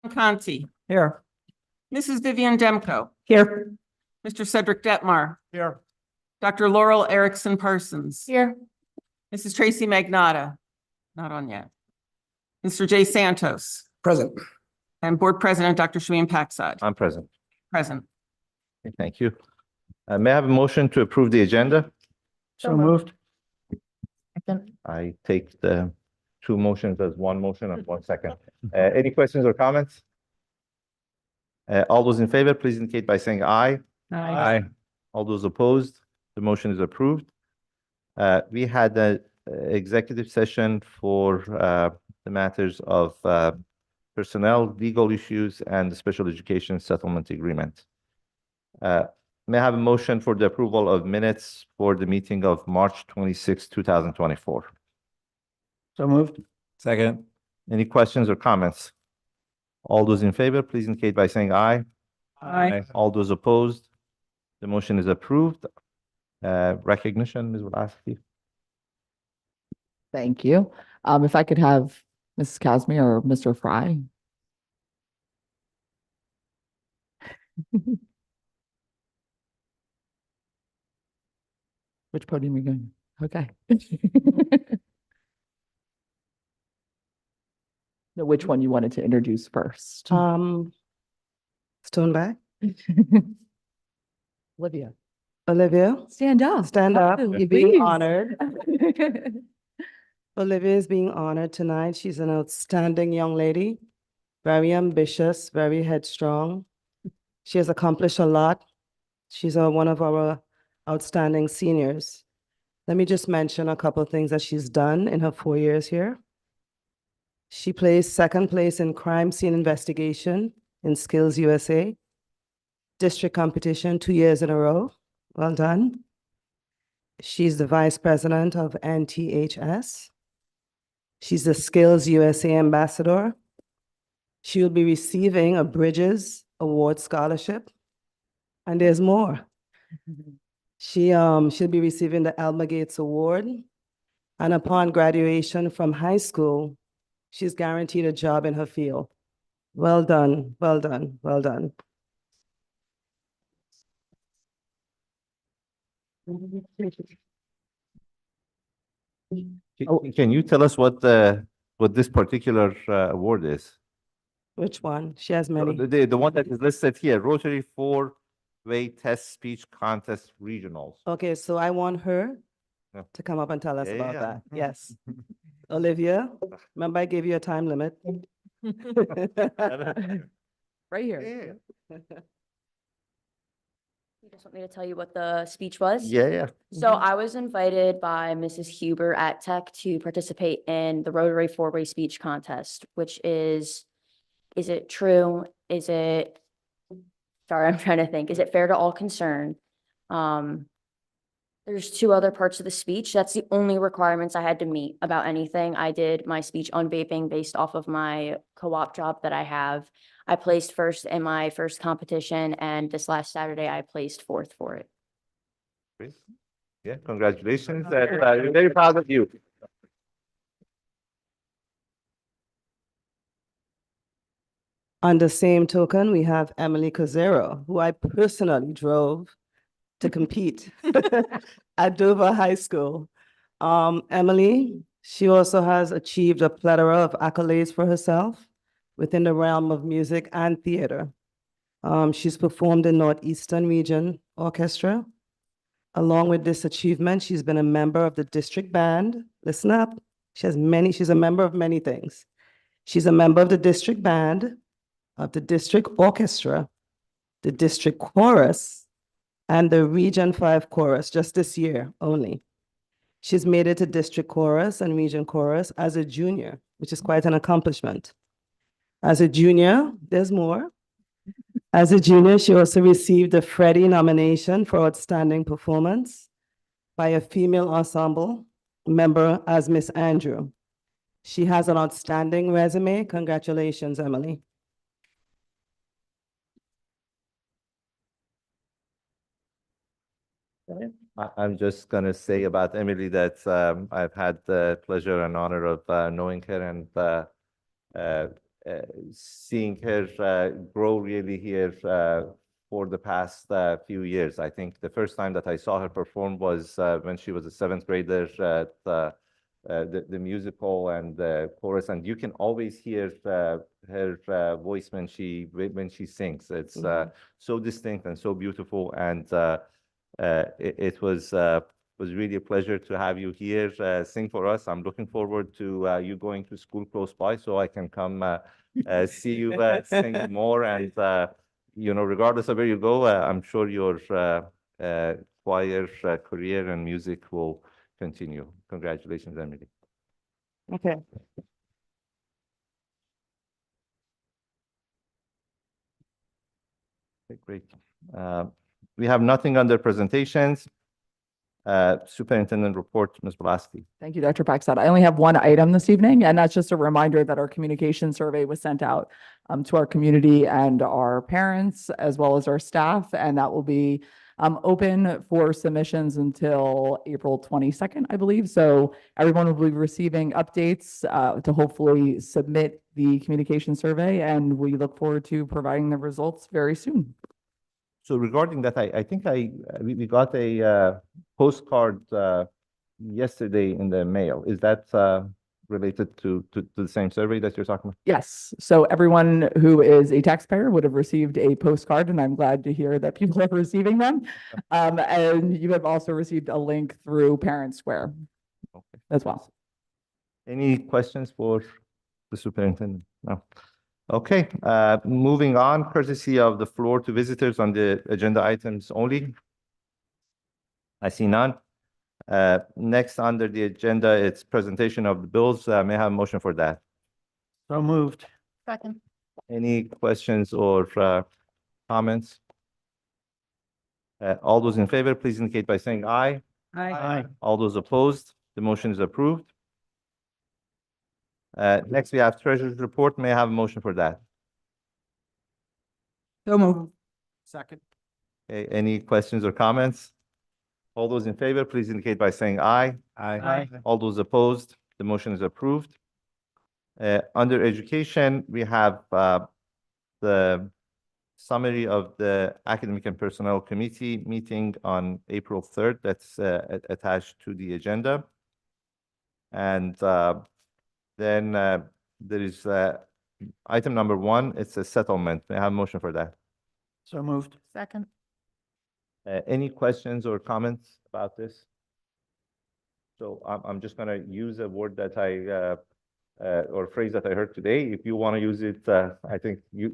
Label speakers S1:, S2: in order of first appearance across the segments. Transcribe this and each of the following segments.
S1: Conti,
S2: Here.
S1: Mrs. Vivian Demko,
S2: Here.
S1: Mr. Cedric Detmar,
S2: Here.
S1: Dr. Laurel Erickson Parsons.
S2: Here.
S1: Mrs. Tracy Magnata, not on yet. Mr. Jay Santos,
S2: Present.
S1: and Board President, Dr. Shamim Paxad,
S3: I'm present.
S1: present.
S3: Okay, thank you. May I have a motion to approve the agenda?
S2: So moved.
S3: I take the two motions as one motion and 1 second. Any questions or comments? All those in favor, please indicate by saying aye.
S2: Aye.
S3: All those opposed, the motion is approved. We had an executive session for the matters of personnel, legal issues, and the special education settlement agreement. May I have a motion for the approval of minutes for the meeting of March 26, 2024?
S2: So moved. Second.
S3: Any questions or comments? All those in favor, please indicate by saying aye.
S2: Aye.
S3: All those opposed, the motion is approved. Recognition, Ms. Wolasky.
S4: Thank you. If I could have Mrs. Casimir or Mr. Fry. Which podium are you going? Okay. No, which one you wanted to introduce first?
S5: Stoneback,
S4: Olivia.
S5: Olivia,
S4: Stand up.
S5: stand up.
S4: Oh,
S5: You're being
S4: please.
S5: honored. Olivia is being honored tonight. She's an outstanding young lady, very ambitious, very headstrong. She has accomplished a lot. She's one of our outstanding seniors. Let me just mention a couple of things that she's done in her 4 years here. She placed second place in crime scene investigation in Skills USA, district competition 2 years in a row. Well done. She's the vice president of NTHS. She's the Skills USA ambassador. She will be receiving a Bridges Award scholarship. And there's more. She'll be receiving the Alma Gates Award. And upon graduation from high school, she's guaranteed a job in her field. Well done, well done, well done.
S3: Can you tell us what this particular award is?
S5: Which one? She has many.
S3: The one that is listed here, Rotary Four-Way Test Speech Contest Regionals.
S5: Okay, so I want her
S3: Yeah.
S5: to come up and tell us
S3: Yeah,
S5: about
S3: yeah.
S5: that. Yes. Olivia, remember I gave you a time limit?
S4: Right here.
S6: You just want me to tell you what the speech was?
S3: Yeah.
S6: So I was invited by Mrs. Huber at Tech to participate in the Rotary Four-Way Speech Contest, which is it true? Sorry, I'm trying to think. Is it fair to all concerned? There's two other parts of the speech. That's the only requirements I had to meet about anything. I did my speech on vaping based off of my co-op job that I have. I placed first in my first competition, and this last Saturday I placed fourth for it.
S3: Great. Yeah, congratulations. We're very proud of you.
S5: On the same token, we have Emily Cozero, who I personally drove to compete at Dover High School. Emily, she also has achieved a plethora of accolades for herself within the realm of music and theater. She's performed in Northeastern Region Orchestra. Along with this achievement, she's been a member of the district band. Listen up. She's a member of many things. She's a member of the district band, of the district orchestra, the district chorus, and the Region 5 chorus just this year only. She's made it to district chorus and region chorus as a junior, which is quite an accomplishment. As a junior, there's more. As a junior, she also received a Freddie nomination for outstanding performance by a female ensemble member as Miss Andrew. She has an outstanding resume. Congratulations, Emily.
S3: I'm just gonna say about Emily that I've had the pleasure and honor of knowing her, and seeing her grow really here for the past few years. I think the first time that I saw her perform was when she was a seventh grader at the musical and the chorus, and you can always hear her voice when she sings. It's so distinct and so beautiful, and it was really a pleasure to have you here sing for us. I'm looking forward to you going to school close by so I can come see you sing more. And regardless of where you go, I'm sure your choir career and music will continue. Congratulations, Emily.
S5: Okay.
S3: Okay, great. We have nothing under presentations. Superintendent report, Ms. Blasky.
S4: Thank you, Dr. Paxad. I only have one item this evening, and that's just a reminder that our communication survey was sent out to our community and our parents, as well as our staff, and that will be open for submissions until April 22nd, I believe. So everyone will be receiving updates to hopefully submit the communication survey, and we look forward to providing the results very soon.
S3: So regarding that, I think we got a postcard yesterday in the mail. Is that related to the same survey that you're talking about?
S4: Yes, so everyone who is a taxpayer would have received a postcard, and I'm glad to hear that people are receiving them. And you have also received a link through Parent Square
S3: Okay.
S4: as well.
S3: Any questions for the superintendent? No. Okay, moving on, courtesy of the floor to visitors on the agenda items only. I see none. Next under the agenda, it's presentation of the bills. May I have a motion for that?
S2: So moved.
S6: Second.
S3: Any questions or comments? All those in favor, please indicate by saying aye.
S2: Aye.
S3: All those opposed, the motion is approved. Next, we have treasurer's report. May I have a motion for that?
S1: So moved.
S2: Second.
S3: Okay, any questions or comments? All those in favor, please indicate by saying aye.
S2: Aye.
S3: All those opposed, the motion is approved. Under education, we have the summary of the Academic and Personnel Committee meeting on April 3rd. That's attached to the agenda. And then there is item number 1. It's a settlement. May I have a motion for that?
S2: So moved.
S6: Second.
S3: Any questions or comments about this? So I'm just going to use a word that or phrase that I heard today. If you want to use it, I think you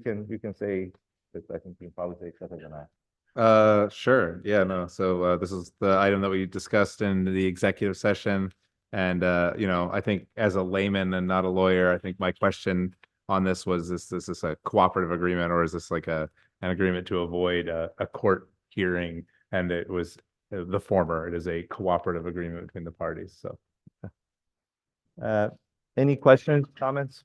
S3: can say that. I think you can probably say it better than I.
S7: Sure. Yeah, no. So this is the item that we discussed in the executive session. And I think as a layman and not a lawyer, I think my question on this was, is this a cooperative agreement, or is this like an agreement to avoid a court hearing? And it was the former. It is a cooperative agreement between the parties. So
S3: Any questions, comments?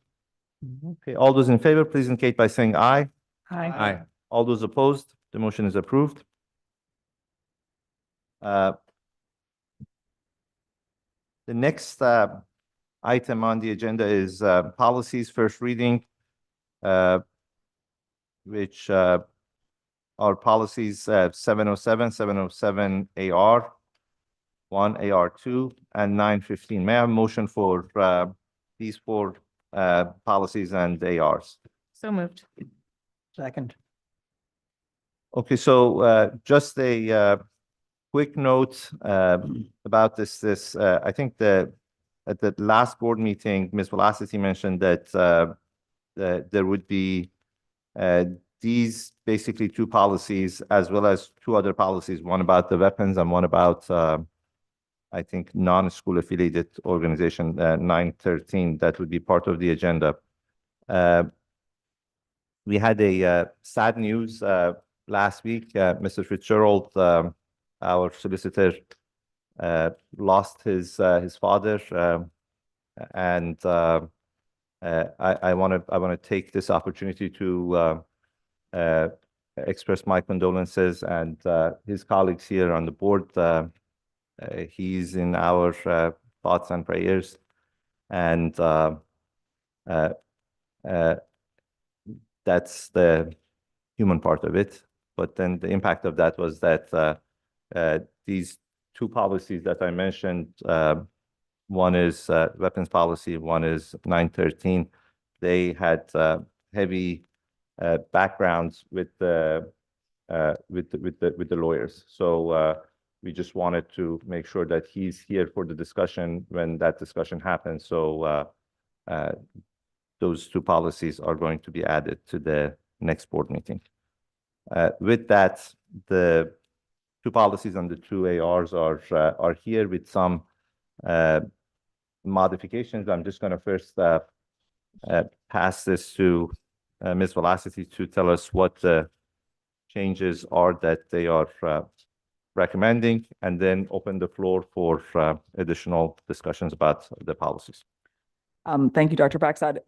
S3: Okay, all those in favor, please indicate by saying aye.
S7: aye.
S3: All those opposed, the motion is approved. The next item on the agenda is policies first reading, which are policies 707, 707 AR, 1 AR2, and 915. May I have a motion for these 4 policies and ARs?
S1: So moved.
S2: Second.
S3: Okay, so just a quick note about this. I think at the last board meeting, Ms. Velocity mentioned that there would be these basically 2 policies, as well as 2 other policies, one about the weapons and one about, I think, non-school affiliated organization, 913, that would be part of the agenda. We had a sad news last week. Mr. Fitzgerald, our solicitor, lost his father, and I want to take this opportunity to express my condolences, and his colleagues here on the board. He's in our thoughts and prayers, and That's the human part of it. But then the impact of that was that these two policies that I mentioned, one is weapons policy, one is 913. They had heavy backgrounds with the lawyers. So we just wanted to make sure that he's here for the discussion when that discussion happens. So those two policies are going to be added to the next board meeting. With that, the two policies and the two ARs are here with some modifications. I'm just going to first pass this to Ms. Velocity to tell us what the changes are that they are recommending, and then open the floor for additional discussions about the policies.
S4: Thank you, Dr. Baxad.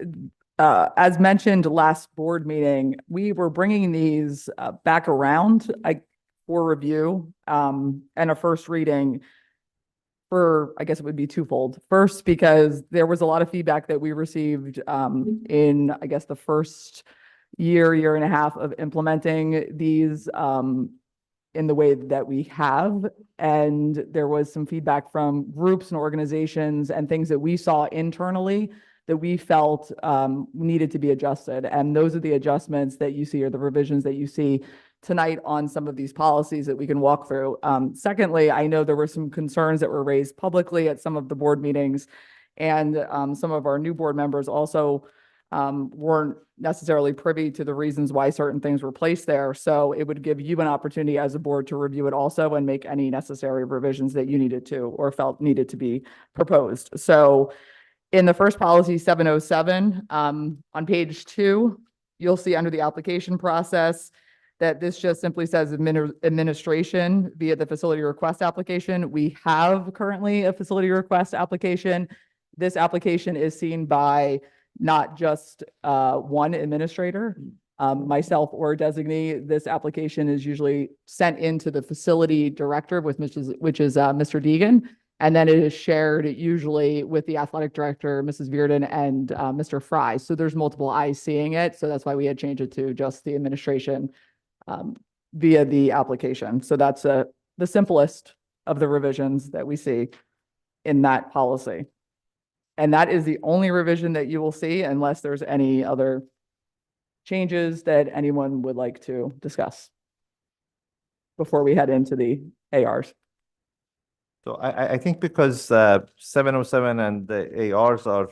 S4: As mentioned last board meeting, we were bringing these back around for review and a first reading for, I guess it would be twofold. First, because there was a lot of feedback that we received in, I guess, the first year and a half of implementing these in the way that we have. And there was some feedback from groups and organizations and things that we saw internally that we felt needed to be adjusted. And those are the adjustments that you see, or the revisions that you see tonight on some of these policies that we can walk through. Secondly, I know there were some concerns that were raised publicly at some of the board meetings, and some of our new board members also weren't necessarily privy to the reasons why certain things were placed there. So it would give you an opportunity as a board to review it also and make any necessary revisions that you needed to or felt needed to be proposed. So in the first policy, 707, on page 2, you'll see under the application process that this just simply says administration via the facility request application. We have currently a facility request application. This application is seen by not just one administrator, myself or designee. This application is usually sent into the facility director, which is Mr. Deegan. And then it is shared usually with the athletic director, Mrs. Bearden, and Mr. Fry. So there's multiple eyes seeing it. So that's why we had changed it to just the administration via the application. So that's the simplest of the revisions that we see in that policy. And that is the only revision that you will see unless there's any other changes that anyone would like to discuss before we head into the ARs.
S3: So I think because 707 and the ARs are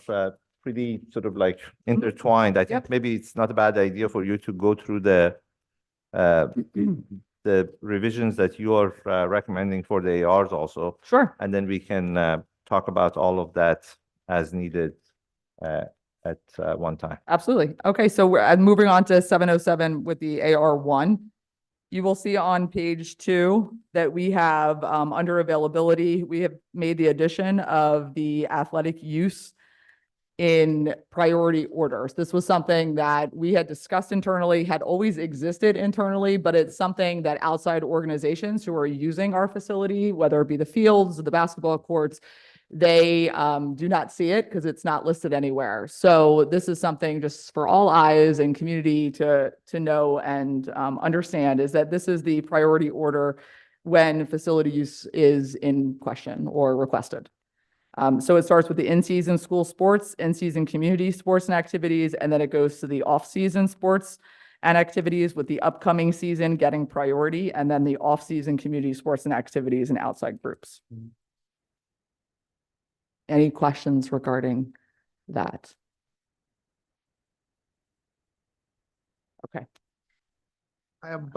S3: pretty sort of like intertwined, I think
S4: Yep.
S3: maybe it's not a bad idea for you to go through the revisions that you are recommending for the ARs also,
S4: Sure.
S3: and then we can talk about all of that as needed at one time.
S4: Absolutely. Okay, so we're moving on to 707 with the AR1. You will see on page 2 that we have under availability, we have made the addition of the athletic use in priority orders. This was something that we had discussed internally, had always existed internally, but it's something that outside organizations who are using our facility, whether it be the fields, the basketball courts, they do not see it because it's not listed anywhere. So this is something just for all eyes and community to know and understand, is that this is the priority order when facility use is in question or requested. So it starts with the in-season school sports, in-season community sports and activities, and then it goes to the off-season sports and activities, with the upcoming season getting priority, and then the off-season community sports and activities and outside groups. Any questions regarding that? Okay.
S8: I have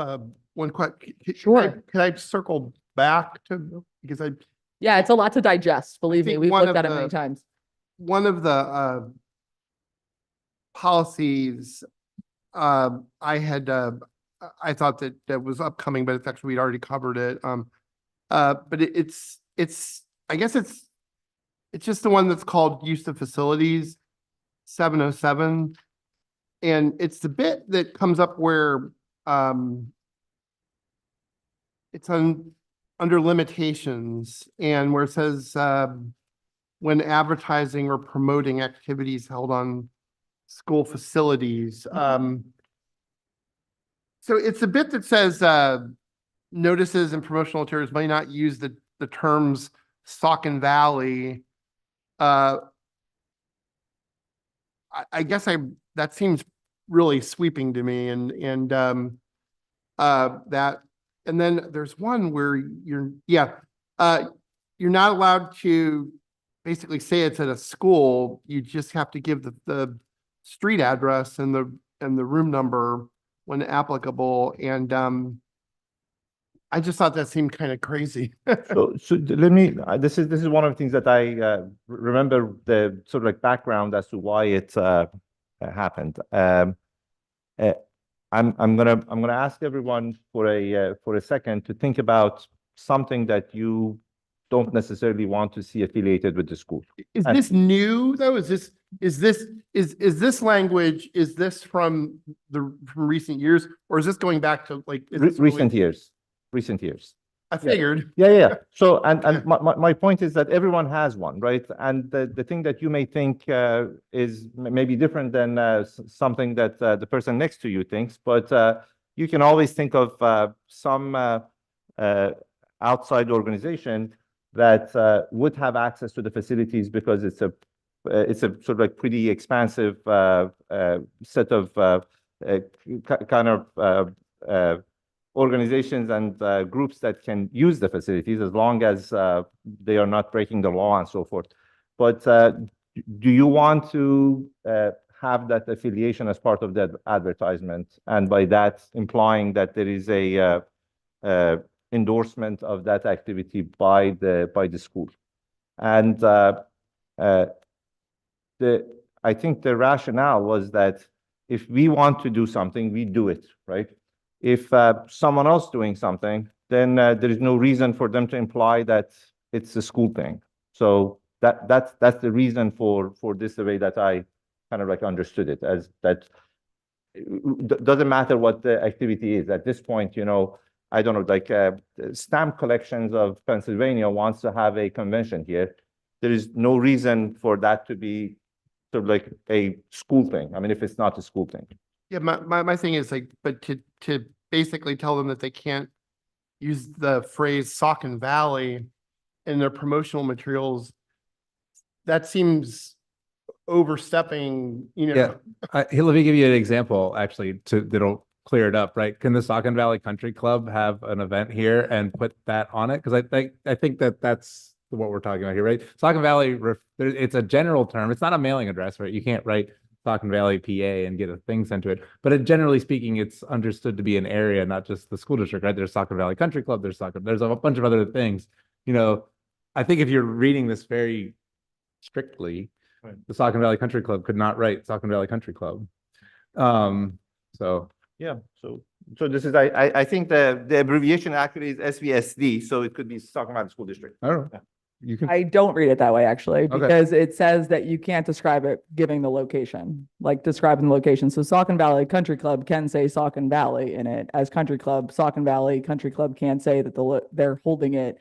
S8: one question.
S4: Sure.
S8: Can I circle back to, because
S4: Yeah, it's a lot to digest. Believe me,
S8: think
S4: we've
S8: one
S4: looked
S8: of
S4: at it many
S8: the-
S4: times.
S8: one of the policies I had, I thought that was upcoming, but it's actually, we'd already covered it. But it's, I guess it's just the one that's called use of facilities, 707. And it's the bit that comes up where it's under limitations, and where it says when advertising or promoting activities held on school facilities. So it's a bit that says, notices and promotional materials may not use the terms Saucon Valley. I guess that seems really sweeping to me and that, and then there's one where you're not allowed to basically say it's at a school. You just have to give the street address and the room number when applicable. And I just thought that seemed kind of crazy.
S3: So let me, this is one of the things that I remember the sort of like background as to why it happened. I'm gonna ask everyone for a second to think about something that you don't necessarily want to see affiliated with the school.
S8: Is
S3: And-
S8: this new though? Is this language, is this from recent years, or is this going back to like? is this really-
S3: Recent years.
S8: I figured.
S3: Yeah. So,
S8: Yeah.
S3: and my point is that everyone has one, right? And the thing that you may think is maybe different than something that the person next to you thinks, but you can always think of some outside organization that would have access to the facilities because it's a sort of like pretty expansive set of kind of organizations and groups that can use the facilities as long as they are not breaking the law and so forth. But do you want to have that affiliation as part of that advertisement? And by that implying that there is a endorsement of that activity by the school. And I think the rationale was that if we want to do something, we do it, right? If someone else doing something, then there is no reason for them to imply that it's a school thing. So that's the reason for this, the way that I kind of like understood it, as that doesn't matter what the activity is. At this point, you know, I don't know, like stamp collections of Pennsylvania wants to have a convention here. There is no reason for that to be sort of like a school thing. I mean, if it's not a school thing.
S8: Yeah, my thing is like, but to basically tell them that they can't use the phrase Saucon Valley in their promotional materials, that seems overstepping, you know.
S7: Yeah. Let me give you an example, actually, that'll clear it up, right? Can the Saucon Valley Country Club have an event here and put that on it? Because I think that's what we're talking about here, right? Saucon Valley, it's a general term. It's not a mailing address, right? You can't write Saucon Valley, PA, and get a thing sent to it. But generally speaking, it's understood to be an area, not just the school district, right? There's Saucon Valley Country Club. There's a bunch of other things. You know, I think if you're reading this very strictly,
S3: Right.
S7: the Saucon Valley Country Club could not write Saucon Valley Country Club. So
S3: Yeah, so this is, I think the abbreviation actually is SVSD, so it could be talking about the school district.
S7: I don't know.
S3: Yeah.
S7: You can.
S4: I don't read it that way, actually,
S7: Okay.
S4: because it says that you can't describe it giving the location, like describing the location. So Saucon Valley Country Club can say Saucon Valley in it as country club. Saucon Valley Country Club can't say that they're holding it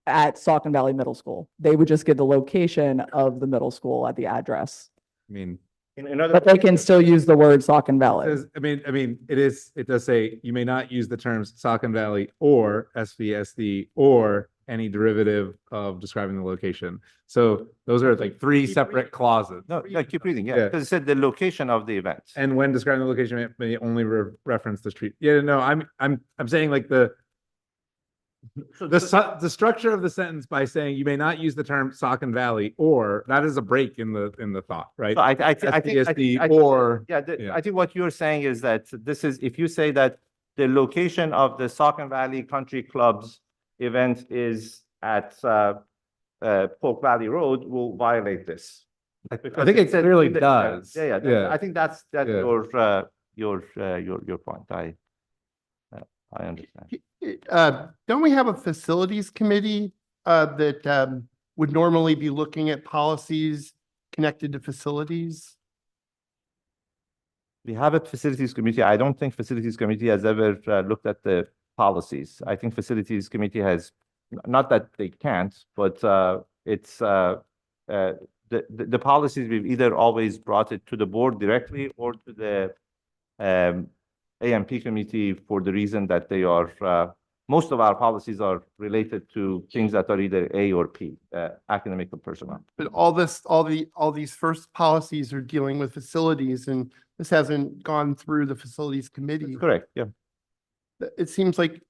S4: at Saucon Valley Middle School. They would just give the location of the middle school at the address,
S7: I mean,
S3: In other
S4: but they
S3: words,
S4: can still use the word Saucon Valley.
S7: it does say you may not use the terms Saucon Valley or SVSD or any derivative of describing the location. So those are like three separate clauses.
S3: No, keep reading, yeah,
S7: Yeah.
S3: because it said the location of the event.
S7: And when describing the location, it may only reference the street. Yeah, no, I'm saying like the structure of the sentence by saying you may not use the term Saucon Valley, or that is a break in the thought, right?
S3: So I think,
S7: SVSD or
S3: yeah,
S7: yeah.
S3: I think what you're saying is that this is, if you say that the location of the Saucon Valley Country Club's event is at Polk Valley Road, will violate this.
S7: I think it
S3: says
S7: clearly
S3: in the-
S7: does.
S3: Yeah,
S7: Yeah.
S3: I think that's
S7: Yeah.
S3: your point. I understand.
S8: Don't we have a facilities committee that would normally be looking at policies connected to facilities?
S3: We have a facilities committee. I don't think facilities committee has ever looked at the policies. I think facilities committee has, not that they can't, but it's the policies, we've either always brought it to the board directly or to the AMP committee for the reason that they are, most of our policies are related to things that are either A or P, academic or personnel.
S8: But all these first policies are dealing with facilities, and this hasn't gone through the facilities committee.
S3: Correct, yeah.
S8: It seems like,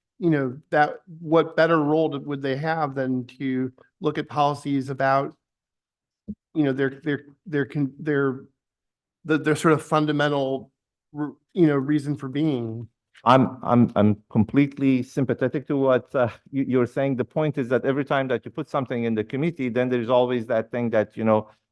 S8: that what better role would they have than to look at policies about, their sort of fundamental, reason for being.
S3: I'm completely sympathetic to what you're saying. The point is that every time that you put something in the committee, then there's always that thing that,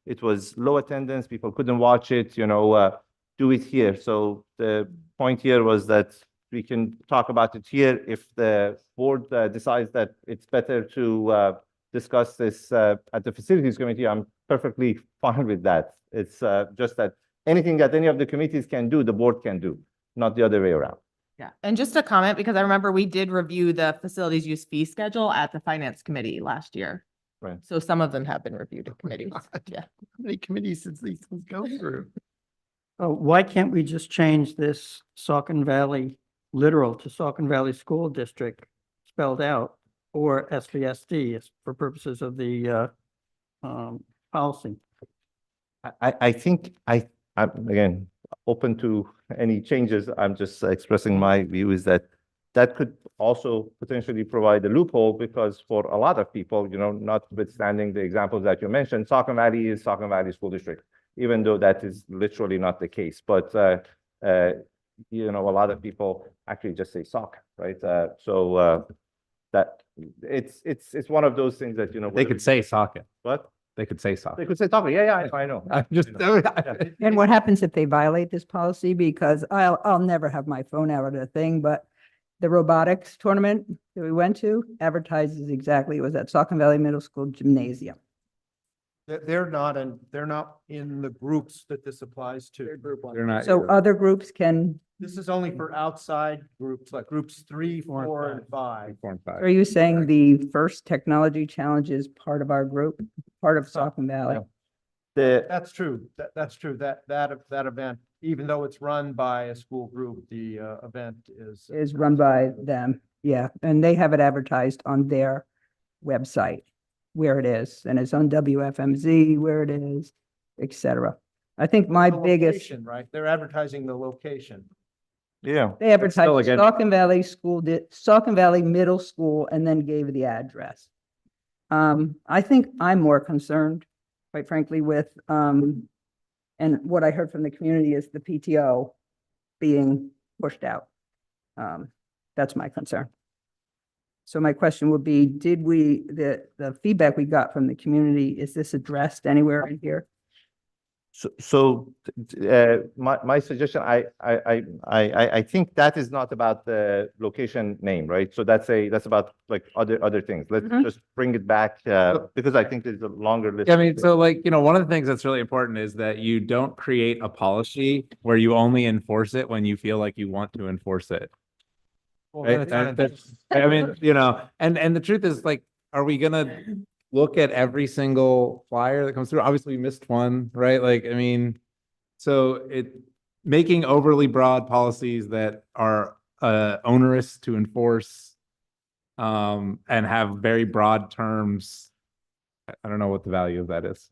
S3: it was low attendance, people couldn't watch it, do it here. So the point here was that we can talk about it here. If the board decides that it's better to discuss this at the facilities committee, I'm perfectly fine with that. It's just that anything that any of the committees can do, the board can do, not the other way around.
S1: Yeah, and just a comment, because I remember we did review the facilities use fee schedule at the finance committee last year.
S3: Right.
S1: So some of them have been reviewed in committees.
S8: God.
S1: Yeah.
S8: How many committees does these things go through?
S2: Why can't we just change this Saucon Valley literal to Saucon Valley School District spelled out, or SVSD for purposes of the policy?
S3: I think I'm again open to any changes. I'm just expressing my view is that could also potentially provide a loophole, because for a lot of people, notwithstanding the examples that you mentioned, Saucon Valley is Saucon Valley School District, even though that is literally not the case. But a lot of people actually just say Saucon, right? So that it's one of those things that
S7: They could say socket.
S3: what
S7: They could say
S3: they
S7: socket.
S3: could say Saucon. Yeah, I know.
S7: I'm just,
S9: And what happens if they violate this policy? Because I'll never have my phone out of the thing, but the robotics tournament that we went to advertises exactly, it was at Saucon Valley Middle School Gymnasium.
S2: They're not in the groups that this applies to.
S7: they're not.
S9: So other groups can,
S2: This is only for outside groups, like groups 3, 4, and 5.
S7: 4 and 5.
S9: are you saying the first technology challenge is part of our group, part of Saucon Valley?
S2: That's true. That's true. That event, even though it's run by a school group, the event
S9: Is run by them, yeah, and they have it advertised on their website where it is, and it's on WFMZ where it is, et cetera. I think my
S2: The
S9: biggest,
S2: location, right? They're advertising the location.
S3: Yeah.
S9: they advertised
S7: still, again-
S9: Saucon Valley School, Saucon Valley Middle School, and then gave the address. I think I'm more concerned, quite frankly, with, and what I heard from the community is the PTO being pushed out. That's my concern. So my question would be, did we, the feedback we got from the community, is this addressed anywhere in here?
S3: My suggestion, I think that is not about the location name, right? So that's about like other things. Let's
S9: Mhm.
S3: just bring it back, because I think there's a longer list.
S7: Yeah, I mean, so like, one of the things that's really important is that you don't create a policy where you only enforce it when you feel like you want to enforce it. Right? I mean, and the truth is, like, are we gonna look at every single flyer that comes through? Obviously, we missed one, right? Like, I mean, so making overly broad policies that are onerous to enforce, and have very broad terms, I don't know what the value of that is.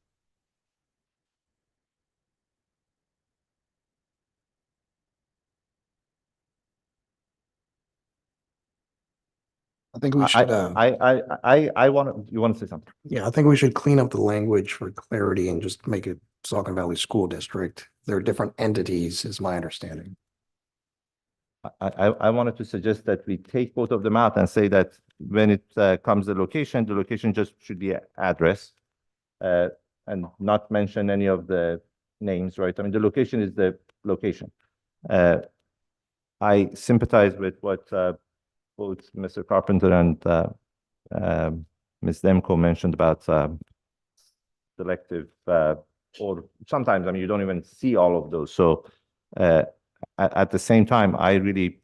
S10: I think we should,
S3: I want you want to say something?
S10: yeah, I think we should clean up the language for clarity and just make it Saucon Valley School District. They're different entities, is my understanding.
S3: I wanted to suggest that we take both of them out and say that when it comes to the location just should be address, and not mention any of the names, right? I mean, the location is the location. I sympathize with what both Mr. Carpenter and Ms. Demko mentioned about selective, or sometimes, I mean, you don't even see all of those. So at the same time, I don't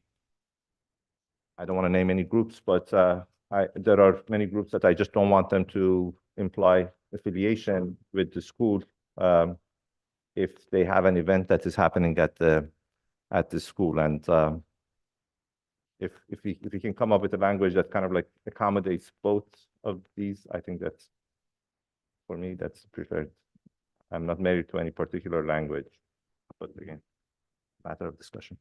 S3: want to name any groups, but there are many groups that I just don't want them to imply affiliation with the school, if they have an event that is happening at the school. And if we can come up with a language that kind of like accommodates both of these, I think that's, for me, that's preferred. I'm not married to any particular language, but again, matter of discussion.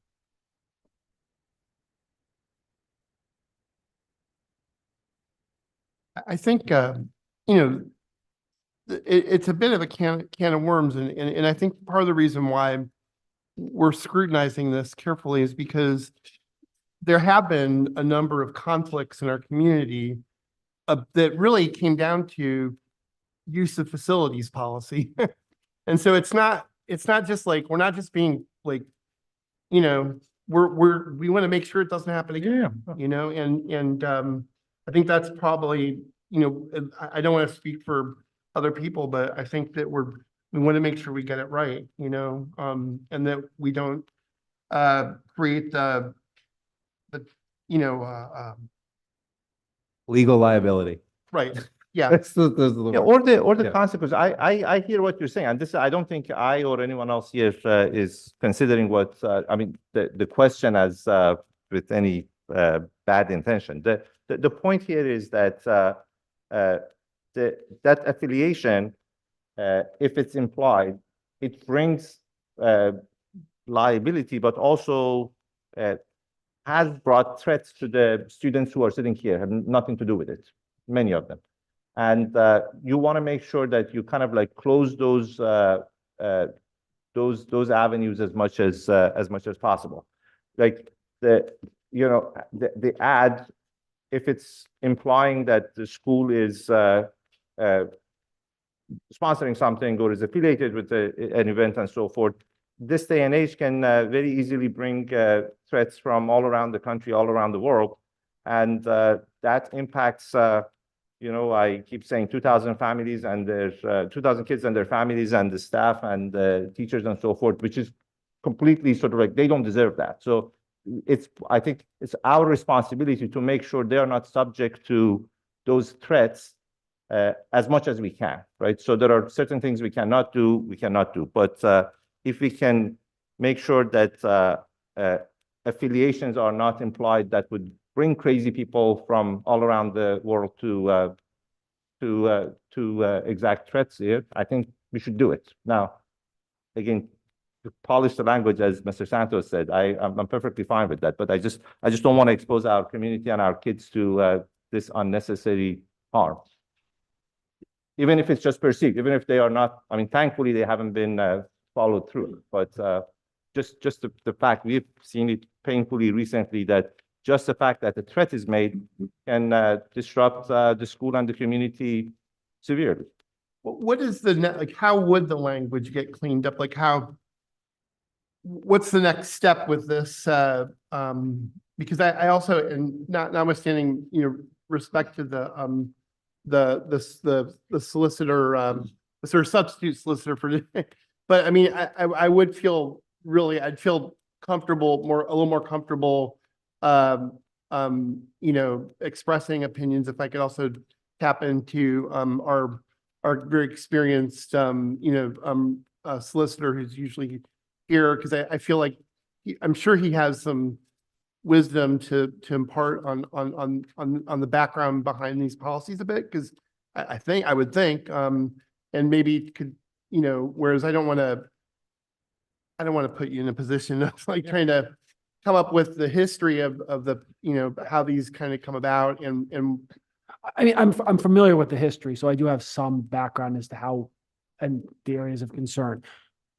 S8: I think, you know, it's a bit of a can of worms, and I think part of the reason why we're scrutinizing this carefully is because there have been a number of conflicts in our community that really came down to use of facilities policy. And so it's not just like, we're not just being like, you know, we want to make sure it doesn't happen again, you know, and I think that's probably, you know, I don't want to speak for other people, but I think that we want to make sure we get it right, you know, and that we don't create the you know,
S7: Legal liability.
S8: right, yeah.
S7: That's those
S3: Yeah,
S7: little.
S3: or the
S7: Yeah.
S3: consequence. I hear what you're saying, and this, I don't think I or anyone else here is considering what, I mean, the question as with any bad intention. The point here is that that affiliation, if it's implied, it brings liability, but also has brought threats to the students who are sitting here, have nothing to do with it, many of them. And you want to make sure that you kind of like close those avenues as much as possible. Like the ad, if it's implying that the school is sponsoring something or is affiliated with an event and so forth, this day and age can very easily bring threats from all around the country, all around the world, and that impacts. I keep saying 2,000 families and their 2,000 kids and their families and the staff and the teachers and so forth, which is completely sort of like they don't deserve that. So I think it's our responsibility to make sure they are not subject to those threats as much as we can, right? So there are certain things we cannot do. But if we can make sure that affiliations are not implied, that would bring crazy people from all around the world to exact threats here, I think we should do it. Now, again, to polish the language, as Mr. Santos said, I'm perfectly fine with that, but I just don't want to expose our community and our kids to this unnecessary harm. Even if it's just perceived, even if they are not, I mean, thankfully they haven't been followed through, but just the fact, we've seen it painfully recently, that just the fact that the threat is made can disrupt the school and the community severely.
S8: What is like, how would the language get cleaned up? Like what's the next step with this? Because I also, and notwithstanding, respect to the solicitor, the sort of substitute solicitor for, but I mean, I would feel really, I'd feel comfortable, a little more comfortable, expressing opinions if I could also tap into our very experienced solicitor who's usually here, because I feel like I'm sure he has some wisdom to impart on the background behind these policies a bit, because I would think and maybe could, whereas I don't want to put you in a position of like trying to come up with the history of the, how these kind of come about and
S11: I mean, I'm familiar with the history, so I do have some background as to how and the areas of concern.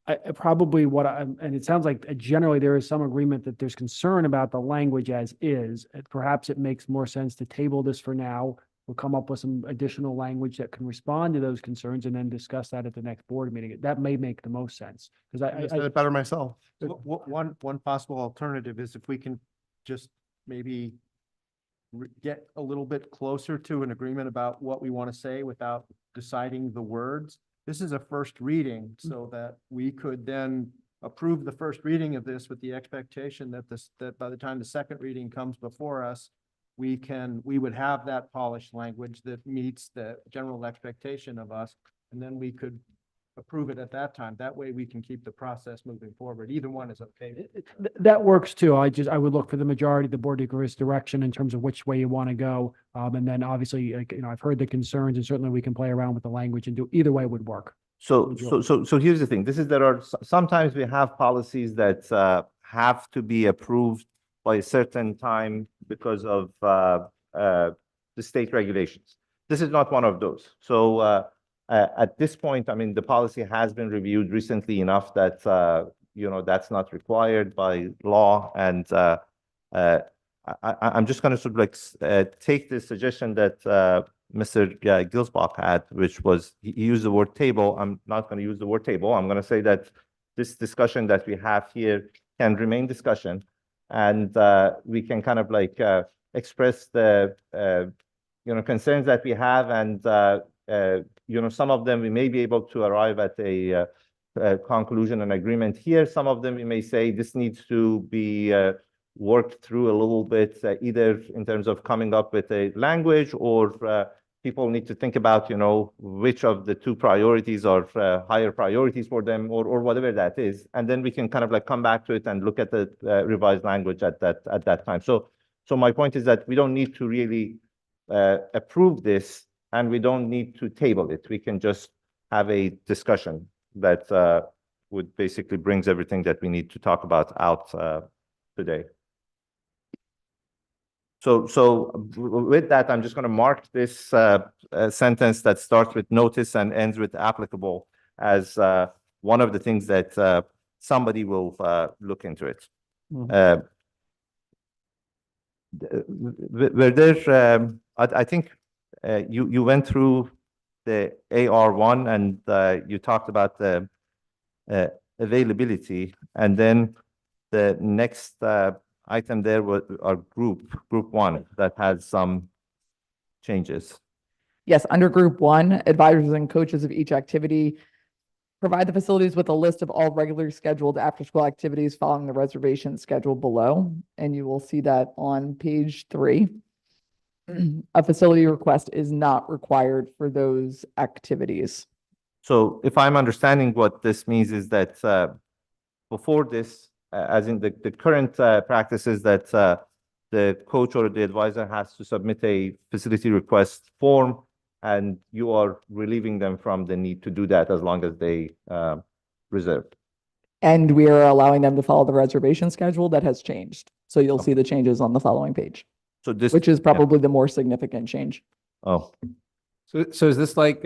S11: I probably and it sounds like generally there is some agreement that there's concern about the language as is. Perhaps it makes more sense to table this for now. We'll come up with some additional language that can respond to those concerns and then discuss that at the next board meeting. That may make the most sense, because
S8: I said it better myself.
S12: One possible alternative is if we can just maybe get a little bit closer to an agreement about what we want to say without deciding the words. This is a first reading, so that we could then approve the first reading of this with the expectation that that by the time the second reading comes before us, we would have that polished language that meets the general expectation of us, and then we could approve it at that time. That way we can keep the process moving forward. Either one is okay.
S11: That works too. I would look for the majority of the board to give us direction in terms of which way you want to go. And then obviously, like, I've heard the concerns and certainly we can play around with the language and do either way would work.
S3: So here's the thing. Sometimes we have policies that have to be approved by a certain time because of the state regulations. This is not one of those. So at this point, I mean, the policy has been reviewed recently enough that that's not required by law. And I'm just going to sort of like take the suggestion that Mr. Gilsbach had, which was he used the word table. I'm not going to use the word table. I'm going to say that this discussion that we have here can remain discussion, and we can kind of like express the concerns that we have, and some of them we may be able to arrive at a conclusion and agreement here. Some of them we may say this needs to be worked through a little bit, either in terms of coming up with a language, or people need to think about, which of the two priorities are higher priorities for them, or whatever that is. And then we can kind of like come back to it and look at the revised language at that time. So my point is that we don't need to really approve this, and we don't need to table it. We can just have a discussion that would basically brings everything that we need to talk about out today. So with that, I'm just going to mark this sentence that starts with notice and ends with applicable as one of the things that somebody will look into it. Were there, I think you went through the AR1 and you talked about the availability, and then the next item there was our group one that had some changes.
S4: Yes, under group one, advisors and coaches of each activity provide the facilities with a list of all regularly scheduled after-school activities following the reservation schedule below. And you will see that on page 3. A facility request is not required for those activities.
S3: So if I'm understanding what this means is that before this, as in the current practice is that the coach or the advisor has to submit a facility request form, and you are relieving them from the need to do that as long as they reserve.
S4: And we are allowing them to follow the reservation schedule that has changed. So you'll see the changes on the following page,
S3: So this,
S4: which is probably the more significant change.
S3: oh,
S7: So is this like,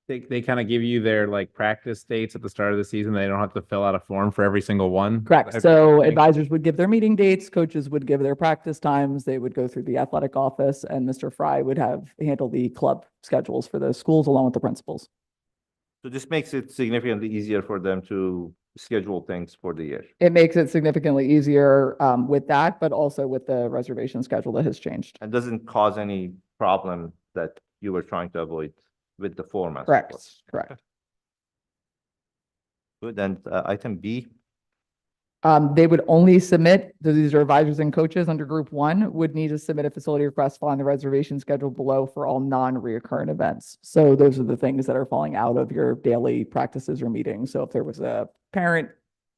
S7: they kind of give you their like practice dates at the start of the season? They don't have to fill out a form for every single one?
S4: Correct. So advisors would give their meeting dates, coaches would give their practice times, they would go through the athletic office, and Mr. Fry would handle the club schedules for those schools along with the principals.
S3: so this makes it significantly easier for them to schedule things for the year.
S4: It makes it significantly easier with that, but also with the reservation schedule that has changed.
S3: And doesn't cause any problem that you were trying to avoid with the format.
S4: Correct, correct.
S3: Good, and item B,
S4: They would only submit, so these are advisors and coaches under group one, would need to submit a facility request following the reservation schedule below for all non-reoccurring events. So those are the things that are falling out of your daily practices or meetings. So if there was a parent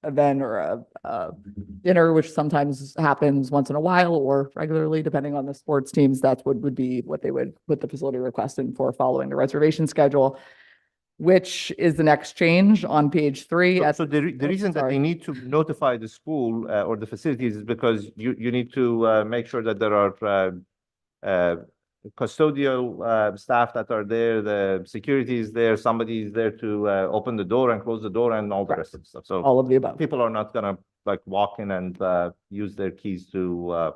S4: event or a dinner, which sometimes happens once in a while or regularly, depending on the sports teams, that's what would be what they would put the facility request in for following the reservation schedule, which is the next change on page 3.
S3: so the reason that they need to notify the school or the facilities is because you need to make sure that there are custodial staff that are there, the security is there, somebody is there to open the door and close the door and all the rest of the stuff. So
S4: All of the above.
S3: people are not gonna like walk in and use their keys to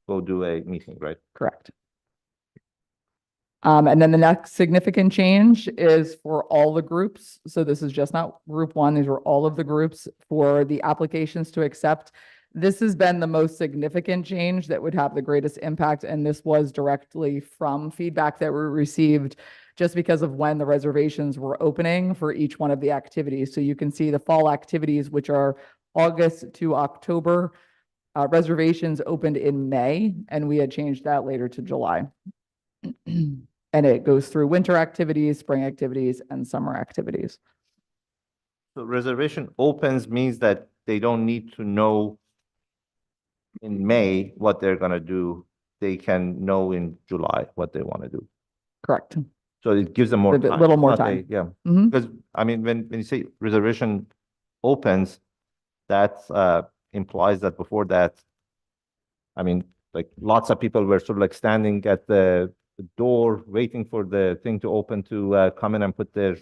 S3: go do a meeting, right?
S4: Correct. And then the next significant change is for all the groups. So this is just not group one, these are all of the groups for the applications to accept. This has been the most significant change that would have the greatest impact, and this was directly from feedback that we received just because of when the reservations were opening for each one of the activities. So you can see the fall activities, which are August to October. Reservations opened in May, and we had changed that later to July. And it goes through winter activities, spring activities, and summer activities.
S3: So reservation opens means that they don't need to know in May what they're gonna do. They can know in July what they want to do.
S4: Correct.
S3: So it gives them more
S4: A bit-
S3: time.
S4: little
S3: It's
S4: more
S3: not a-
S4: time.
S3: Yeah,
S4: Mhm.
S3: because I mean, when you say reservation opens, that implies that before that, I mean, like lots of people were sort of like standing at the door waiting for the thing to open to come in and put their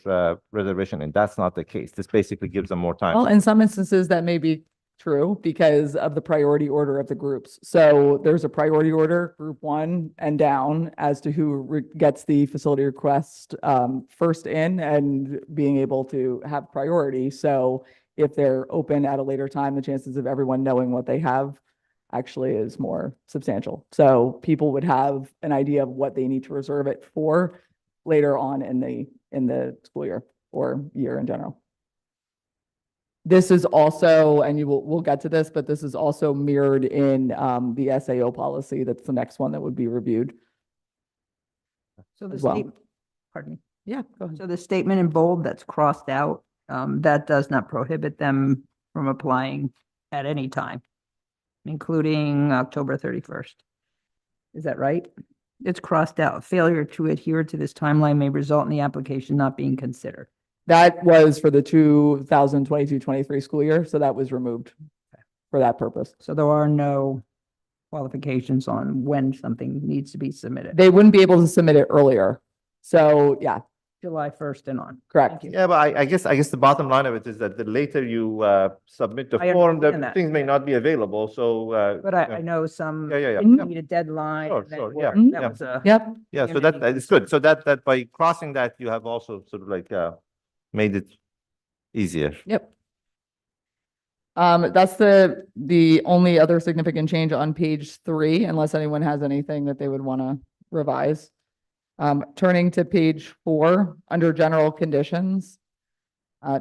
S3: reservation in. That's not the case. This basically gives them more time.
S4: Well, in some instances, that may be true because of the priority order of the groups. So there's a priority order, group one and down, as to who gets the facility request first in and being able to have priority. So if they're open at a later time, the chances of everyone knowing what they have actually is more substantial. So people would have an idea of what they need to reserve it for later on in the school year or year in general. This is also, and we'll get to this, but this is also mirrored in the SAO policy. That's the next one that would be reviewed.
S9: So the
S4: as well.
S9: state, pardon me.
S4: Yeah, go ahead.
S9: So the statement in bold that's crossed out, that does not prohibit them from applying at any time, including October 31st. Is that right? It's crossed out. Failure to adhere to this timeline may result in the application not being considered.
S4: That was for the 2022-23 school year, so that was removed for that purpose.
S9: So there are no qualifications on when something needs to be submitted.
S4: They wouldn't be able to submit it earlier. So, yeah,
S9: July 1st and on.
S4: correct.
S9: Thank you.
S3: Yeah, but I guess the bottom line of it is that the later you submit the
S9: I
S3: form, the
S9: understand that.
S3: things may not be available, so.
S9: But
S3: yeah.
S9: I know some
S3: Yeah.
S9: didn't meet a deadline.
S3: Sure,
S9: and that
S3: sure,
S9: were-
S3: yeah,
S9: That was a.
S4: Yep.
S3: Yeah, so
S9: community
S3: that is good. So that by crossing that, you have also sort of like made it easier.
S4: Yep. That's the only other significant change on page 3, unless anyone has anything that they would want to revise. Turning to page 4, under general conditions.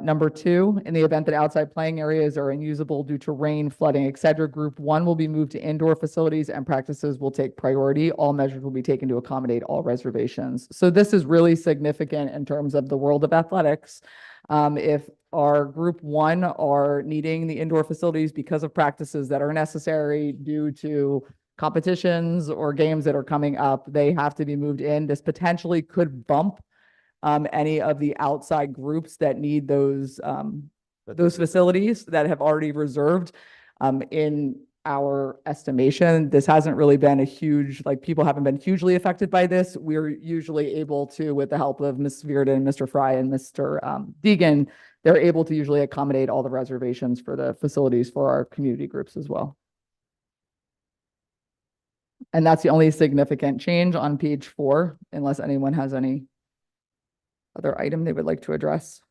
S4: Number 2, in the event that outside playing areas are unusable due to rain, flooding, etc., group 1 will be moved to indoor facilities and practices will take priority. All measures will be taken to accommodate all reservations. So this is really significant in terms of the world of athletics. If our group 1 are needing the indoor facilities because of practices that are necessary due to competitions or games that are coming up, they have to be moved in. This potentially could bump any of the outside groups that need those facilities that have already reserved. In our estimation, this hasn't really been a huge, like, people haven't been hugely affected by this. We're usually able to, with the help of Ms. Virden, Mr. Fry, and Mr. Deegan, they're able to usually accommodate all the reservations for the facilities for our community groups as well. And that's the only significant change on page 4, unless anyone has any other item they would like to address.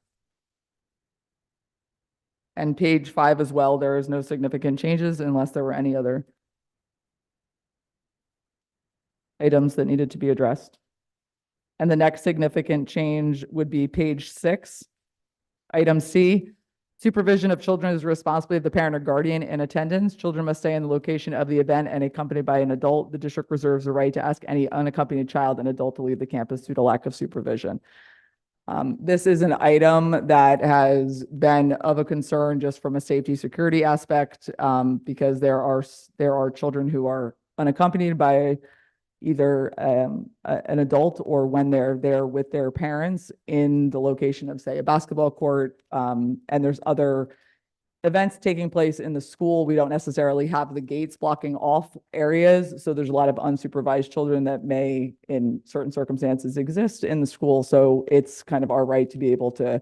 S4: And page 5 as well, there is no significant changes unless there were any other items that needed to be addressed. And the next significant change would be page 6. Item C, supervision of children is the responsibility of the parent or guardian in attendance. Children must stay in the location of the event and accompanied by an adult. The district reserves the right to ask any unaccompanied child and adult to leave the campus due to lack of supervision. This is an item that has been of a concern just from a safety security aspect, because there are children who are unaccompanied by either an adult or when they're there with their parents in the location of, say, a basketball court. And there's other events taking place in the school. We don't necessarily have the gates blocking off areas. So there's a lot of unsupervised children that may, in certain circumstances, exist in the school. So it's kind of our right to be able to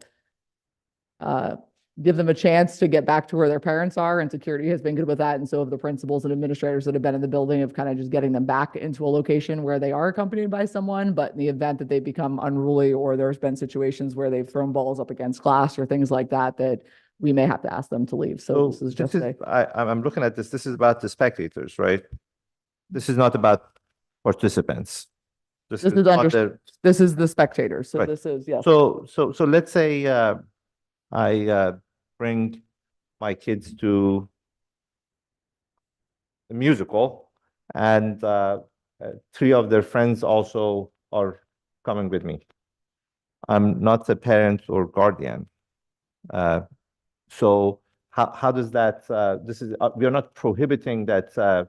S4: give them a chance to get back to where their parents are, and security has been good with that. And so have the principals and administrators that have been in the building of kind of just getting them back into a location where they are accompanied by someone. But in the event that they become unruly, or there's been situations where they've thrown balls up against glass or things like that, that we may have to ask them to leave. So this is just
S3: I'm looking at this. This is about the spectators, right? This is not about participants.
S4: This is
S3: not the-
S4: this is the spectators. So
S3: Right.
S4: this is, yes.
S3: So let's say I bring my kids to musical, and three of their friends also are coming with me. I'm not a parent or guardian. So how does that, we are not prohibiting that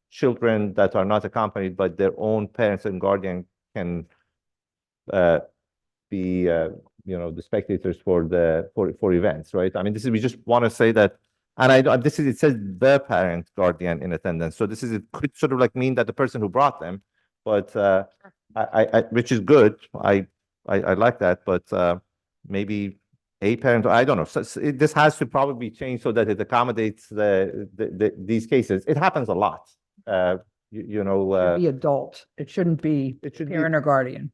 S3: children that are not accompanied by their own parents and guardian can be, the spectators for events, right? I mean, we just want to say that, and it says the parent guardian in attendance. So it could sort of like mean that the person who brought them, but which is good. I like that, but maybe a parent, I don't know. So this has to probably be changed so that it accommodates these cases. It happens a lot.
S9: Should be adult. It shouldn't be
S3: it should be,
S9: parent or guardian.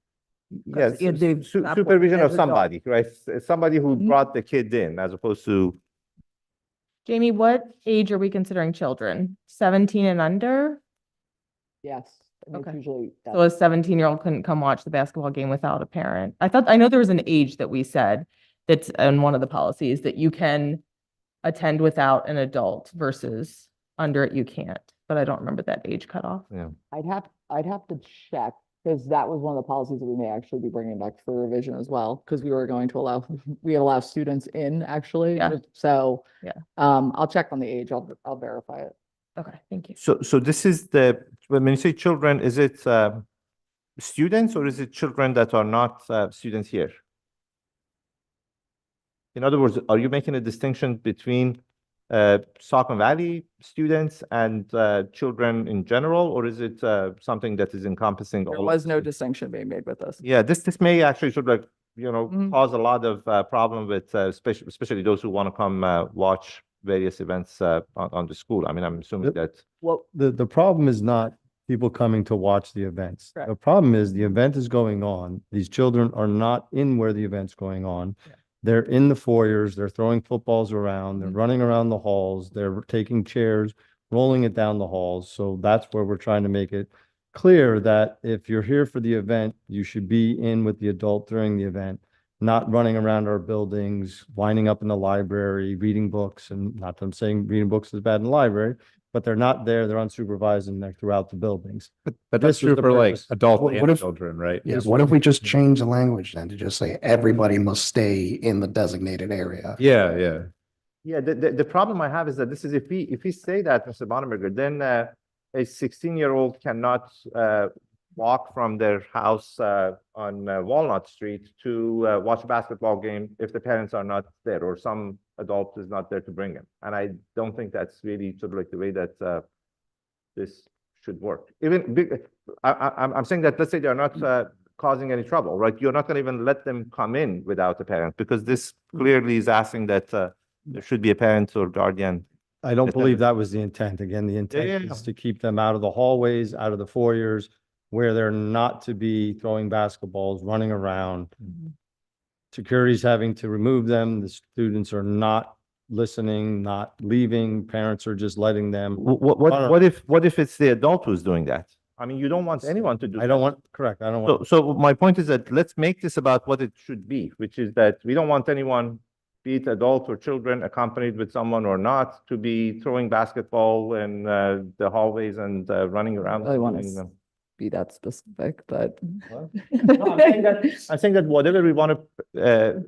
S3: yes,
S9: the-
S3: supervision of
S9: as adult.
S3: somebody, right? Somebody who
S9: Mhm.
S3: brought the kid in, as opposed to,
S1: Jamie, what age are we considering children? 17 and under?
S4: Yes. and it's
S1: Okay.
S4: Usually.
S1: So a 17-year-old couldn't come watch the basketball game without a parent. I know there was an age that we said that's in one of the policies that you can attend without an adult versus under it you can't, but I don't remember that age cutoff.
S4: I'd have to check, because that was one of the policies that we may actually be bringing back for revision as well, because we were going to allow students in actually.
S1: Yeah.
S4: So.
S1: Yeah.
S4: I'll check on the age. I'll verify it.
S1: Okay, thank you.
S3: so this is when you say children, is it students or is it children that are not students here? In other words, are you making a distinction between Saucon Valley students and children in general, or is it something that is encompassing
S4: There
S3: all?
S4: was no distinction being made with this.
S3: Yeah, this may actually sort of like,
S1: Mhm.
S3: cause a lot of problem with especially those who want to come watch various events on the school. I mean, I'm assuming that.
S13: Well, the problem is not people coming to watch the events.
S4: Correct.
S13: The problem is the event is going on. These children are not in where the event's going on.
S1: Yeah.
S13: They're in the foyers, they're throwing footballs around, they're
S1: Mhm.
S13: running around the halls, they're taking chairs, rolling it down the halls. So that's where we're trying to make it clear that if you're here for the event, you should be in with the adult during the event, not running around our buildings, winding up in the library, reading books, and not that I'm saying reading books is bad in the library, but they're not there, they're unsupervised and they're throughout the buildings.
S7: But
S13: This
S7: that's
S13: was
S7: true
S13: the
S7: for like
S13: purpose.
S7: adults
S10: What
S7: and
S10: if-
S7: children, right?
S10: Yeah, what if we just change the language then to just say everybody must stay in the designated area?
S7: Yeah, yeah.
S3: Yeah, the problem I have is that this is, if we say that, Mr. Bonneberger, then a 16-year-old cannot walk from their house on Walnut Street to watch a basketball game if the parents are not there or some adult is not there to bring him. And I don't think that's really sort of like the way that this should work. I'm saying that, let's say they're not causing any trouble, right? You're not going to even let them come in without a parent, because this clearly is asking that there should be a parent or guardian.
S13: I don't
S3: Attendance.
S13: believe that was the intent. Again, the
S3: yeah,
S13: intent
S3: yeah.
S13: is to keep them out of the hallways, out of the foyers, where they're not to be throwing basketballs, running around. Security's having to remove them. The students are not listening, not leaving. Parents are just letting them.
S3: What if it's the adult who's doing that? I mean, you don't want anyone to do.
S13: I don't want, correct, I don't want.
S3: So my point is that let's make this about what it should be, which is that we don't want anyone, be it adult or children, accompanied with someone or not, to be throwing basketball in the hallways and running around.
S4: Really want
S3: doing
S4: to
S3: them.
S4: be that specific, but.
S3: No, I'm saying that whatever we want to,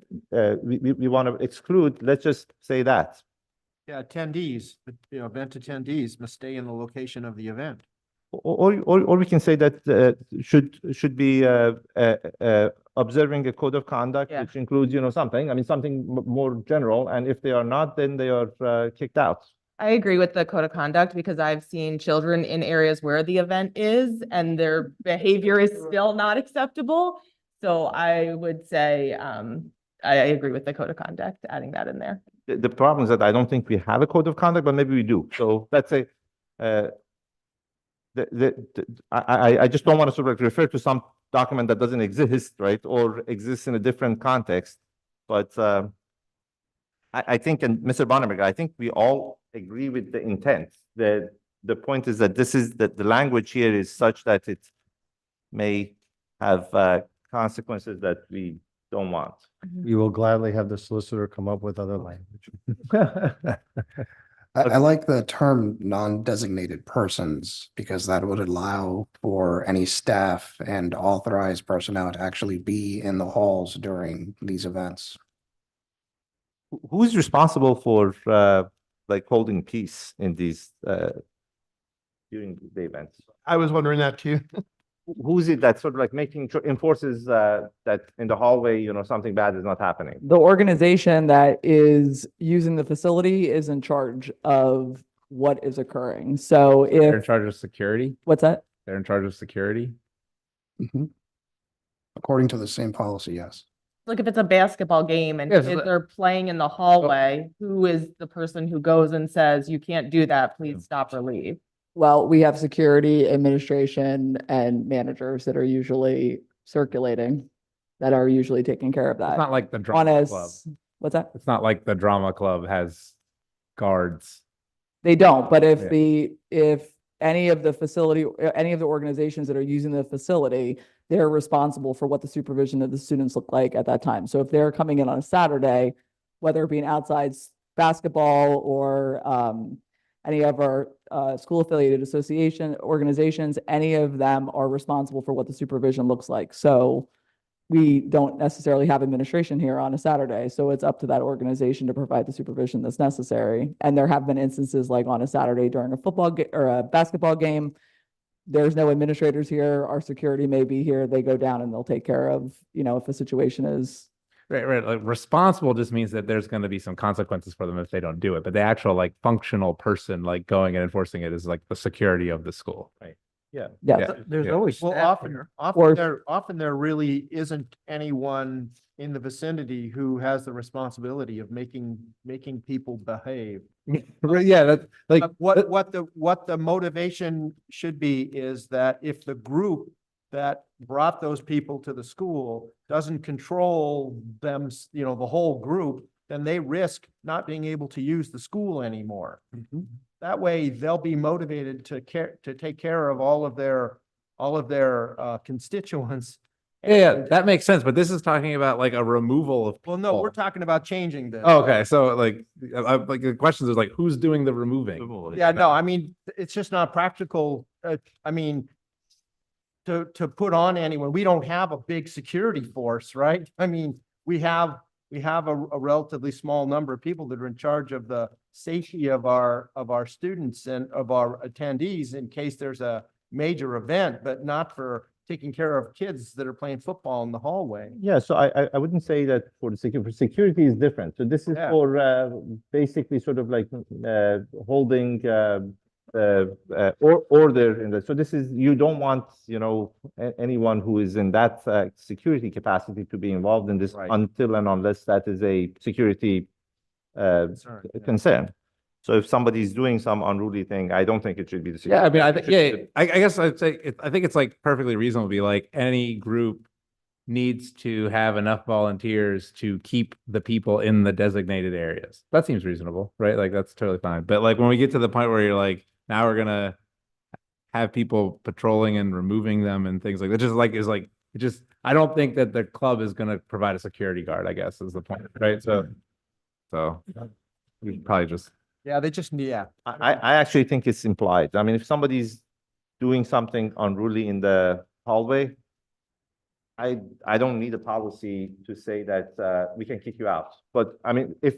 S3: we want to exclude, let's just say that.
S12: Yeah, attendees, event attendees must stay in the location of the event.
S3: Or we can say that should be observing a code of conduct,
S1: Yeah.
S3: which includes, something, I mean, something more general, and if they are not, then they are kicked out.
S1: I agree with the code of conduct because I've seen children in areas where the event is and their behavior is still not acceptable. So I would say, I agree with the code of conduct, adding that in there.
S3: The problem is that I don't think we have a code of conduct, but maybe we do. So let's say, I just don't want to sort of refer to some document that doesn't exist, right? Or exists in a different context. But I think, and Mr. Bonneberger, I think we all agree with the intent. The point is that the language here is such that it may have consequences that we don't want.
S13: We will gladly have the solicitor come up with other language.
S10: I like the term non-designated persons because that would allow for any staff and authorized personnel to actually be in the halls during these events.
S3: Who's responsible for, like holding peace in these, during the events?
S8: I was wondering that too.
S3: Who is it that sort of like enforces, that in the hallway, something bad is not happening?
S4: The organization that is using the facility is in charge of what is occurring. So
S7: They're in
S4: if,
S7: charge of security.
S4: what's that?
S7: They're in charge of security.
S10: Mhm. According to the same policy, yes.
S1: Like if it's a basketball game and
S7: Yes,
S1: kids are playing in the hallway, who is the person who goes and says, you can't do that, please stop or leave?
S4: Well, we have security, administration, and managers that are usually circulating, that are usually taking care of that.
S7: It's not like the
S4: On
S7: drama
S4: a
S7: club.
S4: what's that?
S7: It's not like the drama club has guards.
S4: They don't, but
S7: Yeah.
S4: if any of the facility, any of the organizations that are using the facility, they're responsible for what the supervision of the students look like at that time. So if they're coming in on a Saturday, whether it be an outside basketball or any of our school affiliated association organizations, any of them are responsible for what the supervision looks like. So we don't necessarily have administration here on a Saturday, so it's up to that organization to provide the supervision that's necessary. And there have been instances like on a Saturday during a football or a basketball game, there's no administrators here, our security may be here, they go down and they'll take care of, if a situation is.
S7: Right. Like responsible just means that there's going to be some consequences for them if they don't do it. But the actual like functional person like going and enforcing it is like the security of the school. Right.
S3: Yeah.
S4: Yes.
S7: Yeah.
S2: There's
S7: Yeah.
S2: always
S12: Well,
S2: staff here.
S12: often there really isn't anyone in the vicinity who has the responsibility of making people behave.
S7: Yeah. That's like
S12: What the motivation should be is that if the group that brought those people to the school doesn't control them, the whole group, then they risk not being able to use the school anymore. That way they'll be motivated to take care of all of their constituents.
S7: yeah, that makes sense. But this is talking about like a removal of.
S12: Well, no, we're
S7: people.
S12: talking about changing this.
S7: Oh, okay, so like the questions is like who's doing the removing?
S12: Yeah, no, I mean, it's just not practical. To put on anyone, we don't have a big security force, right? I mean, we have a relatively small number of people that are in charge of the safety of our students and of our attendees in case there's a major event, but not for taking care of kids that are playing football in the hallway.
S3: Yeah, so I wouldn't say that for security is different. So this is
S12: Yeah.
S3: for basically sort of like holding order in the, so this is, you don't want, anyone who is in that security capacity to be involved in this
S12: Right.
S3: until and unless that is a security
S12: Concern, yeah.
S3: concern. So if somebody's doing some unruly thing, I don't think it should be the.
S7: Yeah, I mean, I think,
S3: security.
S7: yeah, I guess I'd say, I think it's like perfectly reasonable to be like, any group needs to have enough volunteers to keep the people in the designated areas. That seems reasonable, right? Like, that's totally fine. But like, when we get to the point where you're like, now we're gonna have people patrolling and removing them and things like that, I don't think that the club is gonna provide a security guard, I guess, is the point, right? So we probably just.
S12: Yeah, they just need, yeah.
S3: I actually think it's implied. I mean, if somebody's doing something unruly in the hallway, I don't need a policy to say that we can kick you out. But I mean, if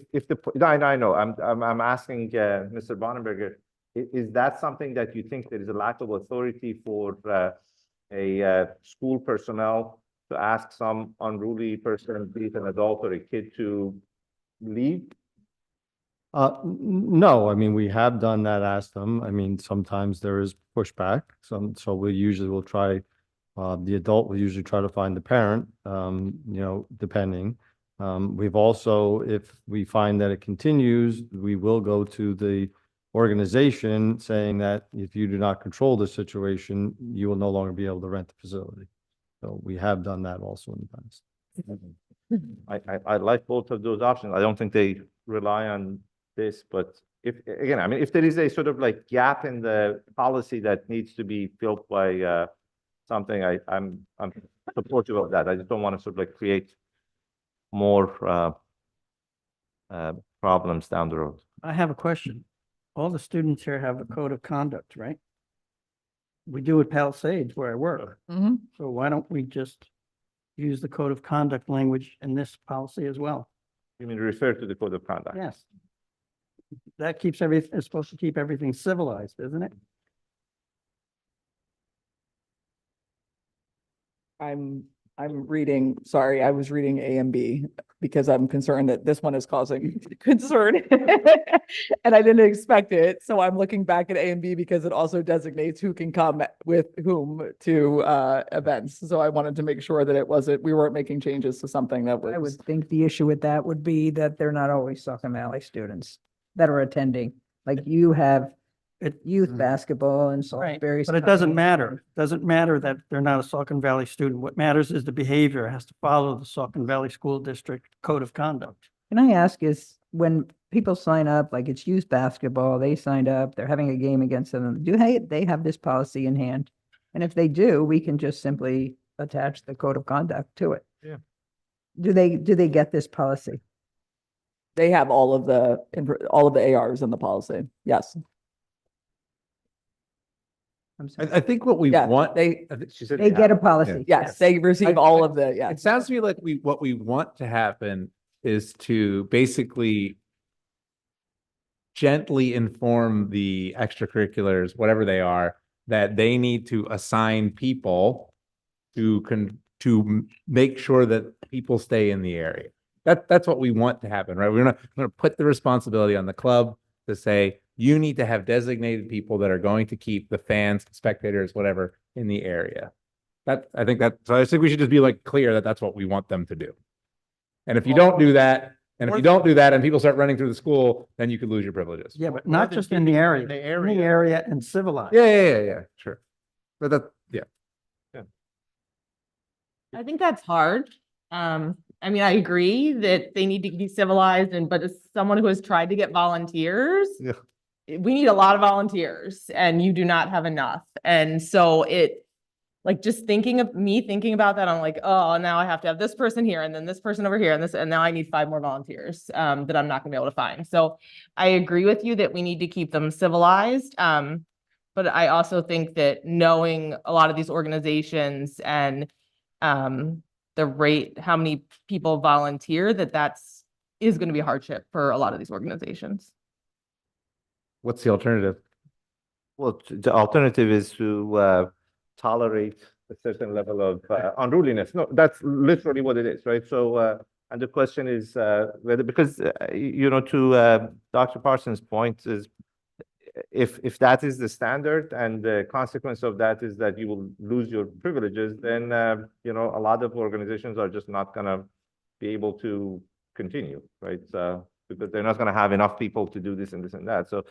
S3: I know, I'm asking Mr. Bonenberger, is that something that you think there is a lack of authority for a school personnel to ask some unruly person, be it an adult or a kid, to leave?
S13: No, I mean, we have done that, asked them. I mean, sometimes there is pushback. So we usually will try, the adult will usually try to find the parent, depending. We've also, if we find that it continues, we will go to the organization saying that if you do not control the situation, you will no longer be able to rent the facility. So we have done that also in the past.
S3: I like both of those options. I don't think they rely on this, but if, again, I mean, if there is a sort of like gap in the policy that needs to be filled by something, I'm supportive of that. I just don't want to sort of like create more problems down the road.
S2: I have a question. all the students here have a code of conduct, right? We do at Palisades where I work.
S4: Mhm.
S2: So why don't we just use the code of conduct language in this policy as well?
S3: You mean refer to the code of conduct?
S2: Yes. That keeps it's supposed to keep everything civilized, isn't it?
S4: I'm reading, sorry, I was reading A and B because I'm concerned that this one is causing concern. And I didn't expect it, so I'm looking back at A and B because it also designates who can come with whom to events. So I wanted to make sure that we weren't making changes to something that
S9: I
S4: was.
S9: would think the issue with that would be that they're not always Saucon Valley students that are attending. Like you have youth basketball and
S2: Right,
S9: Salisbury.
S2: but it doesn't matter. Doesn't matter that they're not a Saucon Valley student. What matters is the behavior has to follow the Saucon Valley School District Code of Conduct.
S9: Can I ask is when people sign up, like it's youth basketball, they signed up, they're having a game against them. Do they have this policy in hand? And if they do, we can just simply attach the code of conduct to it.
S3: Yeah.
S9: Do they get this policy?
S4: They have all of the ARs in the policy. Yes.
S9: I'm sorry.
S7: I think what we
S4: Yeah,
S7: want.
S4: they,
S7: I think she said
S9: They get a policy.
S4: yes, they receive all of the,
S7: It
S4: yes.
S7: sounds to me like what we want to happen is to basically gently inform the extracurriculars, whatever they are, that they need to assign people to make sure that people stay in the area. That's what we want to happen, right? We're going to put the responsibility on the club to say, you need to have designated people that are going to keep the fans, spectators, whatever, in the area. So I think we should just be like clear that that's what we want them to do. And if you don't do that, and people start running through the school, then you could lose your privileges.
S2: Yeah, but not just in the area, in the area and civilized.
S7: Yeah, sure. But
S1: I think that's hard. I mean, I agree that they need to be civilized but as someone who has tried to get volunteers, we need a lot of volunteers and you do not have enough. And so just thinking about that, I'm like, oh, now I have to have this person here and then this person over here and now I need 5 more volunteers that I'm not gonna be able to find. So I agree with you that we need to keep them civilized. But I also think that knowing a lot of these organizations and the rate, how many people volunteer, is going to be a hardship for a lot of these organizations.
S7: what's the alternative?
S3: Well, the alternative is to tolerate a certain level of unruliness. No, that's literally what it is, right? So, and the question is whether, because, to Dr. Parsons' point is, if that is the standard and the consequence of that is that you will lose your privileges, then, a lot of organizations are just not going to be able to continue, right? Because they're not going to have enough people to do this and this and that. So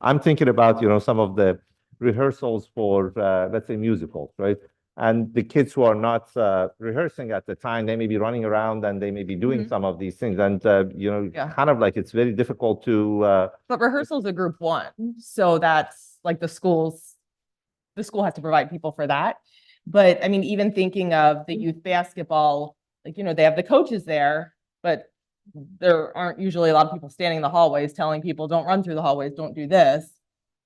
S3: I'm thinking about, some of the rehearsals for, let's say, musicals, right? And the kids who are not rehearsing at the time, they may be running around and they may be doing some of these things. And, kind of like it's very difficult to.
S1: But rehearsal's a group 1. So that's like the school has to provide people for that. But I mean, even thinking of the youth basketball, they have the coaches there, but there aren't usually a lot of people standing in the hallways telling people, don't run through the hallways, don't do this.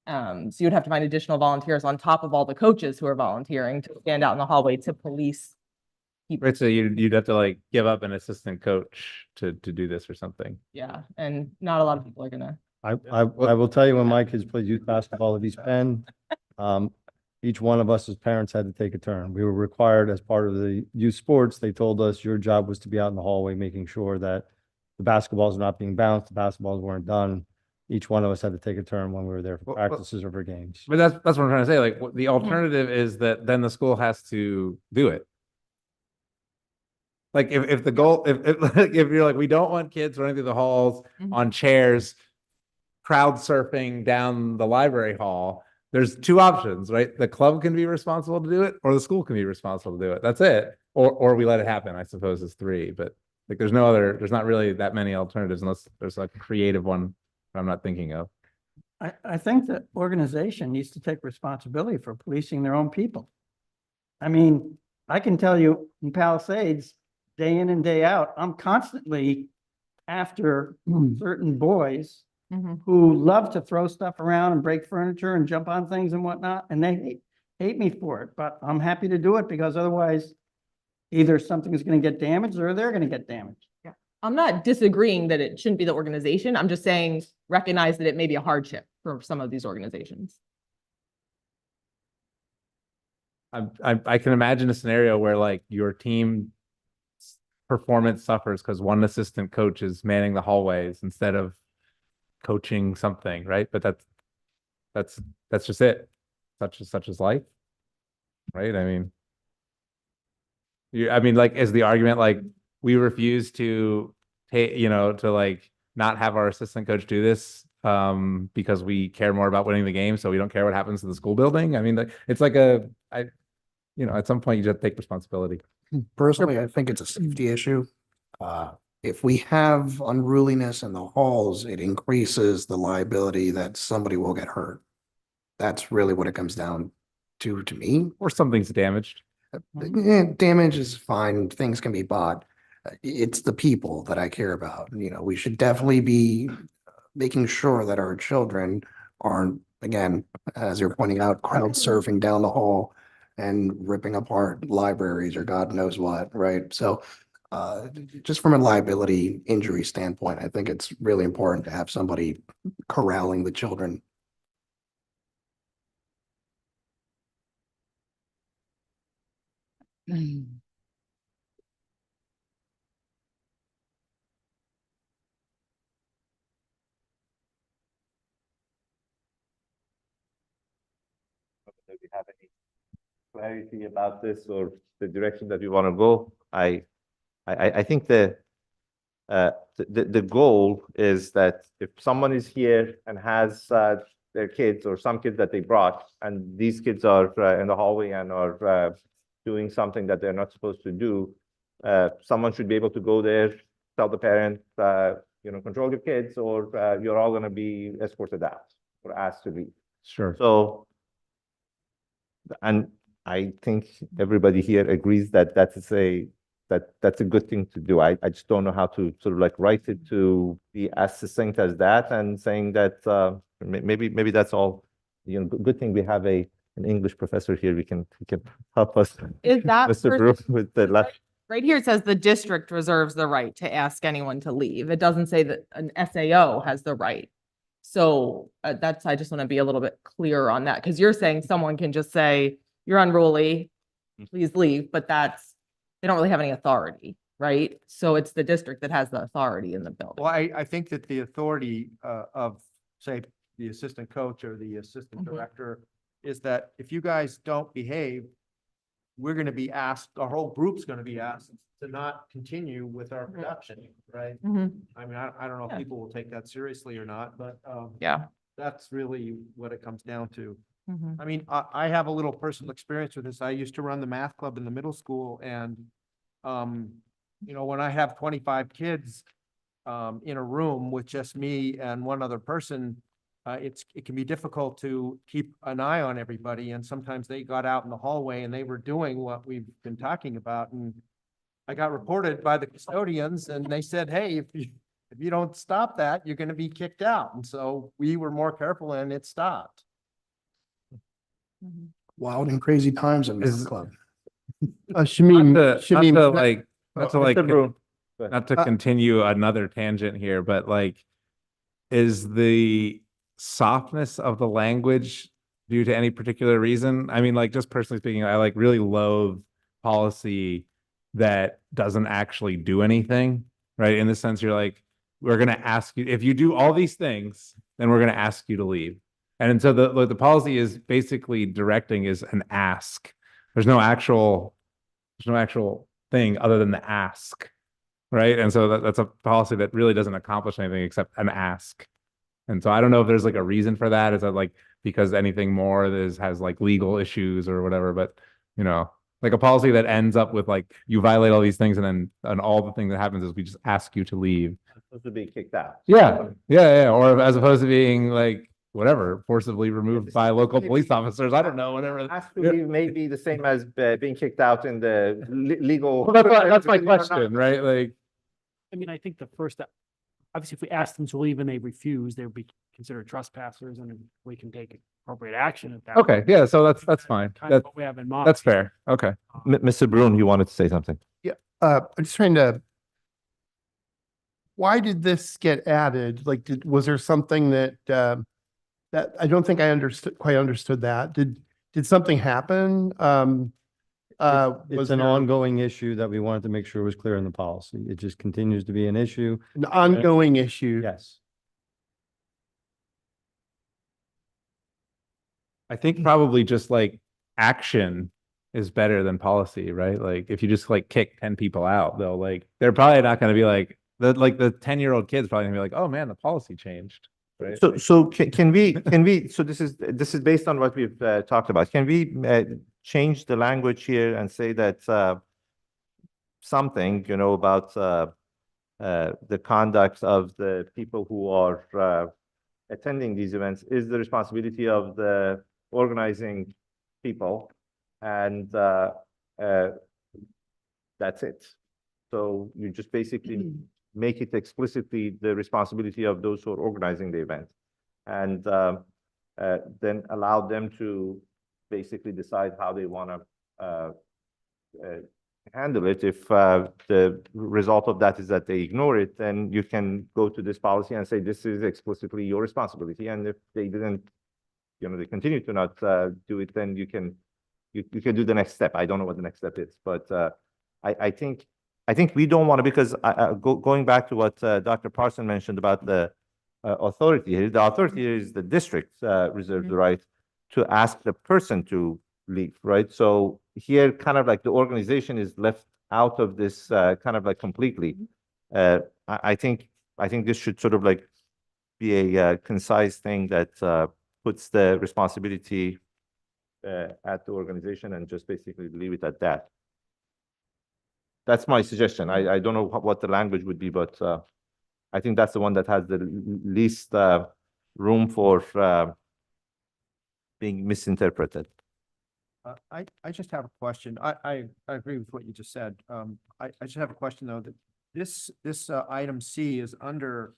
S1: So you'd have to find additional volunteers on top of all the coaches who are volunteering to stand out in the hallway to police people.
S7: Right, so you'd have to give up an assistant coach to do this or something.
S1: Yeah, and not a lot of people are gonna.
S13: I will tell you, when my kids played youth basketball at East Penn, each one of us as parents had to take a turn. We were required as part of the youth sports. They told us your job was to be out in the hallway, making sure that the basketballs were not being bounced, the basketballs weren't done. Each one of us had to take a turn when we were there for practices or for games.
S7: But that's what I'm trying to say. The alternative is that then the school has to do it. If the goal, if you're like, we don't want kids running through the halls on chairs, crowd surfing down the library hall, there's 2 options, right? The club can be responsible to do it, or the school can be responsible to do it. That's it. Or we let it happen, I suppose, is 3. But there's not really that many alternatives unless there's a creative one I'm not thinking of.
S2: I think the organization needs to take responsibility for policing their own people. I mean, I can tell you in Palisades, day in and day out, I'm constantly after certain boys
S1: Mhm.
S2: who love to throw stuff around and break furniture and jump on things and whatnot, and they hate me for it, but I'm happy to do it because otherwise either something is gonna get damaged or they're gonna get damaged.
S1: I'm not disagreeing that it shouldn't be the organization. I'm just saying, recognize that it may be a hardship for some of these organizations.
S7: I can imagine a scenario where like your team performance suffers because one assistant coach is manning the hallways instead of coaching something, right? But that's just it. Such as life, right? I mean, like, is the argument like we refuse to take, to like not have our assistant coach do this because we care more about winning the game, so we don't care what happens to the school building? I mean, like, it's like at some point you just take responsibility.
S10: Personally, I think it's a safety issue. If we have unruliness in the halls, it increases the liability that somebody will get hurt. That's really what it comes down to me.
S7: Or something's damaged.
S10: Damage is fine. Things can be bought. It's the people that I care about. We should definitely be making sure that our children aren't, again, as you're pointing out, crowd surfing down the hall and ripping apart libraries or God knows what, right? So just from a liability injury standpoint, I think it's really important to have somebody corralling the children.
S3: Do we have any clarity about this or the direction that we want to go? I think the goal is that if someone is here and has their kids or some kids that they brought, and these kids are in the hallway and are doing something that they're not supposed to do, someone should be able to go there, tell the parent, control your kids, or you're all going to be escorted out or asked to leave.
S7: Sure.
S3: So, and I think everybody here agrees that that's a good thing to do. I just don't know how to sort of like write it to be as succinct as that, and saying that maybe that's all. Good thing we have an English professor here. He can help us.
S1: Is that
S3: Mr. Brew with the left.
S1: Right here, it says the district reserves the right to ask anyone to leave. It doesn't say that an SAO has the right. So I just want to be a little bit clearer on that, because you're saying someone can just say, you're unruly, please leave, but they don't really have any authority, right? So it's the district that has the authority in the building.
S12: Well, I think that the authority of, say, the assistant coach or the assistant director is that if you guys don't behave, we're going to be asked, our whole group's going to be asked to not continue with our production, right?
S1: Mhm.
S12: I mean, I don't know if people will take that seriously or not, but
S1: Yeah.
S12: that's really what it comes down to.
S1: Mhm.
S12: I mean, I have a little personal experience with this. I used to run the math club in the middle school, and when I have 25 kids in a room with just me and one other person, it can be difficult to keep an eye on everybody. And sometimes they got out in the hallway and they were doing what we've been talking about. And I got reported by the custodians, and they said, hey, if you don't stop that, you're going to be kicked out. And so we were more careful, and it stopped.
S10: Wild and crazy times in this club.
S8: Shamim,
S7: Not to continue another tangent here, but like, is the softness of the language due to any particular reason? I mean, like, just personally speaking, I like really loathe policy that doesn't actually do anything, right? In the sense, you're like, we're going to ask you, if you do all these things, then we're going to ask you to leave. And so the policy is basically directing is an ask. There's no actual thing other than the ask, right? And so that's a policy that really doesn't accomplish anything except an ask. And so I don't know if there's like a reason for that. Is that like because anything more has like legal issues or whatever? But like a policy that ends up with like you violate all these things, and all the thing that happens is we just ask you to leave.
S3: Supposed to be kicked out.
S7: Yeah. Or as opposed to being like whatever, forcibly removed by local police officers. I don't know, whatever.
S3: Ask to leave may be the same as being kicked out in the legal.
S7: Well, that's my question, right? Like,
S11: I mean, I think the first obviously, if we ask them to leave and they refuse, they would be considered trespassers and we can take appropriate action at that.
S7: Okay, yeah, so that's fine.
S11: Kind of
S7: That,
S11: what we have in mind.
S7: that's fair. Okay.
S3: Mr. Brown, you wanted to say something?
S8: I'm just trying to. Why did this get added? Like, was there something that, that I don't think I quite understood that. Did something happen?
S13: It's
S8: Was
S13: an
S8: there
S13: ongoing issue that we wanted to make sure was clear in the policy. It just continues to be an issue.
S8: an ongoing issue?
S13: Yes.
S7: I think probably just like action is better than policy, right? Like if you just like kick 10 people out, they're probably not gonna be like, the 10-year-old kid's probably gonna be like, oh man, the policy changed. Right?
S3: So can we, so this is based on what we've talked about. Can we change the language here and say that something, about the conduct of the people who are attending these events is the responsibility of the organizing people, and that's it. So you just basically make it explicitly the responsibility of those who are organizing the event, and then allow them to basically decide how they want to handle it. If the result of that is that they ignore it, then you can go to this policy and say, this is explicitly your responsibility. And if they didn't, they continue to not do it, then you can do the next step. I don't know what the next step is, but I think we don't want to, because going back to what Dr. Parson mentioned about the authority here, the authority here is the district reserves the right to ask the person to leave, right? So here, kind of like the organization is left out of this kind of like completely. I think this should sort of like be a concise thing that puts the responsibility at the organization and just basically leave it at that. That's my suggestion. I don't know what the language would be, but I think that's the one that has the least room for being misinterpreted.
S12: I just have a question. I agree with what you just said. I just have a question though, that this item C is under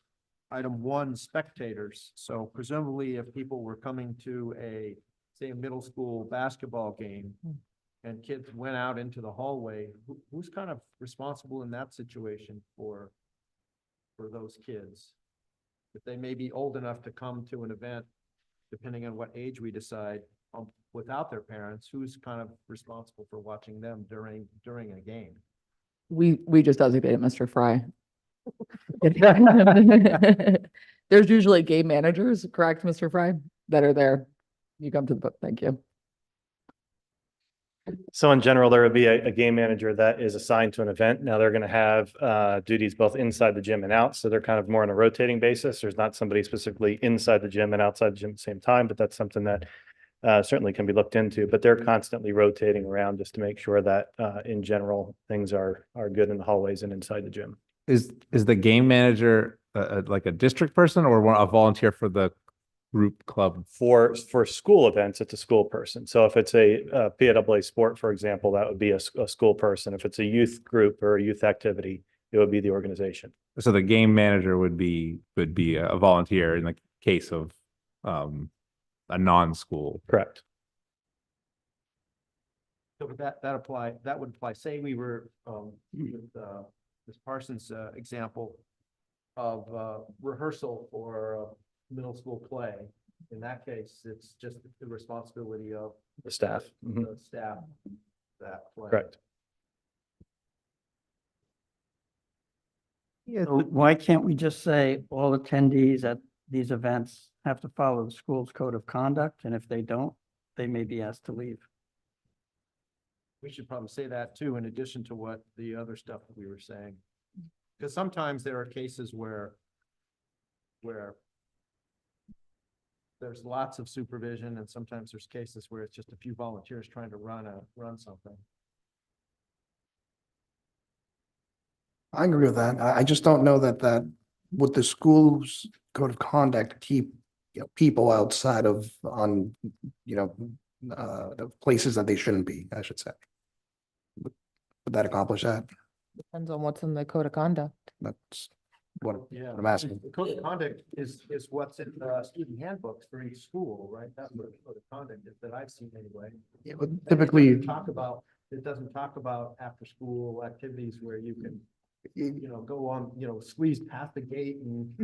S12: item 1, spectators. So presumably if people were coming to say a middle school basketball game and kids went out into the hallway, who's kind of responsible in that situation for those kids? If they may be old enough to come to an event, depending on what age we decide, without their parents, who's kind of responsible for watching them during a game?
S4: We just designate Mr. Fry. There's usually game managers, correct, Mr. Fry, that are there. You come to the book. Thank you.
S14: So in general, there would be a game manager that is assigned to an event. Now they're going to have duties both inside the gym and out. So they're kind of more on a rotating basis. There's not somebody specifically inside the gym and outside the gym at the same time, but that's something that certainly can be looked into. But they're constantly rotating around just to make sure that in general, things are good in the hallways and inside the gym.
S7: Is the game manager like a district person or a volunteer for the group club?
S14: For school events, it's a school person. So if it's a PAAA sport, for example, that would be a school person. If it's a youth group or a youth activity, it would be the organization.
S7: So the game manager would be a volunteer in the case of a non-school.
S14: Correct.
S12: So would that would apply, say we were with Ms. Parsons' example of rehearsal for middle school play. In that case, it's just the responsibility of
S14: The staff. Mhm.
S12: the staff that play.
S14: Correct.
S2: So why can't we just say all attendees at these events have to follow the school's code of conduct, and if they don't, they may be asked to leave?
S12: We should probably say that too, in addition to what the other stuff that we were saying. Because sometimes there are cases where there's lots of supervision, and sometimes there's cases where it's just a few volunteers trying to run something.
S10: I agree with that. I just don't know that would the school's code of conduct keep, people outside of the places that they shouldn't be, I should say. Would that accomplish that?
S1: Depends on what's in the code of conduct.
S10: That's
S12: Yeah.
S10: I'm asking.
S12: The code of conduct is what's in the student handbooks for each school, right? That's what the code of conduct is that I've seen anyway.
S10: Yeah, but
S12: And
S10: typically,
S12: it doesn't talk about after-school activities where you can, go on, squeeze past the gate and.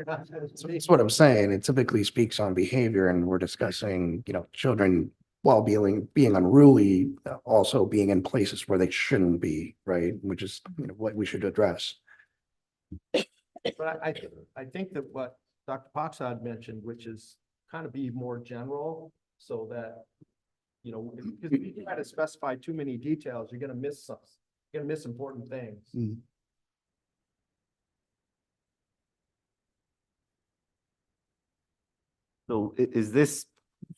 S10: that's what I'm saying. It typically speaks on behavior and we're discussing, children while being unruly, also being in places where they shouldn't be, right? Which is, what we should address.
S12: But I think that what Dr. Poxad mentioned, which is kind of be more general, so that, because if you try to specify too many details, you're gonna miss some, you're gonna miss important things.
S3: So is this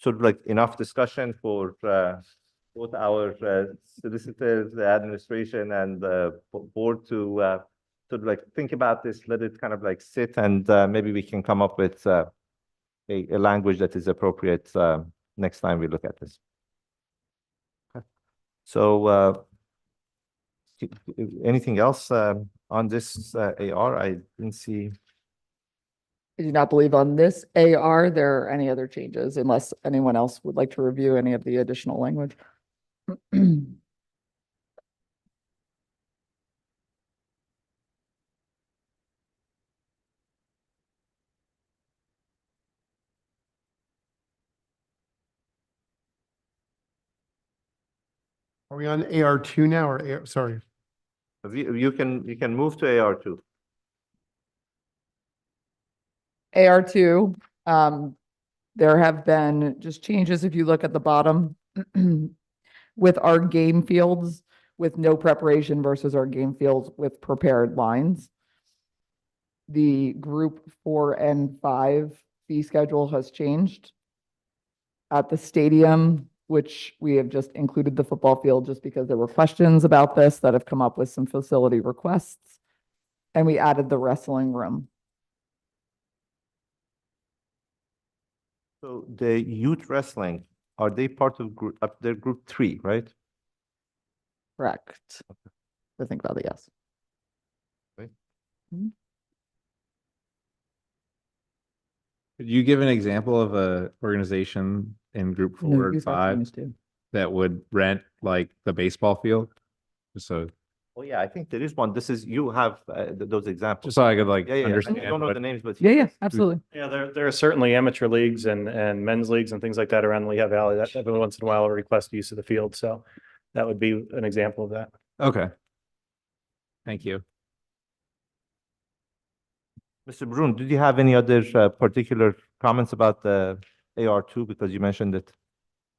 S3: sort of like enough discussion for both our solicitors, the administration and the board to sort of like think about this, let it kind of like sit, and maybe we can come up with a language that is appropriate next time we look at this. Okay. So anything else on this AR? I didn't see.
S4: I do not believe on this AR there are any other changes unless anyone else would like to review any of the additional language.
S8: Are we on AR2 now or sorry?
S3: You can move to AR2.
S4: AR2, there have been just changes if you look at the bottom with our game fields with no preparation versus our game fields with prepared lines. The group 4 and 5 fee schedule has changed. At the stadium, which we have just included the football field just because there were questions about this that have come up with some facility requests. And we added the wrestling room.
S3: So the youth wrestling, are they part of their group 3, right?
S4: Correct. I think about it, yes.
S3: Okay.
S7: Could you give an example of a organization in group 4 and 5 that would rent like the baseball field? Just so,
S3: Oh yeah, I think there is one. This is, you have those examples.
S7: just so I could like
S3: Yeah. I
S7: understand.
S3: don't know
S7: what-
S3: the names, but.
S4: Yeah, absolutely.
S14: Yeah, there are certainly amateur leagues and men's leagues and things like that around Lehigh Valley that every once in a while will request use of the field. So that would be an example of that.
S7: Okay. Thank you.
S3: Mr. Brun, did you have any other particular comments about the AR2 because you mentioned it?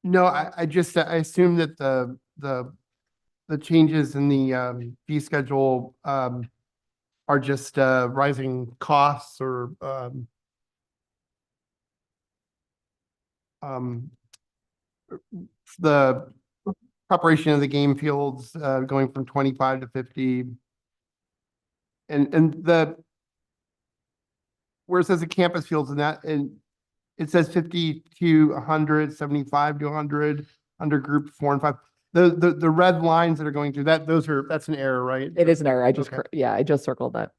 S8: No, I assume that the changes in the fee schedule are just rising costs or the preparation of the game fields going from 25 to 50. And where it says the campus fields and it says 50 to 100, 75 to 100 under group 4 and 5. The red lines that are going through that's an error, right?
S4: It is an error. I just,
S8: Okay.
S4: yeah, I just circled that.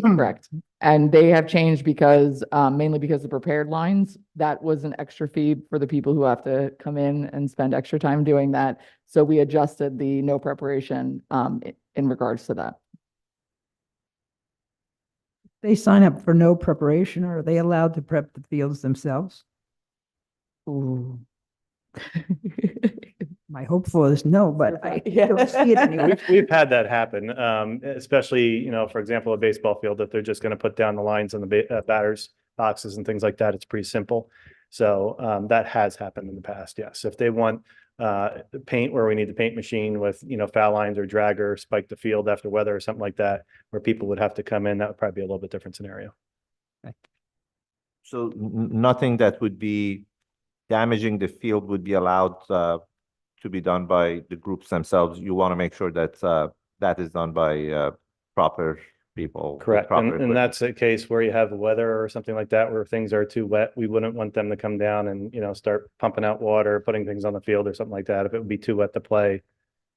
S4: Correct. And they have changed because, mainly because of prepared lines. That was an extra fee for the people who have to come in and spend extra time doing that. So we adjusted the no preparation, in regards to that.
S9: They sign up for no preparation. Are they allowed to prep the fields themselves?
S4: Ooh.
S9: My hopeful is no, but I
S4: Yeah.
S9: don't see it anywhere.
S14: We've had that happen, especially, for example, a baseball field, that they're just going to put down the lines on the batters boxes and things like that. It's pretty simple. So that has happened in the past. Yes. If they want paint where we need the paint machine with, foul lines or dragger, spike the field after weather or something like that, where people would have to come in, that would probably be a little bit different scenario.
S3: So nothing that would be damaging the field would be allowed to be done by the groups themselves. You want to make sure that that is done by proper people. with
S14: Correct.
S3: proper
S14: And
S3: equipment.
S14: that's a case where you have weather or something like that, where things are too wet. We wouldn't want them to come down and, start pumping out water, putting things on the field or something like that. If it would be too wet to play,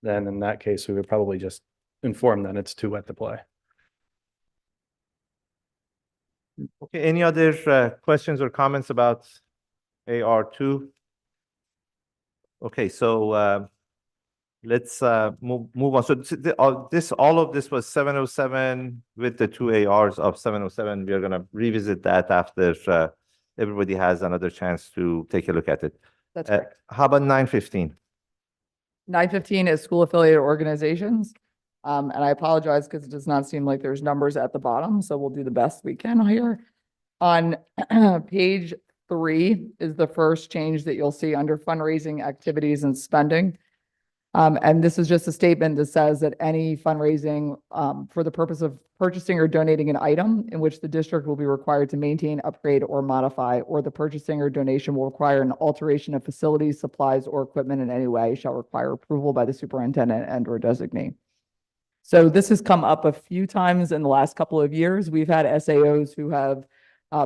S14: then in that case, we would probably just inform them it's too wet to play.
S3: Okay, any other questions or comments about AR2? Okay, so let's move on. So all of this was 707 with the two ARs of 707. We are gonna revisit that after everybody has another chance to take a look at it.
S4: That's correct.
S3: How about 915?
S4: 915 is school affiliated organizations. And I apologize because it does not seem like there's numbers at the bottom, so we'll do the best we can here. On page 3 is the first change that you'll see under fundraising activities and spending. And this is just a statement that says that any fundraising for the purpose of purchasing or donating an item in which the district will be required to maintain, upgrade, or modify, or the purchasing or donation will require an alteration of facilities, supplies, or equipment in any way shall require approval by the superintendent and or designee. So this has come up a few times in the last couple of years. We've had SAOs who have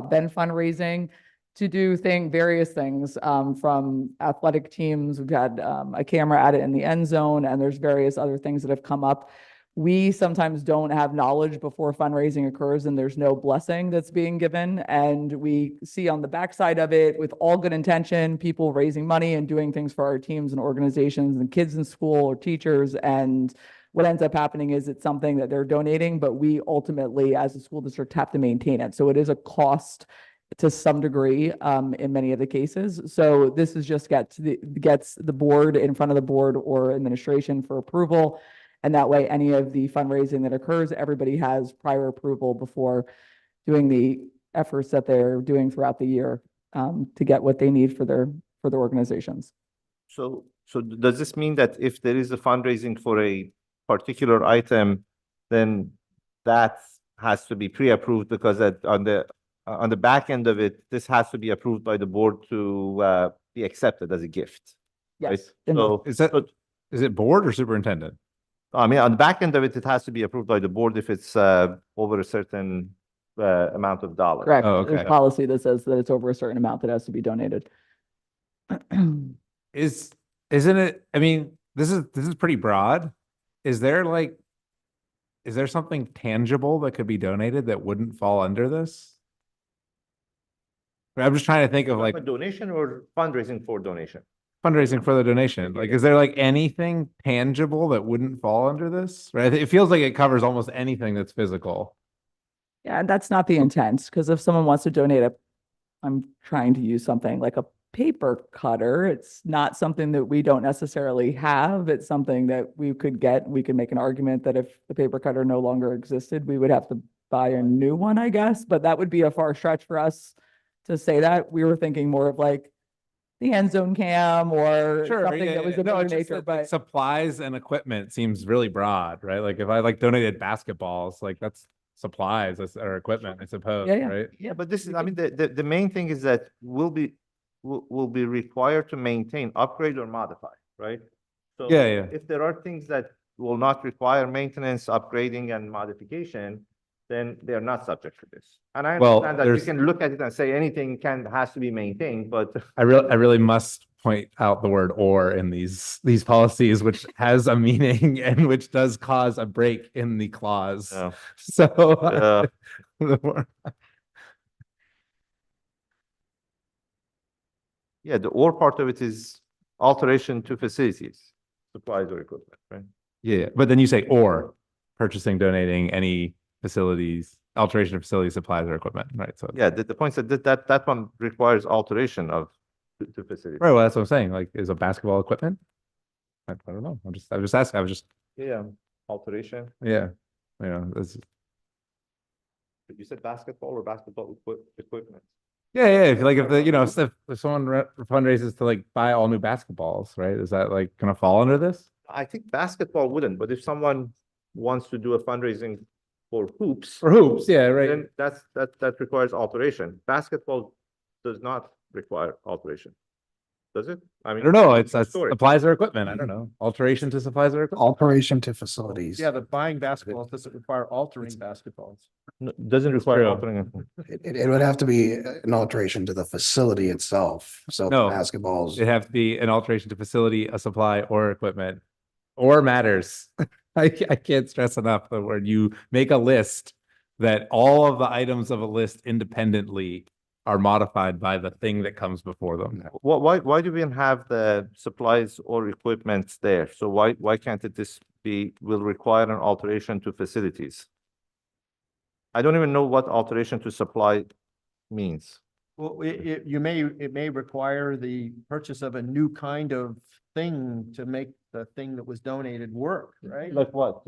S4: been fundraising to do various things, from athletic teams. We've had a camera at it in the end zone, and there's various other things that have come up. We sometimes don't have knowledge before fundraising occurs and there's no blessing that's being given. And we see on the backside of it, with all good intention, people raising money and doing things for our teams and organizations and kids in school or teachers. And what ends up happening is it's something that they're donating, but we ultimately, as a school district, have to maintain it. So it is a cost to some degree in many of the cases. So this is just gets the board in front of the board or administration for approval. And that way, any of the fundraising that occurs, everybody has prior approval before doing the efforts that they're doing throughout the year to get what they need for their organizations.
S3: So does this mean that if there is a fundraising for a particular item, then that has to be pre-approved because on the back end of it, this has to be approved by the board to be accepted as a gift?
S4: Yes.
S3: Right? So
S7: Is it board or superintendent?
S3: I mean, on the back end of it, it has to be approved by the board if it's over a certain amount of dollars.
S4: Correct.
S7: Oh,
S4: There's
S7: okay.
S4: policy that says that it's over a certain amount that has to be donated.
S7: Isn't it, I mean, this is pretty broad. Is there something tangible that could be donated that wouldn't fall under this? I'm just trying to think of like
S3: A donation or fundraising for donation?
S7: fundraising for the donation. Like, is there like anything tangible that wouldn't fall under this? Right? It feels like it covers almost anything that's physical.
S4: Yeah, that's not the intent, because if someone wants to donate I'm trying to use something like a paper cutter, it's not something that we don't necessarily have. It's something that we could get. We could make an argument that if the paper cutter no longer existed, we would have to buy a new one, I guess, but that would be a far stretch for us to say that. We were thinking more of like the end zone cam or something that was of
S7: No,
S4: other
S7: it's just
S4: nature,
S7: that
S4: but
S7: supplies and equipment seems really broad, right? Like if I like donated basketballs, like that's supplies or equipment, I suppose,
S4: Yeah, yeah.
S7: right?
S3: Yeah, but this is, I mean, the main thing is that we'll be required to maintain, upgrade or modify, right? So
S7: Yeah, yeah.
S3: if there are things that will not require maintenance, upgrading and modification, then they are not subject to this. And I
S7: Well,
S3: understand that you
S7: there's-
S3: can look at it and say anything has to be maintained, but
S7: I really must point out the word "or" in these policies, which has a meaning and which does cause a break in the clause.
S3: Yeah.
S7: So
S3: yeah, the or part of it is alteration to facilities, supplies or equipment, right?
S7: yeah, but then you say "or" purchasing, donating any facilities, alteration of facilities, supplies, or equipment, right? So
S3: Yeah, the point is that one requires alteration of to facilities.
S7: right. Well, that's what I'm saying. Like, is a basketball equipment? I don't know. I'm just asking. I was just
S3: Yeah, alteration.
S7: yeah. You know, this.
S3: You said basketball or basketball equipment?
S7: Yeah, yeah. If someone fundraises to like buy all new basketballs, right? Is that like gonna fall under this?
S3: I think basketball wouldn't, but if someone wants to do a fundraising for hoops.
S7: For hoops, yeah, right.
S3: Then that requires alteration. Basketball does not require alteration. Does it? I
S7: I
S3: mean.
S7: don't know. It's
S3: story.
S7: supplies or equipment. I don't know. Alteration to supplies or equipment.
S10: Alteration to facilities.
S12: Yeah, the buying basketballs doesn't require altering basketballs.
S3: No, doesn't require
S7: true.
S3: altering.
S10: It would have to be an alteration to the facility itself. So
S7: No.
S10: basketballs.
S7: It'd have to be an alteration to facility, a supply, or equipment, or matters. I can't stress enough the word. You make a list that all of the items of a list independently are modified by the thing that comes before them.
S3: Why do we even have the supplies or equipment there? So why can't it just will require an alteration to facilities? I don't even know what alteration to supply means.
S12: Well, it may require the purchase of a new kind of thing to make the thing that was donated work, right?
S3: Like what?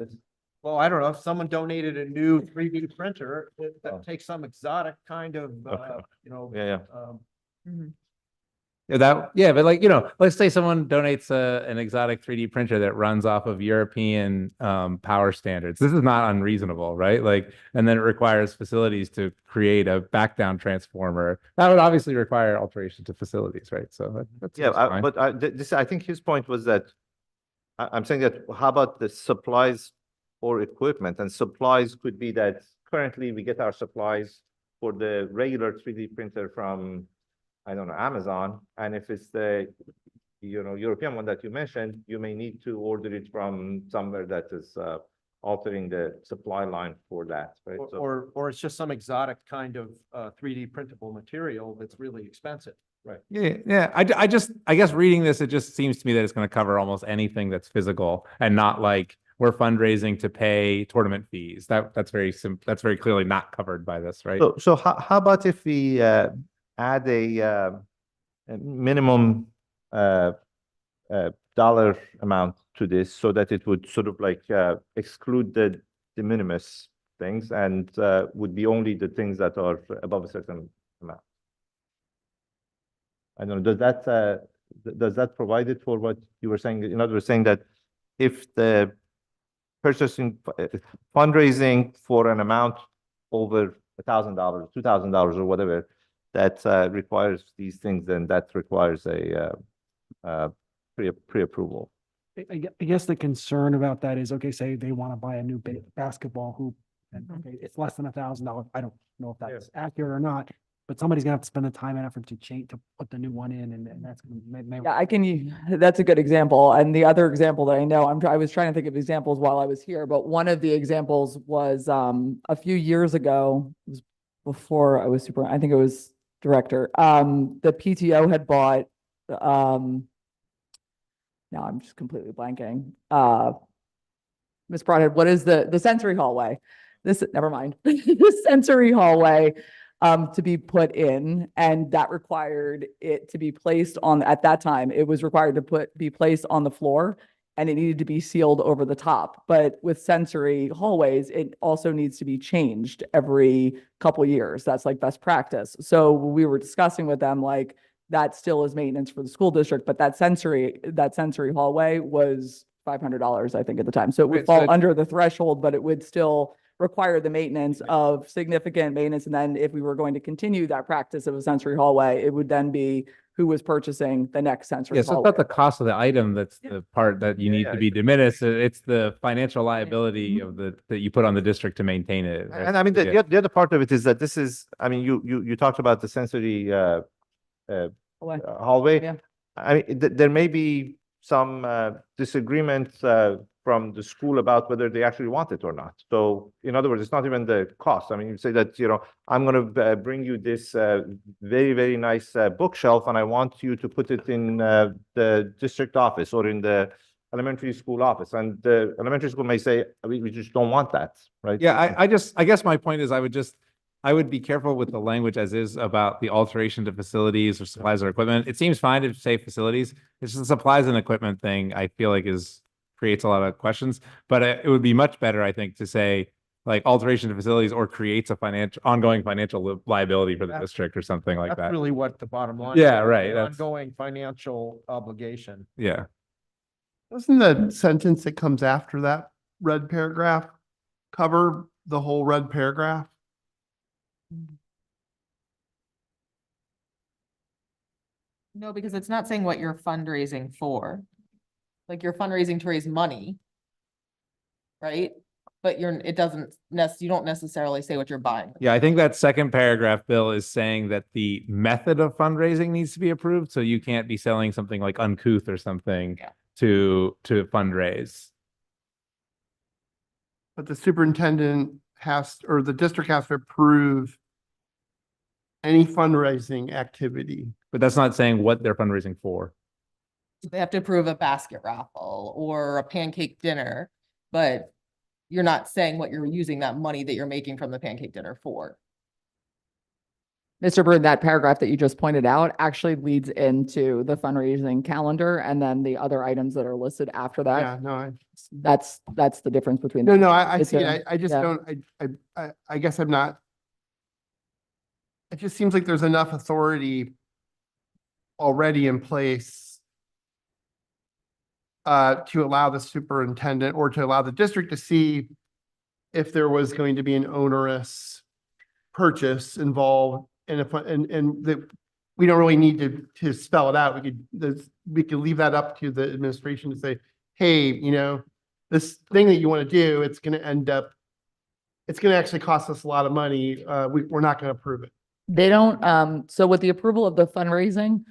S12: Well, I don't know, if someone donated a new 3D printer,
S3: Oh.
S12: that takes some exotic kind of,
S3: Okay.
S12: you know.
S3: Yeah.
S7: Yeah, but like, let's say someone donates an exotic 3D printer that runs off of European power standards. This is not unreasonable, right? Like, and then it requires facilities to create a back down transformer. That would obviously require alteration to facilities, right? So that's fine.
S3: But I think his point was that I'm saying that how about the supplies or equipment? And supplies could be that currently we get our supplies for the regular 3D printer from, I don't know, Amazon. And if it's the, European one that you mentioned, you may need to order it from somewhere that is altering the supply line for that, right? So,
S12: Or it's just some exotic kind of 3D printable material that's really expensive.
S3: right.
S7: Yeah. I guess reading this, it just seems to me that it's going to cover almost anything that's physical and not like we're fundraising to pay tournament fees. That's very clearly not covered by this, right?
S3: So how about if we add a minimum dollar amount to this so that it would sort of like exclude the de minimis things and would be only the things that are above a certain amount? I don't know, does that provide it for what you were saying? In other words, saying that if the fundraising for an amount over $1,000, $2,000 or whatever, that requires these things, then that requires a pre-approval.
S11: I guess the concern about that is, okay, say they want to buy a new basketball hoop and okay, it's less than $1,000. I don't know if that's accurate or not, but somebody's gonna have to spend the time and effort to put the new one in and that's gonna
S4: Yeah, that's a good example. And the other example that I know, I was trying to think of examples while I was here, but one of the examples was a few years ago, it was before I was I think it was director. The PTO had bought, now I'm just completely blanking. Ms. Broadhead, what is the sensory hallway? Never mind. The sensory hallway to be put in, and that required it to be placed on, at that time, it was required to be placed on the floor and it needed to be sealed over the top. But with sensory hallways, it also needs to be changed every couple years. That's like best practice. So we were discussing with them, like, that still is maintenance for the school district, but that sensory hallway was $500, I think, at the time. So it would fall under the threshold, but it would still require the maintenance of significant maintenance. And then if we were going to continue that practice of a sensory hallway, it would then be who was purchasing the next sensory
S7: Yeah, so it's
S4: hallway.
S7: not the cost of the item that's the part that you need to be diminished. It's the financial liability of that you put on the district to maintain it.
S3: And I mean, the other part of it is that this is, I mean, you talked about the sensory hallway.
S4: Yeah.
S3: I mean, there may be some disagreement from the school about whether they actually want it or not. So in other words, it's not even the cost. I mean, you say that, I'm going to bring you this very, very nice bookshelf and I want you to put it in the district office or in the elementary school office. And the elementary school may say, we just don't want that, right?
S7: Yeah, I guess my point is I would be careful with the language as is about the alteration to facilities or supplies or equipment. It seems fine to say facilities. It's just the supplies and equipment thing I feel like creates a lot of questions, but it would be much better, I think, to say like alteration to facilities or creates a ongoing financial liability for the district or something like that.
S12: That's really what the bottom line.
S7: Yeah,
S12: is,
S7: right,
S12: an
S7: that's-
S12: Ongoing financial obligation.
S7: Yeah.
S8: Doesn't the sentence that comes after that red paragraph cover the whole red paragraph?
S1: No, because it's not saying what you're fundraising for. Like you're fundraising to raise money. Right? But you don't necessarily say what you're buying.
S7: Yeah, I think that second paragraph, Bill, is saying that the method of fundraising needs to be approved. So you can't be selling something like uncouth or something to fundraise.
S8: But the superintendent or the district has to approve any fundraising activity.
S7: But that's not saying what they're fundraising for.
S1: They have to approve a basket raffle or a pancake dinner, but you're not saying what you're using that money that you're making from the pancake dinner for.
S4: Mr. Byrne, that paragraph that you just pointed out actually leads into the fundraising calendar and then the other items that are listed after that.
S8: Yeah, no,
S4: That's the difference between.
S8: no, I
S4: It's
S8: see,
S4: a-
S8: I just
S4: yeah.
S8: don't, I guess I'm not. It just seems like there's enough authority already in place to allow the superintendent or to allow the district to see if there was going to be an onerous purchase involved and that we don't really need to spell it out. We could leave that up to the administration to say, hey, you know, this thing that you want to do, it's going to actually cost us a lot of money. We're not going to approve it.
S4: They don't, so with the approval of the fundraising,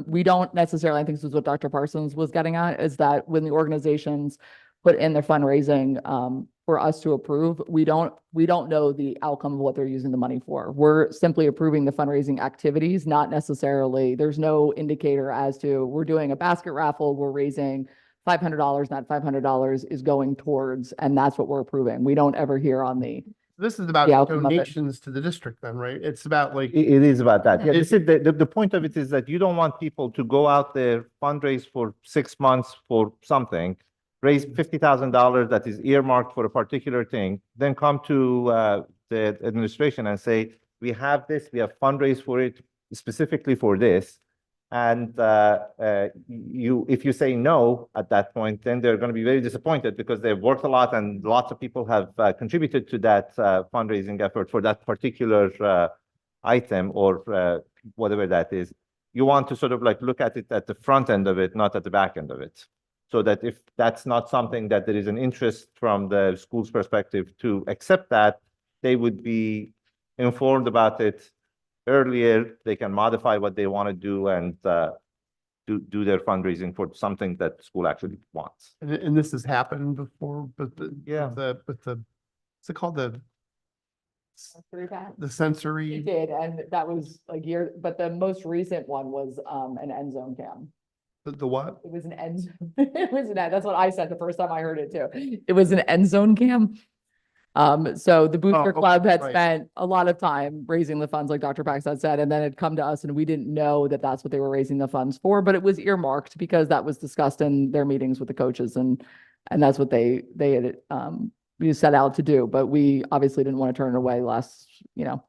S4: we don't necessarily, I think this is what Dr. Parsons was getting at, is that when the organizations put in their fundraising, for us to approve, we don't know the outcome of what they're using the money for. We're simply approving the fundraising activities, not necessarily, there's no indicator as to, we're doing a basket raffle, we're raising $500, that $500 is going towards, and that's what we're approving. We don't ever hear on the,
S8: This is about
S4: The outcome of it.
S8: donations to the district then, right? It's about like,
S3: It is about that. Yeah,
S8: Is
S3: this is the point of it is that you don't want people to go out there, fundraise for 6 months for something, raise $50,000 that is earmarked for a particular thing, then come to the administration and say, we have this, we have fundraised for it specifically for this. And if you say no at that point, then they're going to be very disappointed because they've worked a lot and lots of people have contributed to that fundraising effort for that particular item or whatever that is. You want to sort of like look at it at the front end of it, not at the back end of it. So that if that's not something that there is an interest from the school's perspective to accept that, they would be informed about it earlier. They can modify what they want to do and do their fundraising for something that school actually wants.
S8: and this has happened before, but
S3: Yeah.
S8: what's it called? The
S4: It
S8: sensory.
S4: did, and that was like but the most recent one was an end zone cam.
S8: The what?
S4: It was an end, it was that's what I said the first time I heard it too. It was an end zone cam. So the Booster
S8: okay,
S4: Club had
S8: right.
S4: spent a lot of time raising the funds, like Dr. Pax had said, and then it come to us and we didn't know that that's what they were raising the funds for, but it was earmarked because that was discussed in their meetings with the coaches and that's what they had, we set out to do, but we obviously didn't want to turn it away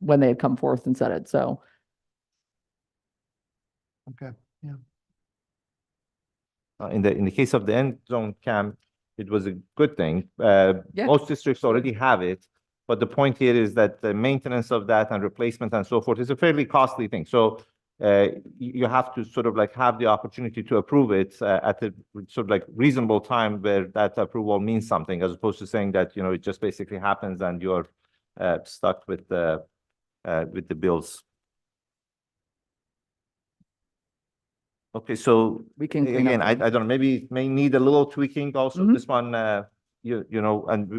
S4: when they had come forth and said it, so.
S8: Okay, yeah.
S3: In the case of the end zone cam, it was a good thing. Most districts already have it, but the point here is that the maintenance of that and replacement and so forth is a fairly costly thing. So you have to sort of like have the opportunity to approve it at a sort of like reasonable time where that approval means something, as opposed to saying that, it just basically happens and you're stuck with the bills. Okay, so
S4: We can clean
S3: again,
S4: up
S3: I
S4: the-
S3: don't know, maybe it may need a little tweaking also,
S4: Mhm.
S3: this one, and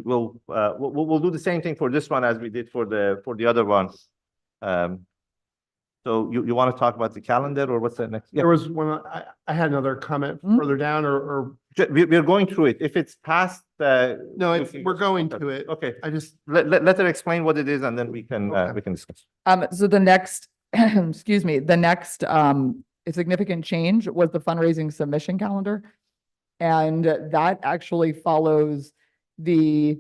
S3: we'll do the same thing for this one as we did for the other one. So you want to talk about the calendar or what's the next? Yeah,
S8: There was one, I had another comment
S4: Mhm.
S8: further down or,
S3: we're going through it. If it's past,
S8: no, we're going to it.
S3: okay,
S8: I just,
S3: let her explain what it is and then we can
S8: Okay.
S3: discuss.
S4: So the next, excuse me, the next significant change was the fundraising submission calendar. And that actually follows the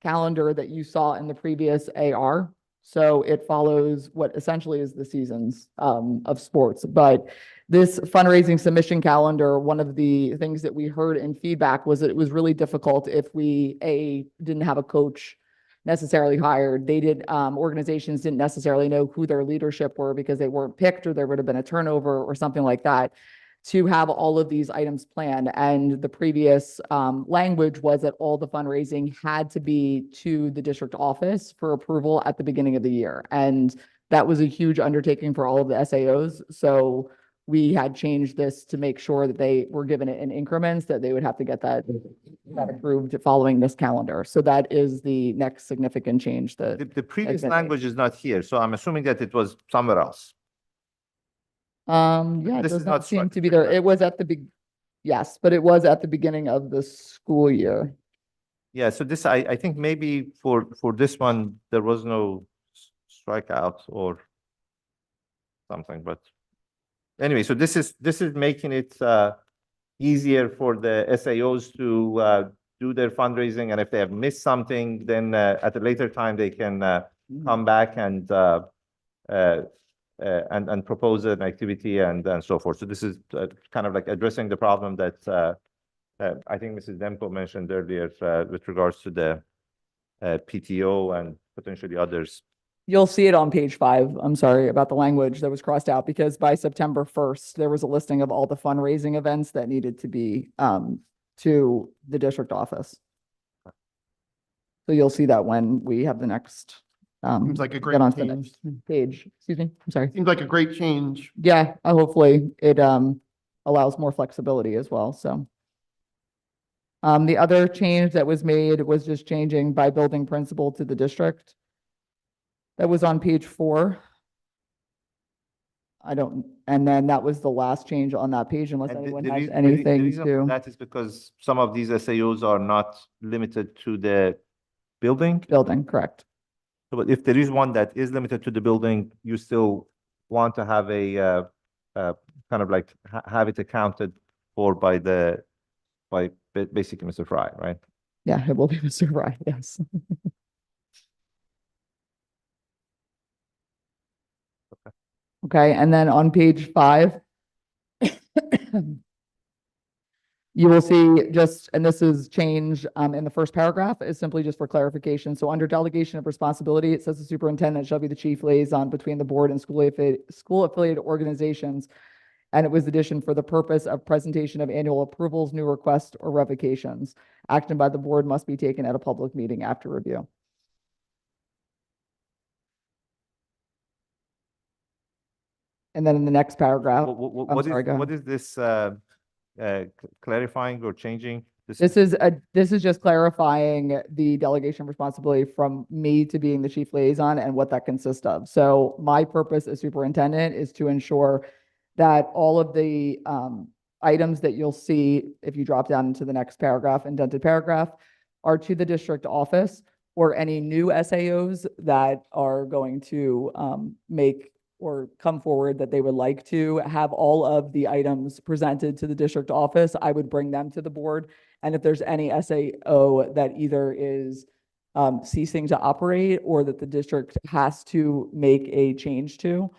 S4: calendar that you saw in the previous AR. So it follows what essentially is the seasons of sports. But this fundraising submission calendar, one of the things that we heard in feedback was that it was really difficult if we, didn't have a coach necessarily hired. Organizations didn't necessarily know who their leadership were because they weren't picked or there would have been a turnover or something like that, to have all of these items planned. And the previous language was that all the fundraising had to be to the district office for approval at the beginning of the year. And that was a huge undertaking for all of the SAOs. So we had changed this to make sure that they were given it in increments, that they would have to get that approved following this calendar. So that is the next significant change that.
S3: The previous
S4: been made.
S3: language is not here, so I'm assuming that it was somewhere else.
S4: Yeah, it
S3: This
S4: does
S3: is
S4: not
S3: not
S4: seem to
S3: structured
S4: be there.
S3: correctly.
S4: It was at the yes, but it was at the beginning of the school year.
S3: Yeah, so this, I think maybe for this one, there was no strikeout or something, but anyway, so this is making it easier for the SAOs to do their fundraising, and if they have missed something, then at a later time, they can come back and propose an activity and so forth. So this is kind of like addressing the problem that I think Mrs. Demko mentioned earlier with regards to the PTO and potentially others.
S4: You'll see it on page 5. I'm sorry about the language that was crossed out because by September 1st, there was a listing of all the fundraising events that needed to be to the district office. So you'll see that when we have the next
S8: Seems like a
S4: get
S8: great
S4: onto the
S8: change.
S4: next page. Excuse me. I'm sorry.
S8: Seems like a great change.
S4: Yeah, hopefully it allows more flexibility as well. So the other change that was made was just changing by building principal to the district. That was on page 4. And then that was the last change on that page unless
S3: And
S4: anyone
S3: the
S4: has
S3: rea- the
S4: anything
S3: reason for
S4: to
S3: that is because some of these SAOs are not limited to the building.
S4: building, correct?
S3: But if there is one that is limited to the building, you still want to have a kind of like have it accounted for by basically Mr. Fry, right?
S4: Yeah, it will be Mr. Fry, yes. Okay, and then on page 5, you will see just, and this is change in the first paragraph, is simply just for clarification. So under delegation of responsibility, it says the superintendent shall be the chief liaison between the board and school affiliated organizations. And it was addition for the purpose of presentation of annual approvals, new requests, or revocations. Action by the board must be taken at a public meeting after review. And then in the next paragraph, I'm sorry, go ahead.
S3: What is this clarifying or changing?
S4: This is just clarifying the delegation of responsibility from me to being the chief liaison and what that consists of. So my purpose as superintendent is to ensure that all of the items that you'll see if you drop down into the next paragraph, indented paragraph, are to the district office or any new SAOs that are going to make or come forward that they would like to have all of the items presented to the district office. I would bring them to the board. And if there's any SAO that either is ceasing to operate or that the district has to make a change to,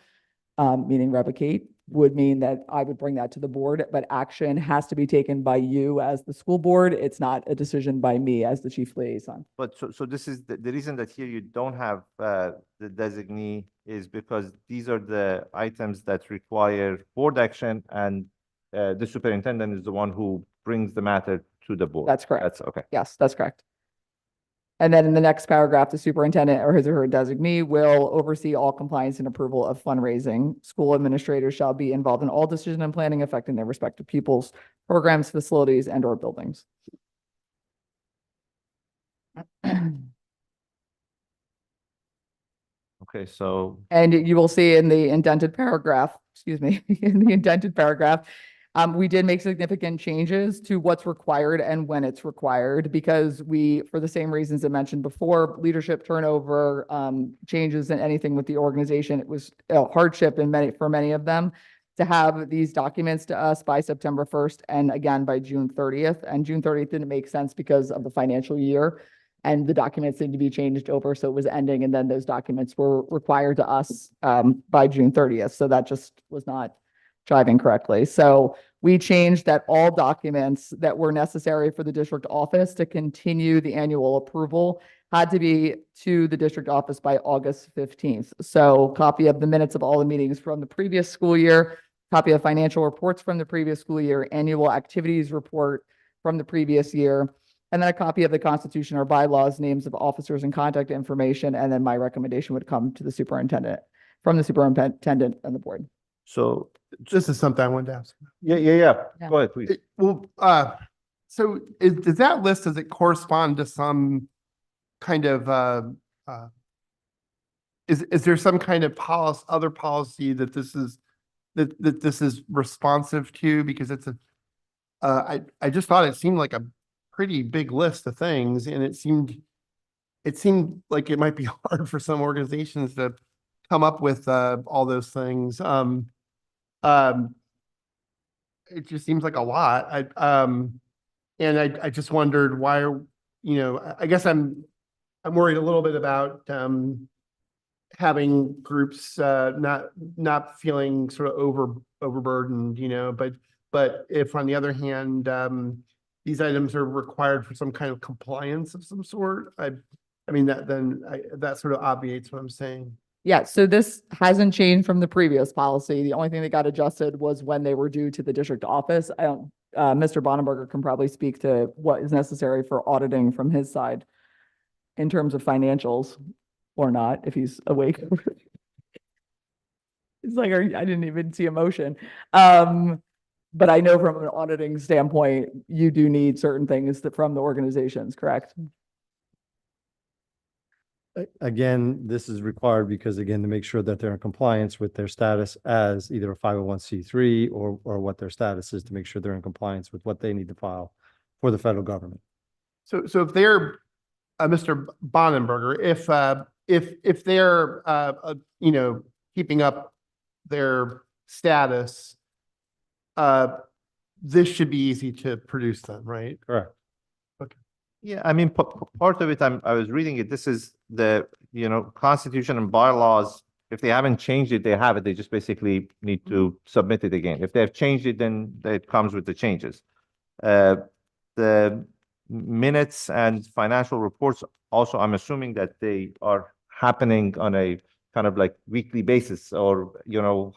S4: meaning revocate, would mean that I would bring that to the board, but action has to be taken by you as the school board. It's not a decision by me as the chief liaison.
S3: But so this is the reason that here you don't have the designee is because these are the items that require board action and the superintendent is the one who brings the matter to the board.
S4: That's correct.
S3: That's okay.
S4: Yes, that's correct. And then in the next paragraph, the superintendent or his or her designee will oversee all compliance and approval of fundraising. School administrators shall be involved in all decision and planning affecting their respective pupils, programs, facilities, and or buildings.
S3: Okay, so
S4: And you will see in the indented paragraph, excuse me, in the indented paragraph, we did make significant changes to what's required and when it's required because we, for the same reasons I mentioned before, leadership turnover, changes in anything with the organization, it was a hardship for many of them to have these documents to us by September 1st and again by June 30th. And June 30th didn't make sense because of the financial year. And the documents need to be changed over, so it was ending, and then those documents were required to us by June 30th. So that just was not driving correctly. So we changed that all documents that were necessary for the district office to continue the annual approval had to be to the district office by August 15th. So copy of the minutes of all the meetings from the previous school year, copy of financial reports from the previous school year, annual activities report from the previous year, and then a copy of the Constitution or bylaws, names of officers and contact information, and then my recommendation would come to the superintendent, from the superintendent and the board.
S3: So
S8: This is something I wanted to ask.
S3: Yeah.
S4: Yeah.
S3: Go ahead, please.
S8: Well, so does that list, does it correspond to some kind of, is there some kind of other policy that this is, that this is responsive to? Because it's I just thought it seemed like a pretty big list of things, and it seemed like it might be hard for some organizations to come up with, all those things. It just seems like a lot. And I just wondered why, I guess I'm worried a little bit about, having groups, not feeling sort of overburdened, but if on the other hand, these items are required for some kind of compliance of some sort, I mean, that sort of obviates what I'm saying.
S4: Yeah, so this hasn't changed from the previous policy. The only thing that got adjusted was when they were due to the district office. I don't, Mr. Bonenberger can probably speak to what is necessary for auditing from his side in terms of financials or not, if he's awake. It's like, I didn't even see a motion. But I know from an auditing standpoint, you do need certain things from the organizations, correct?
S13: Again, this is required because again, to make sure that they're in compliance with their status as either a 501c3 or what their status is, to make sure they're in compliance with what they need to file for the federal government.
S8: So if they're, Mr. Bonenberger, if they're, keeping up their status, this should be easy to produce then, right?
S13: Correct.
S3: Yeah, I mean, part of it, I was reading it, this is the, constitution and bylaws. If they haven't changed it, they have it. They just basically need to submit it again. If they have changed it, then it comes with the changes. The minutes and financial reports also, I'm assuming that they are happening on a kind of like weekly basis, or,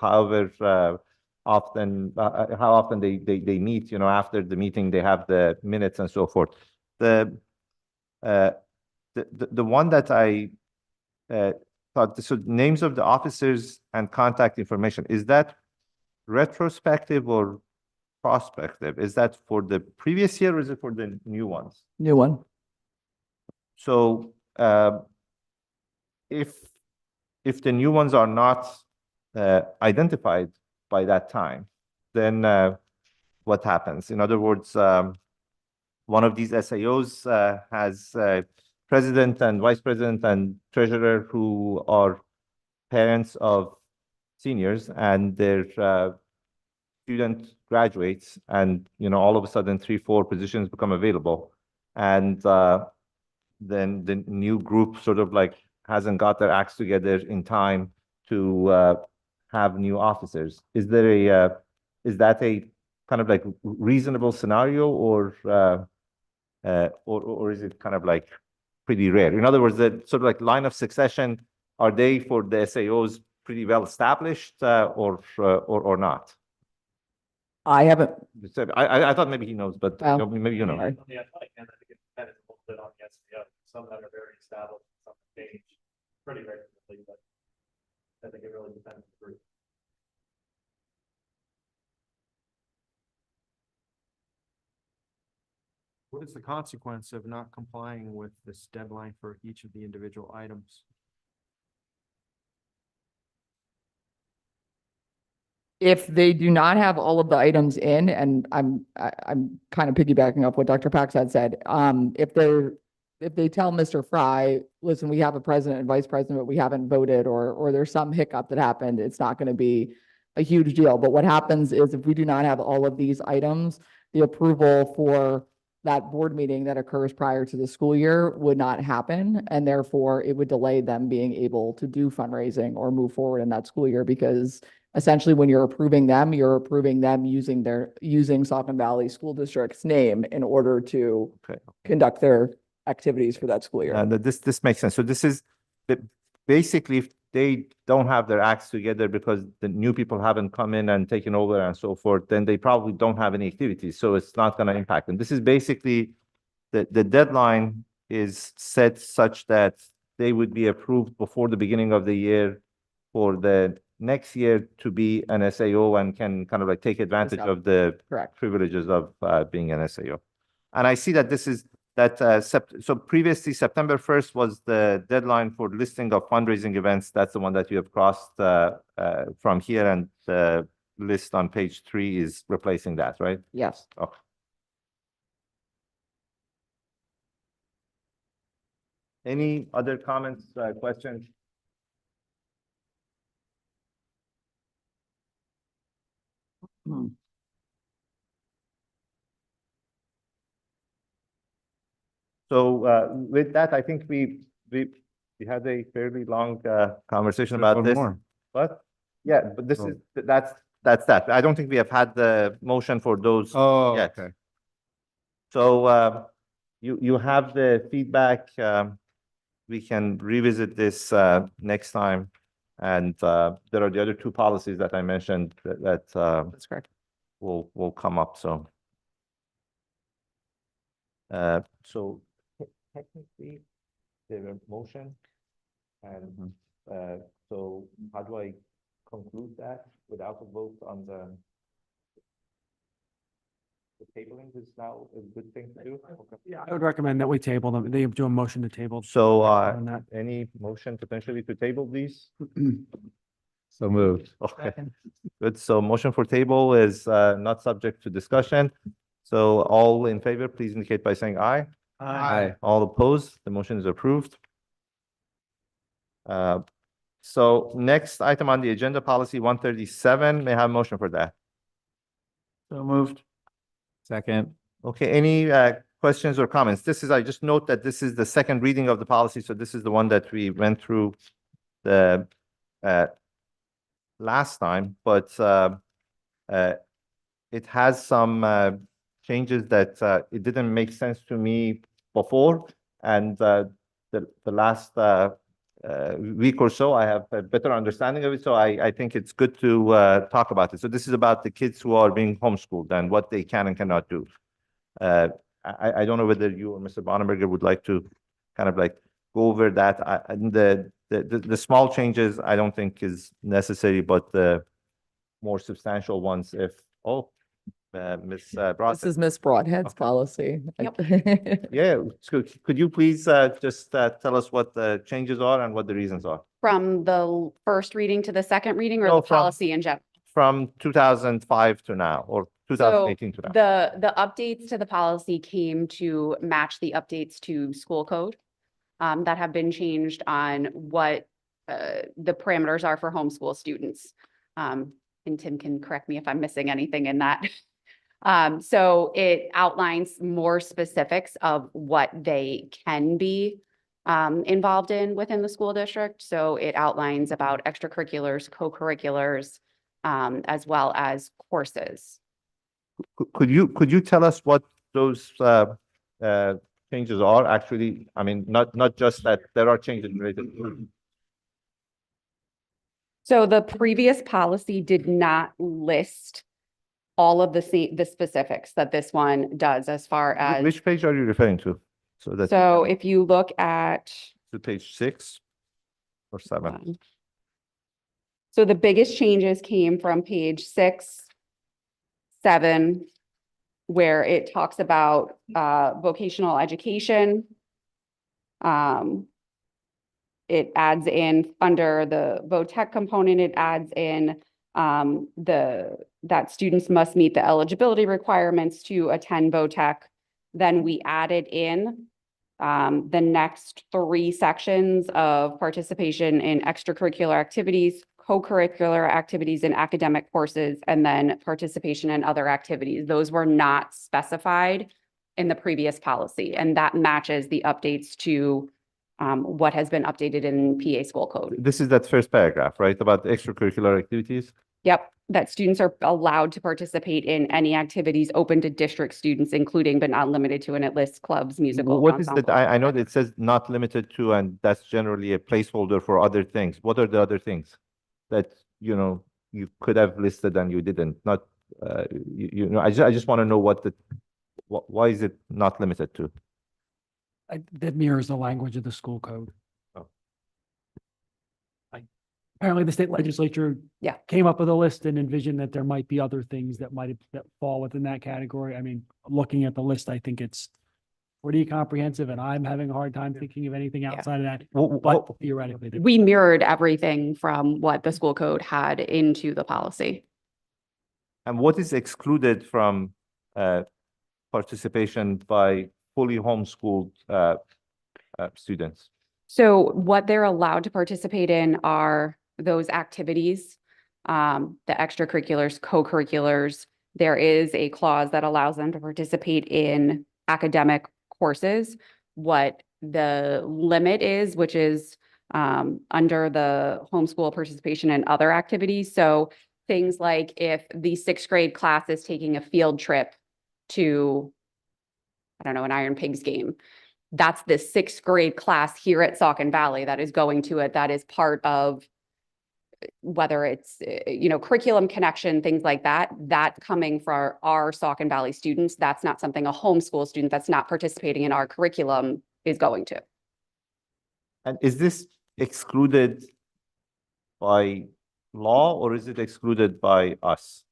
S3: however often, how often they meet, after the meeting, they have the minutes and so forth. The one that I thought, so names of the officers and contact information, is that retrospective or prospective? Is that for the previous year or is it for the new ones?
S4: New one.
S3: So if the new ones are not identified by that time, then what happens? In other words, one of these SAOs has president and vice president and treasurer who are parents of seniors, and their student graduates, and all of a sudden 3-4 positions become available, and then the new group sort of like hasn't got their acts together in time to have new officers. Is there is that a kind of like reasonable scenario, or is it kind of like pretty rare? In other words, the sort of like line of succession, are they for the SAOs pretty well established, or not?
S4: I haven't.
S3: I thought maybe he knows, but
S4: Well,
S3: maybe you know.
S4: sorry.
S14: Yeah, I can. I think it depends a little bit on the SBO. Some that are very established, some change pretty regularly, but I think it really depends on the group.
S12: What is the consequence of not complying with this deadline for each of the individual items?
S4: If they do not have all of the items in, and I'm kind of piggybacking off what Dr. Pax had said, if they tell Mr. Fry, listen, we have a president and vice president, but we haven't voted, or there's some hiccup that happened, it's not going to be a huge deal. But what happens is if we do not have all of these items, the approval for that board meeting that occurs prior to the school year would not happen. And therefore it would delay them being able to do fundraising or move forward in that school year, because essentially when you're approving them using Saucon Valley School District's name in order to conduct their activities for that school year.
S3: This makes sense. So this is basically, if they don't have their acts together because the new people haven't come in and taken over and so forth, then they probably don't have any activities. So it's not going to impact them. This is basically the deadline is set such that they would be approved before the beginning of the year for the next year to be an SAO and can kind of like take advantage
S4: out.
S3: of the
S4: Correct.
S3: privileges of being an SAO. And I see that this is that so previously September 1st was the deadline for listing of fundraising events. That's the one that you have crossed from here, and the list on page 3 is replacing that, right?
S4: Yes.
S3: Okay. Any other comments, questions? So with that, I think we had a fairly long conversation
S7: There's
S3: about
S7: one
S3: this.
S7: more.
S3: But yeah, but this
S7: Oh.
S3: is that's that. I don't think we have had the motion for those
S7: Oh,
S3: yet.
S7: okay.
S3: So you have the feedback. We can revisit this next time. And there are the other 2 policies that I mentioned that
S4: That's correct.
S3: will come up. So technically, there were motion, and so how do I conclude that without a vote on the tabling is now a good thing to do? Okay.
S11: Yeah, I would recommend that we table them. They do a motion to table.
S3: So
S11: on that.
S3: any motion potentially to table these?
S7: So moved.
S3: Okay, good. So motion for table is not subject to discussion. So all in favor, please indicate by saying aye.
S7: Aye.
S3: All opposed, the motion is approved. So next item on the agenda, policy 137, may I have a motion for that?
S2: So moved.
S7: Second.
S3: Okay, any questions or comments? I just note that this is the second reading of the policy, so this is the one that we went through the last time, but it has some changes that it didn't make sense to me before, and the last week or so, I have a better understanding of it, so I think it's good to talk about it. So this is about the kids who are being homeschooled and what they can and cannot do. I don't know whether you or Mr. Bonneberger would like to kind of like go over that. The small changes, I don't think is necessary, but the more substantial ones, if, Ms.
S4: This
S3: Bronson.
S4: is Ms. Broadhead's policy.
S3: Yeah, so could you please just tell us what the changes are and what the reasons are?
S15: From the first reading to the second reading or
S3: No,
S15: the
S3: from-
S15: policy in general?
S3: From 2005 to now, or 2018 to now?
S15: The updates to the policy came to match the updates to school code that have been changed on what the parameters are for homeschool students. And Tim can correct me if I'm missing anything in that. So it outlines more specifics of what they can be involved in within the school district. So it outlines about extracurriculars, co-curriculars, as well as courses.
S3: Could you tell us what those changes are actually? I mean, not just that there are changes related.
S15: So the previous policy did not list all of the specifics that this one does as far as.
S3: Which page are you referring to?
S15: So if you look at.
S3: To page 6 or 7?
S15: So the biggest changes came from page 6, 7, where it talks about vocational education. It adds in under the VOTEC component, it adds in that students must meet the eligibility requirements to attend VOTEC. Then we added in the next 3 sections of participation in extracurricular activities, co-curricular activities and academic courses, and then participation in other activities. Those were not specified in the previous policy, and that matches the updates to what has been updated in PA school code.
S3: This is that first paragraph, right, about the extracurricular activities?
S15: Yep, that students are allowed to participate in any activities open to district students, including but not limited to, and it lists clubs, musicals.
S3: What is that?
S15: ensembles.
S3: I know that it says not limited to, and that's generally a placeholder for other things. What are the other things that, you could have listed and you didn't? Not, I just want to know why is it not limited to?
S11: That mirrors the language of the school code. Apparently the state legislature
S15: Yeah.
S11: came up with a list and envisioned that there might be other things that that fall within that category. I mean, looking at the list, I think it's pretty comprehensive and I'm having a hard time thinking of anything outside of that, but theoretically. there-
S15: We mirrored everything from what the school code had into the policy.
S3: And what is excluded from participation by fully homeschooled students?
S15: So what they're allowed to participate in are those activities, the extracurriculars, co-curriculars. There is a clause that allows them to participate in academic courses. What the limit is, which is under the homeschool participation and other activities. So things like if the sixth grade class is taking a field trip to, I don't know, an Iron Pigs game, that's the sixth grade class here at Saucon Valley that is going to it. That is part of whether it's, curriculum connection, things like that, that coming for our Saucon Valley students, that's not something a homeschool student that's not participating in our curriculum is going to.
S3: And is this excluded by law or is it excluded by us?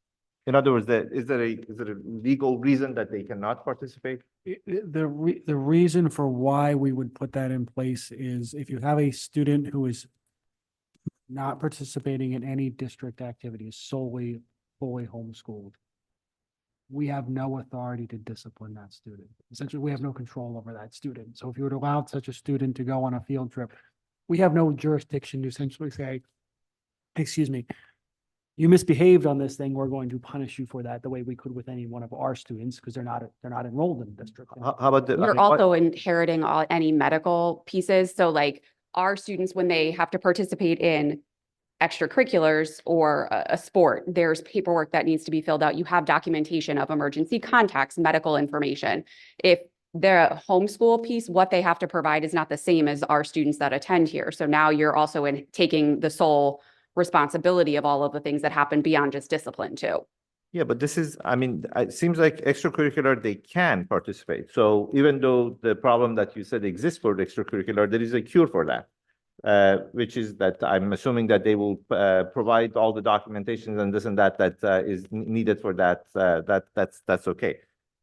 S3: In other words, is there a legal reason that they cannot participate?
S11: The reason for why we would put that in place is if you have a student who is not participating in any district activities, solely fully homeschooled, we have no authority to discipline that student. Essentially, we have no control over that student. So if you would allow such a student to go on a field trip, we have no jurisdiction to essentially say, excuse me, you misbehaved on this thing, we're going to punish you for that the way we could with any one of our students because they're not enrolled in the district.
S3: How about the? I
S15: You're
S3: mean, what-
S15: also inheriting any medical pieces. So like our students, when they have to participate in extracurriculars or a sport, there's paperwork that needs to be filled out. You have documentation of emergency contacts, medical information. If the homeschool piece, what they have to provide is not the same as our students that attend here. So now you're also taking the sole responsibility of all of the things that happen beyond just discipline too.
S3: Yeah, but this is, I mean, it seems like extracurricular, they can participate. So even though the problem that you said exists for the extracurricular, there is a cure for that. Which is that I'm assuming that they will provide all the documentation and this and that is needed for that. That's okay.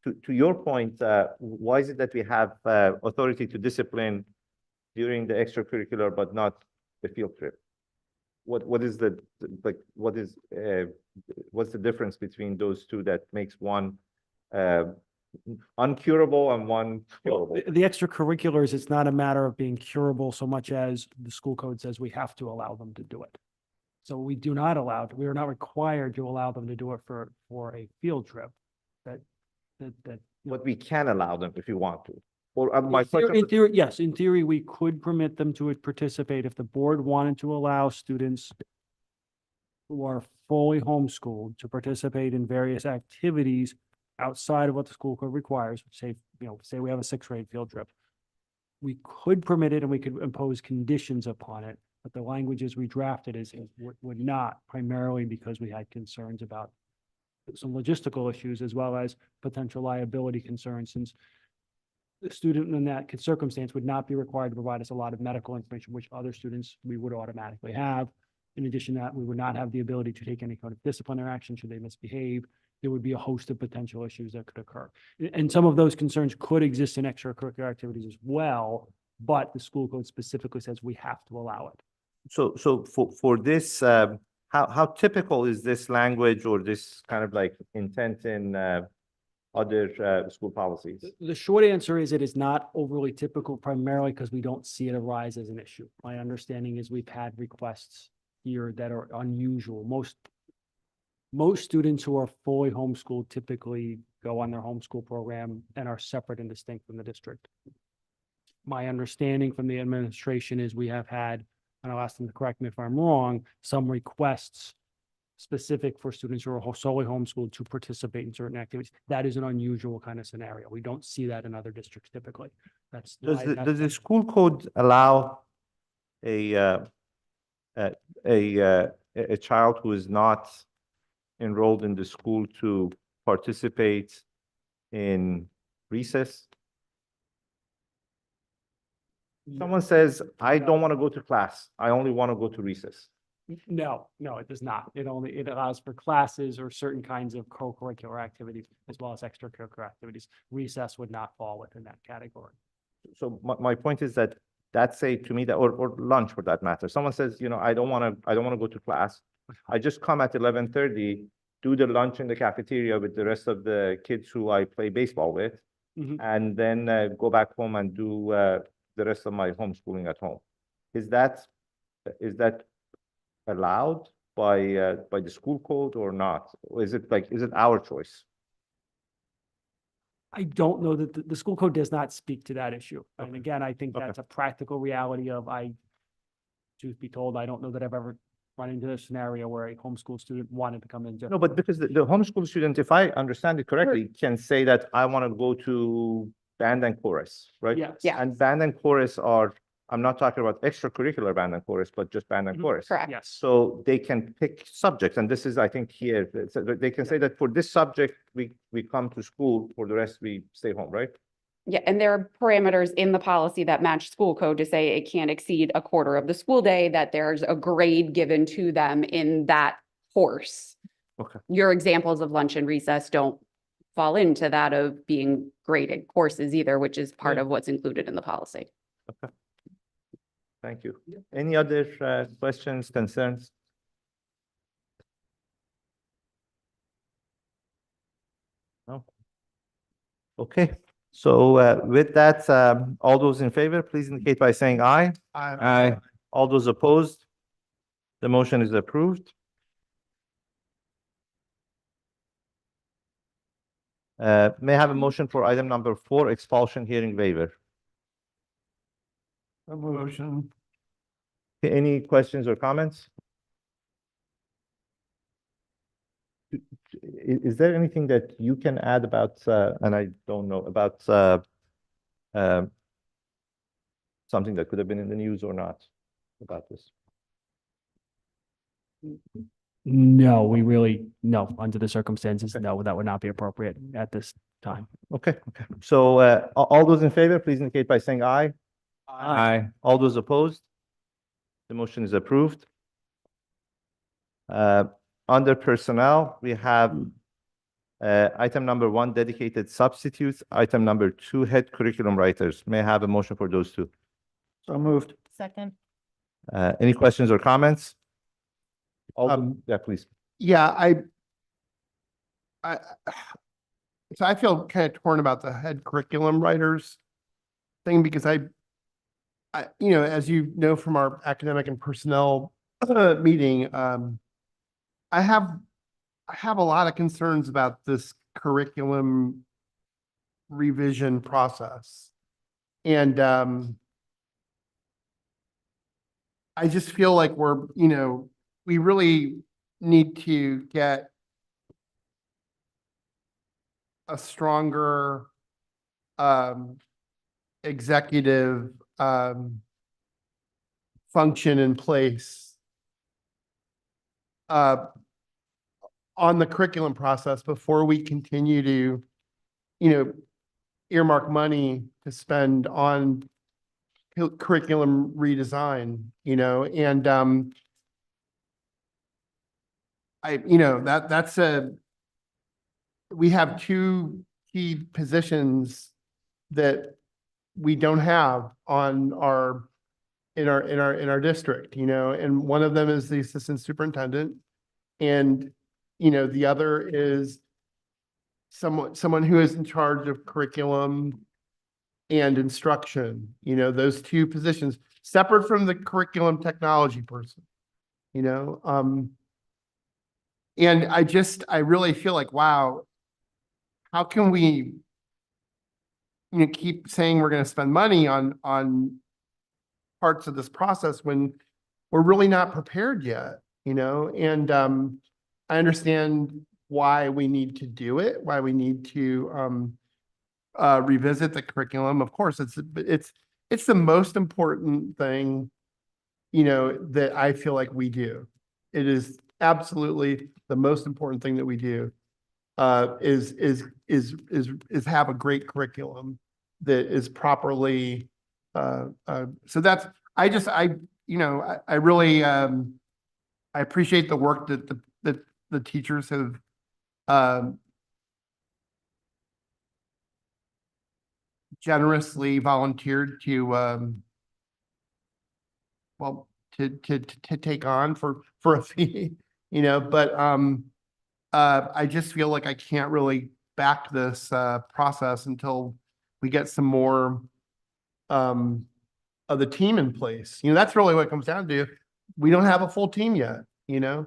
S3: To your point, why is it that we have authority to discipline during the extracurricular but not the field trip? What is the what's the difference between those two that makes one uncurable and one curable?
S11: The extracurriculars, it's not a matter of being curable so much as the school code says we have to allow them to do it. So we do not allow, we are not required to allow them to do it for a field trip.
S3: But we can allow them if you want to. Or my
S11: In theory-
S3: question.
S11: in theory, yes, in theory, we could permit them to participate if the board wanted to allow students who are fully homeschooled to participate in various activities outside of what the school code requires, say we have a sixth grade field trip. We could permit it and we could impose conditions upon it, but the languages we drafted would not, primarily because we had concerns about some logistical issues as well as potential liability concerns, since the student in that circumstance would not be required to provide us a lot of medical information, which other students we would automatically have. In addition to that, we would not have the ability to take any kind of disciplinary action should they misbehave. There would be a host of potential issues that could occur. And some of those concerns could exist in extracurricular activities as well, but the school code specifically says we have to allow it.
S3: So for this, how typical is this language or this kind of like intent in other school policies?
S11: The short answer is it is not overly typical, primarily because we don't see it arise as an issue. My understanding is we've had requests here that are unusual. Most students who are fully homeschooled typically go on their homeschool program and are separate and distinct from the district. My understanding from the administration is we have had, and I'll ask them to correct me if I'm wrong, some requests specific for students who are solely homeschooled to participate in certain activities. That is an unusual kind of scenario. We don't see that in other districts typically. Does
S3: the school code allow a child who is not enrolled in the school to participate in recess? Someone says, I don't want to go to class. I only want to go to recess.
S11: No, it does not. It allows for classes or certain kinds of co-curricular activities as well as extracurricular activities. Recess would not fall within that category.
S3: So my point is that that's say to me that, or lunch for that matter. Someone says, I don't want to go to class. I just come at 11:30, do the lunch in the cafeteria with the rest of the kids who I play baseball with,
S11: Mhm.
S3: and then go back home and do the rest of my homeschooling at home. Is that allowed by the school code or not? Or is it our choice?
S11: I don't know that the school code does not speak to that issue. And
S3: Okay.
S11: again, I think
S3: Okay.
S11: that's a practical reality of truth be told, I don't know that I've ever run into a scenario where a homeschool student wanted to come into.
S3: No, but because the homeschool student, if I understand it correctly, can say that I want to go to band and chorus, right?
S11: Yes.
S15: Yeah.
S3: And band and chorus are, I'm not talking about extracurricular band and chorus, but just band and
S11: Mhm.
S3: chorus.
S15: Correct.
S11: Yes.
S3: So they can pick subjects, and this is, I think, here, they can say that for this subject, we come to school, for the rest, we stay home, right?
S15: Yeah, and there are parameters in the policy that match school code to say it can't exceed a quarter of the school day, that there's a grade given to them in that course.
S3: Okay.
S15: Your examples of lunch and recess don't fall into that of being graded courses either, which is part
S3: Yeah.
S15: of what's included in the policy.
S3: Thank you. Any other questions, concerns? No? Okay, so with that, all those in favor, please indicate by saying aye. Aye. All those opposed? The motion is approved. May I have a motion for item number 4, expulsion hearing waiver?
S8: Motion.
S3: Any questions or comments? Is there anything that you can add about, and I don't know, about something that could have been in the news or not about this?
S11: No, no, under the circumstances, no, that would not be appropriate at this time.
S3: Okay. So all those in favor, please indicate by saying aye. Aye. All those opposed? The motion is approved. Under personnel, we have item number 1, dedicated substitutes, item number 2, head curriculum writers. May I have a motion for those two?
S2: So moved.
S1: Second.
S3: Any questions or comments? Yeah, please.
S8: Yeah, so I feel kind of torn about the head curriculum writers thing because I, as you know from our academic and personnel meeting, I have a lot of concerns about this curriculum revision process. And I just feel like we really need to get a stronger executive function in place on the curriculum process before we continue to, earmark money to spend on curriculum redesign, and we have 2 key positions that we don't have on in our district, and one of them is the assistant superintendent. And, the other is someone who is in charge of curriculum and instruction, those 2 positions separate from the curriculum technology person, and I really feel like, wow, how can we, keep saying we're going to spend money on parts of this process when we're really not prepared yet, and I understand why we need to do it, why we need to revisit the curriculum. Of course, it's the most important thing, that I feel like we do. It is absolutely the most important thing that we do, is have a great curriculum that is properly, so that's, I really, I appreciate the work that the teachers have, um, generously volunteered to, well, to take on for a fee, you know, but, I just feel like I can't really back this, process until we get some more, of the team in place. You know, that's really what it comes down to. We don't have a full team yet, you know?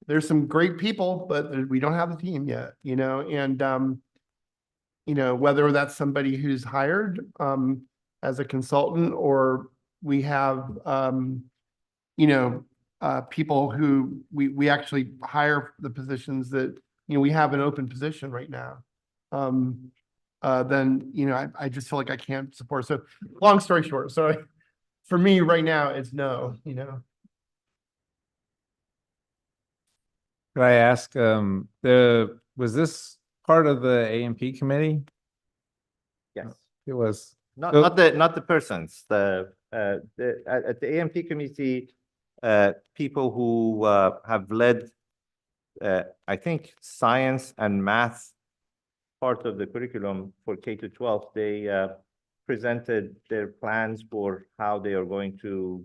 S8: There's some great people, but we don't have the team yet, you know, and, you know, whether that's somebody who's hired, as a consultant, or we have, you know, people who we actually hire the positions that, you know, we have an open position right now. Then, you know, I just feel like I can't support. So long story short, so for me right now, it's no, you know.
S7: Could I ask, was this part of the AMP committee?
S3: Yes.
S7: It was.
S3: Not,
S7: So-
S3: not the persons, at the AMP committee, people who, have led, I think, science and math part of the curriculum for K to 12, they, presented their plans for how they are going to,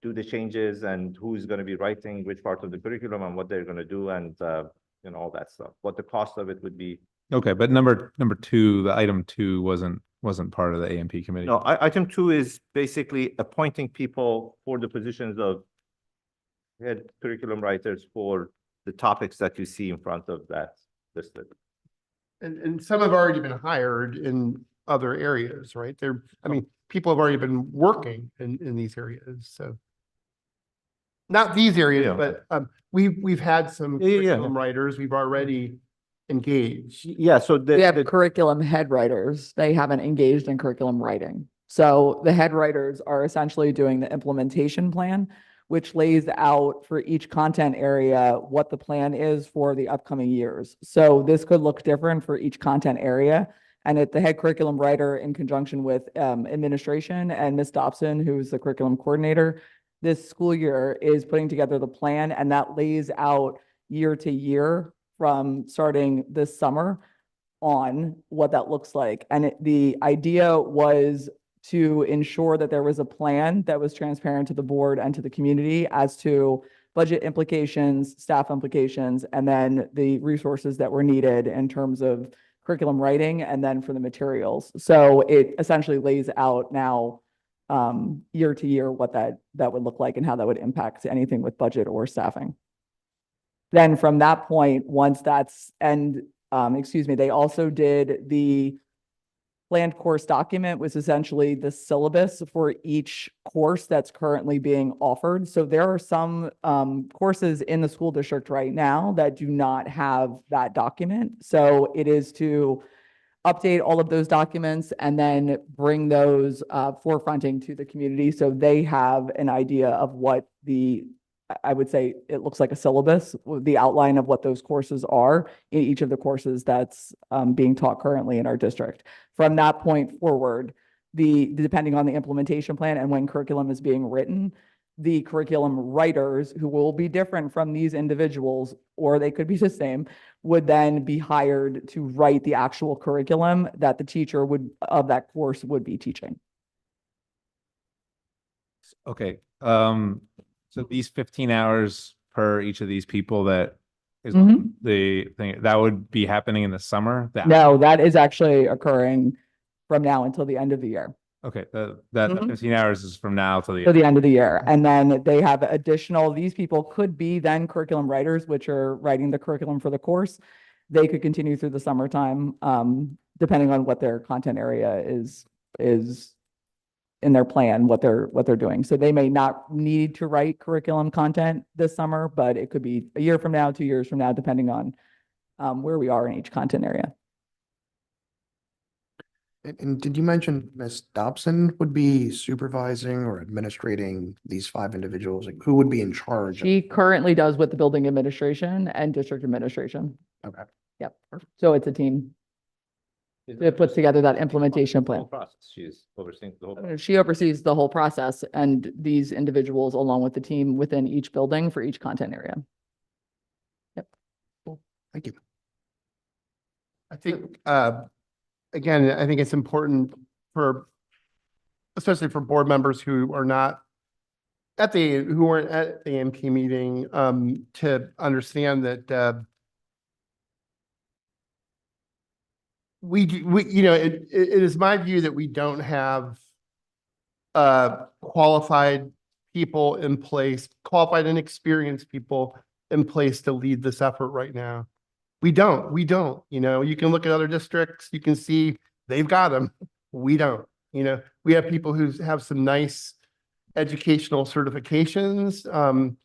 S3: do the changes and who's going to be writing which part of the curriculum and what they're going to do, and, you know, all that stuff, what the cost of it would be.
S7: Okay, but number two, the item 2 wasn't part of the AMP committee.
S3: No, item 2 is basically appointing people for the positions of head curriculum writers for the topics that you see in front of that listed.
S8: And some have already been hired in other areas, right? I mean, people have already been working in these areas, so. Not these areas,
S3: Yeah.
S8: but, we've had some
S3: Yeah, yeah, yeah.
S8: curriculum writers we've already engaged.
S3: Yeah, so
S4: We have
S3: the,
S4: curriculum head writers. They haven't engaged in curriculum writing. So the head writers are essentially doing the implementation plan, which lays out for each content area what the plan is for the upcoming years. So this could look different for each content area. And the head curriculum writer, in conjunction with administration and Ms. Dobson, who's the curriculum coordinator, this school year is putting together the plan, and that lays out year to year from starting this summer on what that looks like. And the idea was to ensure that there was a plan that was transparent to the board and to the community as to budget implications, staff implications, and then the resources that were needed in terms of curriculum writing and then for the materials. So it essentially lays out now year to year what that would look like and how that would impact anything with budget or staffing. Then from that point, once that's, and they also did the planned course document, was essentially the syllabus for each course that's currently being offered. So there are some courses in the school district right now that do not have that document. So it is to update all of those documents and then bring those forefronting to the community so they have an idea of what I would say it looks like a syllabus, the outline of what those courses are in each of the courses that's being taught currently in our district. From that point forward, depending on the implementation plan and when curriculum is being written, the curriculum writers, who will be different from these individuals, or they could be the same, would then be hired to write the actual curriculum that the teacher of that course would be teaching.
S7: Okay, so these 15 hours per each of these people that is
S4: Mhm.
S7: the thing, that would be happening in the summer?
S4: No, that is actually occurring from now until the end of the year.
S7: Okay, that
S4: Mhm.
S7: 15 hours is from now till the.
S4: To the end of the year. And then they have these people could be then curriculum writers, which are writing the curriculum for the course. They could continue through the summertime, depending on what their content area is in their plan, what they're doing. So they may not need to write curriculum content this summer, but it could be a year from now, 2 years from now, depending on where we are in each content area.
S10: And did you mention Ms. Dobson would be supervising or administrating these 5 individuals? Like, who would be in charge?
S4: She currently does with the building administration and district administration.
S10: Okay.
S4: Yep. So it's a team. to put together that implementation
S3: The whole
S4: plan.
S3: process. She's overseeing the whole. process.
S4: She oversees the whole process and these individuals along with the team within each building for each content area.
S10: Thank you.
S8: I think, again, I think it's important for, especially for board members who are not who weren't at the AMP meeting, to understand that, it is my view that we don't have qualified people in place, qualified and experienced people in place to lead this effort right now. We don't, you can look at other districts, you can see they've got them. We don't, we have people who have some nice educational certifications.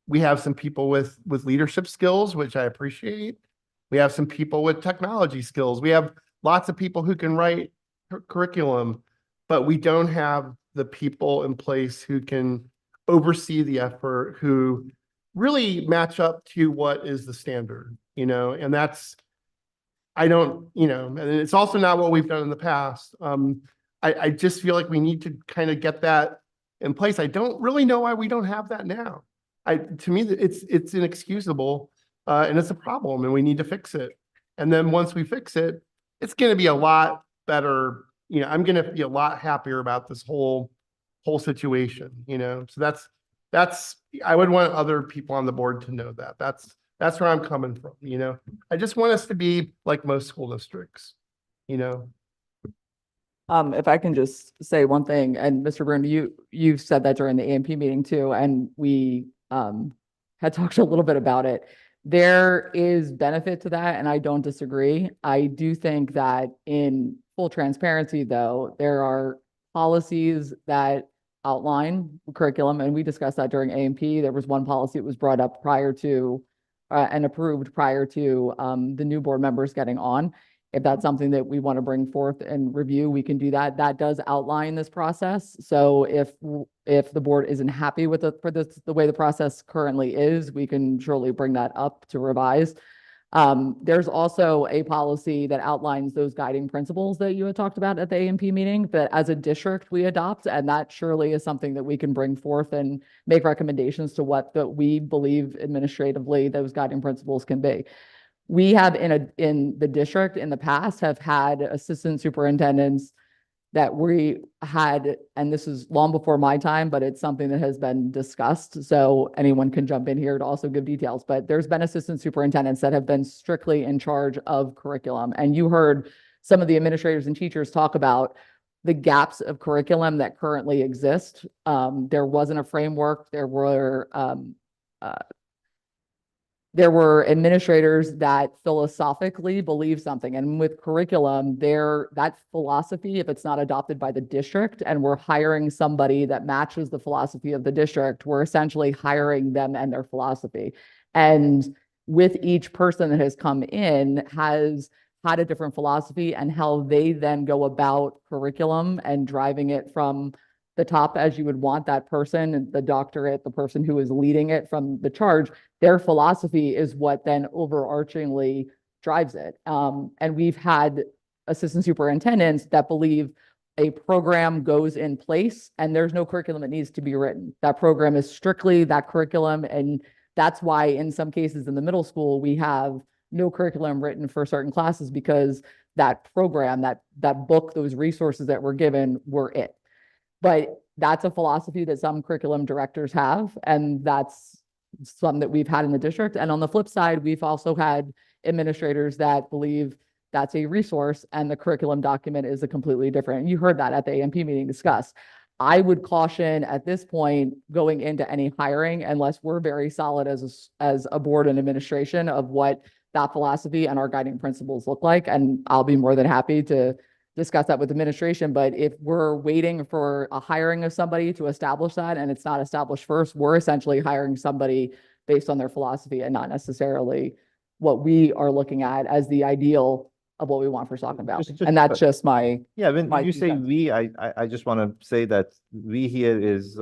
S8: We have some people with leadership skills, which I appreciate. We have some people with technology skills. We have lots of people who can write curriculum, but we don't have the people in place who can oversee the effort, who really match up to what is the standard, and that's, and it's also not what we've done in the past. I just feel like we need to kind of get that in place. I don't really know why we don't have that now. To me, it's inexcusable, and it's a problem, and we need to fix it. And then once we fix it, it's going to be a lot better. I'm going to be a lot happier about this whole situation. So that's I would want other people on the board to know that. That's where I'm coming from. I just want us to be like most school districts.
S4: If I can just say one thing, and Mr. Bruno, you've said that during the AMP meeting too, and we had talked a little bit about it. There is benefit to that, and I don't disagree. I do think that in full transparency, though, there are policies that outline curriculum, and we discussed that during AMP. There was one policy that was brought up prior to and approved prior to the new board members getting on. If that's something that we want to bring forth and review, we can do that. That does outline this process. So if the board isn't happy with the way the process currently is, we can surely bring that up to revise. There's also a policy that outlines those guiding principles that you had talked about at the AMP meeting that as a district we adopt, and that surely is something that we can bring forth and make recommendations to what we believe administratively those guiding principles can be. We have in the district in the past have had assistant superintendents that we had, and this is long before my time, but it's something that has been discussed. So anyone can jump in here to also give details, but there's been assistant superintendents that have been strictly in charge of curriculum. And you heard some of the administrators and teachers talk about the gaps of curriculum that currently exist. There wasn't a framework. There were administrators that philosophically believe something, and with curriculum, that philosophy, if it's not adopted by the district and we're hiring somebody that matches the philosophy of the district, we're essentially hiring them and their philosophy. And with each person that has come in has had a different philosophy and how they then go about curriculum and driving it from the top as you would want that person, the doctorate, the person who is leading it from the charge, their philosophy is what then overarchingly drives it. And we've had assistant superintendents that believe a program goes in place and there's no curriculum that needs to be written. That program is strictly that curriculum. And that's why in some cases in the middle school, we have no curriculum written for certain classes because that program, that book, those resources that were given were it. But that's a philosophy that some curriculum directors have, and that's some that we've had in the district. And on the flip side, we've also had administrators that believe that's a resource and the curriculum document is a completely different. You heard that at the AMP meeting discussed. I would caution at this point going into any hiring unless we're very solid as a board and administration of what that philosophy and our guiding principles look like. And I'll be more than happy to discuss that with administration. But if we're waiting for a hiring of somebody to establish that and it's not established first, we're essentially hiring somebody based on their philosophy and not necessarily what we are looking at as the ideal of what we want for Saucon Valley. And that's just my.
S3: Yeah, when
S4: my
S3: you say
S4: 2 cents.
S3: we, I just want to say that we here is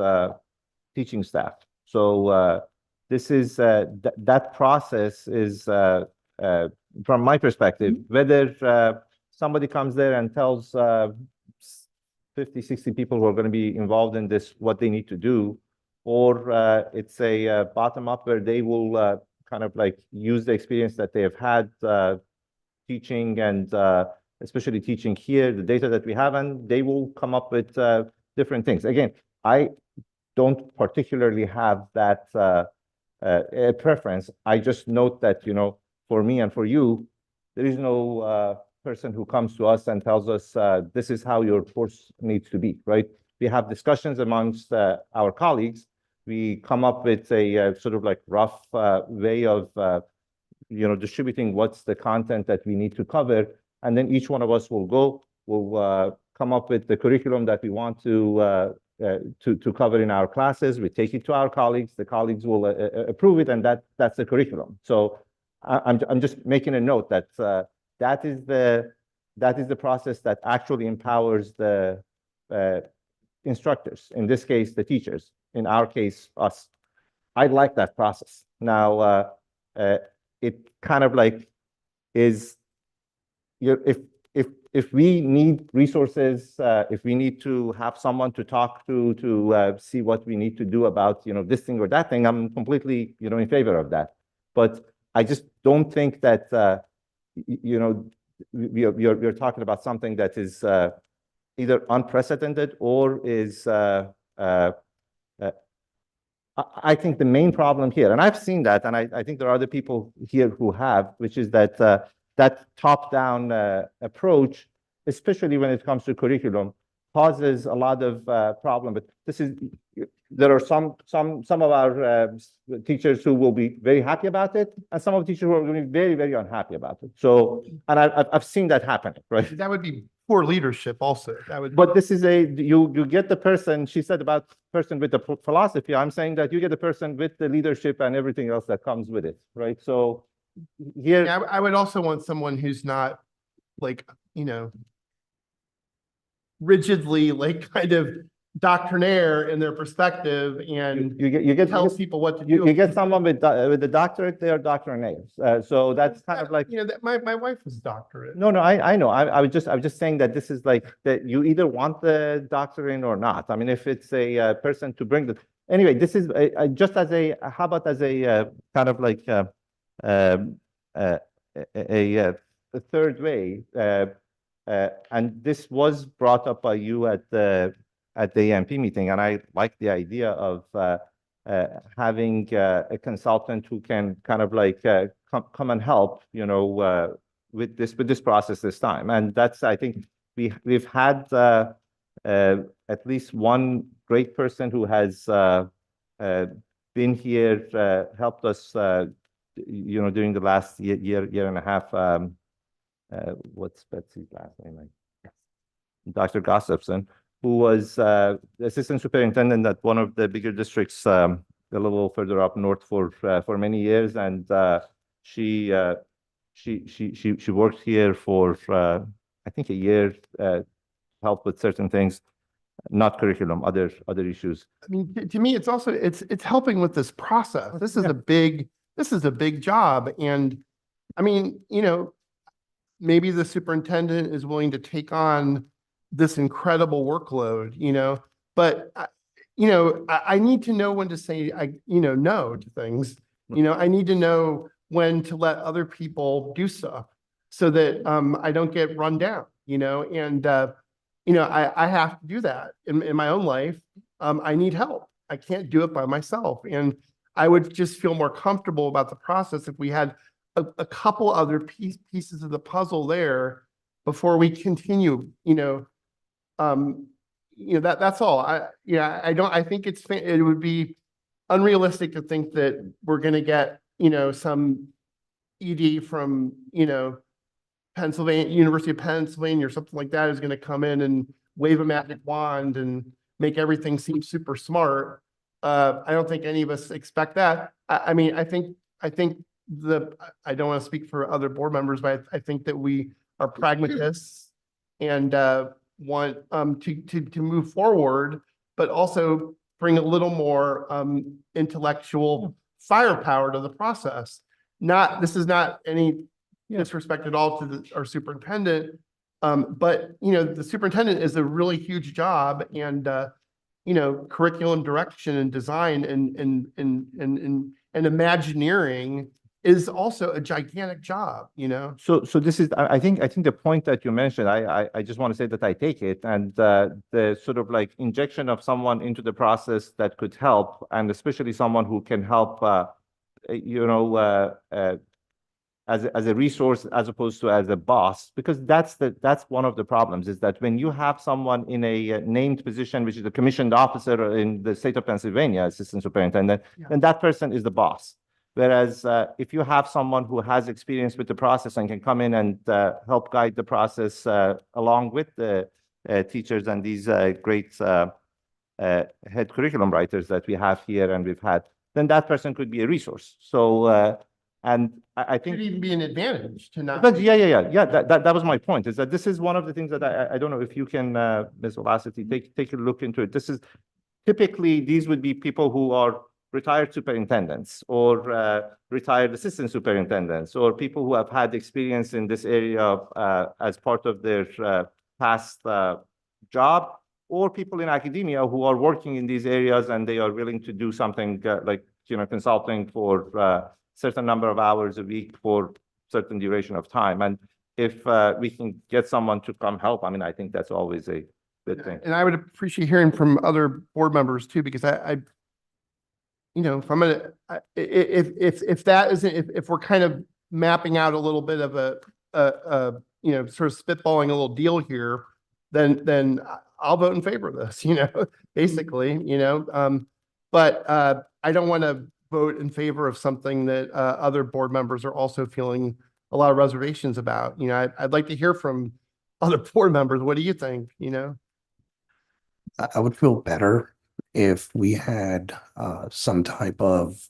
S3: teaching staff. So this is that process is from my perspective, whether somebody comes there and tells 50, 60 people who are going to be involved in this what they need to do, or it's a bottom up where they will kind of like use the experience that they have had teaching and especially teaching here, the data that we have, and they will come up with different things. Again, I don't particularly have that a preference. I just note that, you know, for me and for you, there is no person who comes to us and tells us this is how your course needs to be, right? We have discussions amongst our colleagues. We come up with a sort of like rough way of, you know, distributing what's the content that we need to cover. And then each one of us will come up with the curriculum that we want to cover in our classes. We take it to our colleagues. The colleagues will approve it, and that's the curriculum. So I'm just making a note that that is the process that actually empowers the instructors. In this case, the teachers. In our case, us. I like that process. Now, it kind of like is, if we need resources, if we need to have someone to talk to see what we need to do about, you know, this thing or that thing, I'm completely, you know, in favor of that. But I just don't think that, you know, we're talking about something that is either unprecedented or is, I think the main problem here, and I've seen that, and I think there are other people here who have, which is that that top-down approach, especially when it comes to curriculum, causes a lot of problem. But this is, there are some of our teachers who will be very happy about it, and some of the teachers who are going to be very, very unhappy about it. So, and I've seen that happen, right?
S8: That would be poor leadership also. That would.
S3: But this is you get the person, she said about person with the philosophy. I'm saying that you get the person with the leadership and everything else that comes with it, right? So here.
S8: Yeah, I would also want someone who's not like, you know, rigidly like kind of doctrinaire in their perspective and
S3: you get
S8: tells people what to do.
S3: You get someone with the doctorate, they are doctrinaires. So that's kind of like,
S8: you know, that my wife was a doctorate.
S3: No, I know. I was just saying that this is like that you either want the doctorate or not. I mean, if it's a person to bring the, anyway, this is just as a, how about as a kind of like a third way, and this was brought up by you at the AMP meeting, and I like the idea of having a consultant who can kind of like come and help, you know, with this process this time. And that's, I think we've had at least one great person who has been here, helped us, you know, during the last year and a half. What's Betsy's last name? Dr. Gossipson, who was assistant superintendent at one of the bigger districts a little further up north for many years, and she worked here for I think a year, help with certain things, not curriculum, other issues.
S8: I mean, to me, it's also it's helping with this process. This is a big job, and I mean, you know, maybe the superintendent is willing to take on this incredible workload, you know, but you know, I need to know when to say, no to things. You know, I need to know when to let other people do stuff so that I don't get run down, you know, and you know, I have to do that in my own life. I need help. I can't do it by myself. And I would just feel more comfortable about the process if we had a couple other pieces of the puzzle there before we continue, you know, that's all. I think it would be unrealistic to think that we're going to get, you know, some ED from, you know, University of Pennsylvania or something like that is going to come in and wave a magic wand and make everything seem super smart. I don't think any of us expect that. I mean, I think I don't want to speak for other board members, but I think that we are pragmatists and want to move forward, but also bring a little more intellectual firepower to the process. This is not any disrespect at all to our superintendent, But, the superintendent is a really huge job and, curriculum direction and design and Imagineering is also a gigantic job,
S3: So this is, I think the point that you mentioned, I just want to say that I take it, and the sort of like injection of someone into the process that could help, and especially someone who can help, as a resource as opposed to as a boss, because that's one of the problems, is that when you have someone in a named position, which is a commissioned officer in the state of Pennsylvania, assistant superintendent, then that person is the boss. Whereas if you have someone who has experience with the process and can come in and help guide the process along with the teachers and these great head curriculum writers that we have here and we've had, then that person could be a resource. So, and I think.
S8: Could even be an advantage to not.
S3: But yeah, that was my point, is that this is one of the things that I don't know if you can, Ms. Velocity, take a look into it. This is typically, these would be people who are retired superintendents or retired assistant superintendents, or people who have had experience in this area as part of their past job, or people in academia who are working in these areas and they are willing to do something like, consulting for certain number of hours a week for certain duration of time. And if we can get someone to come help, I mean, I think that's always a good thing.
S8: And I would appreciate hearing from other board members too, because if I'm gonna, if that isn't, if we're kind of mapping out a little bit of a sort of spitballing a little deal here, then I'll vote in favor of this, basically, but I don't want to vote in favor of something that other board members are also feeling a lot of reservations about. I'd like to hear from other board members. What do you think?
S10: I would feel better if we had some type of,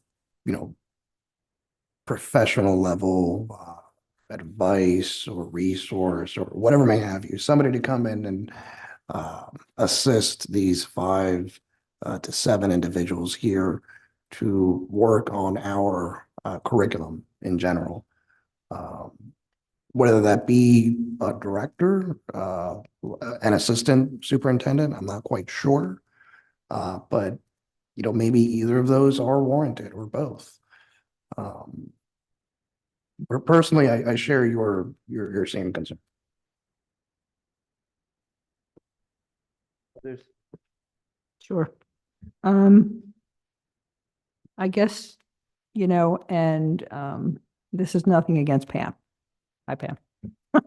S10: professional level advice or resource or whatever may have you, somebody to come in and assist these 5 to 7 individuals here to work on our curriculum in general. Whether that be a director, an assistant superintendent, I'm not quite sure. But, maybe either of those are warranted or both. Personally, I share your same concern.
S9: Sure. I guess, this is nothing against Pam. Hi, Pam.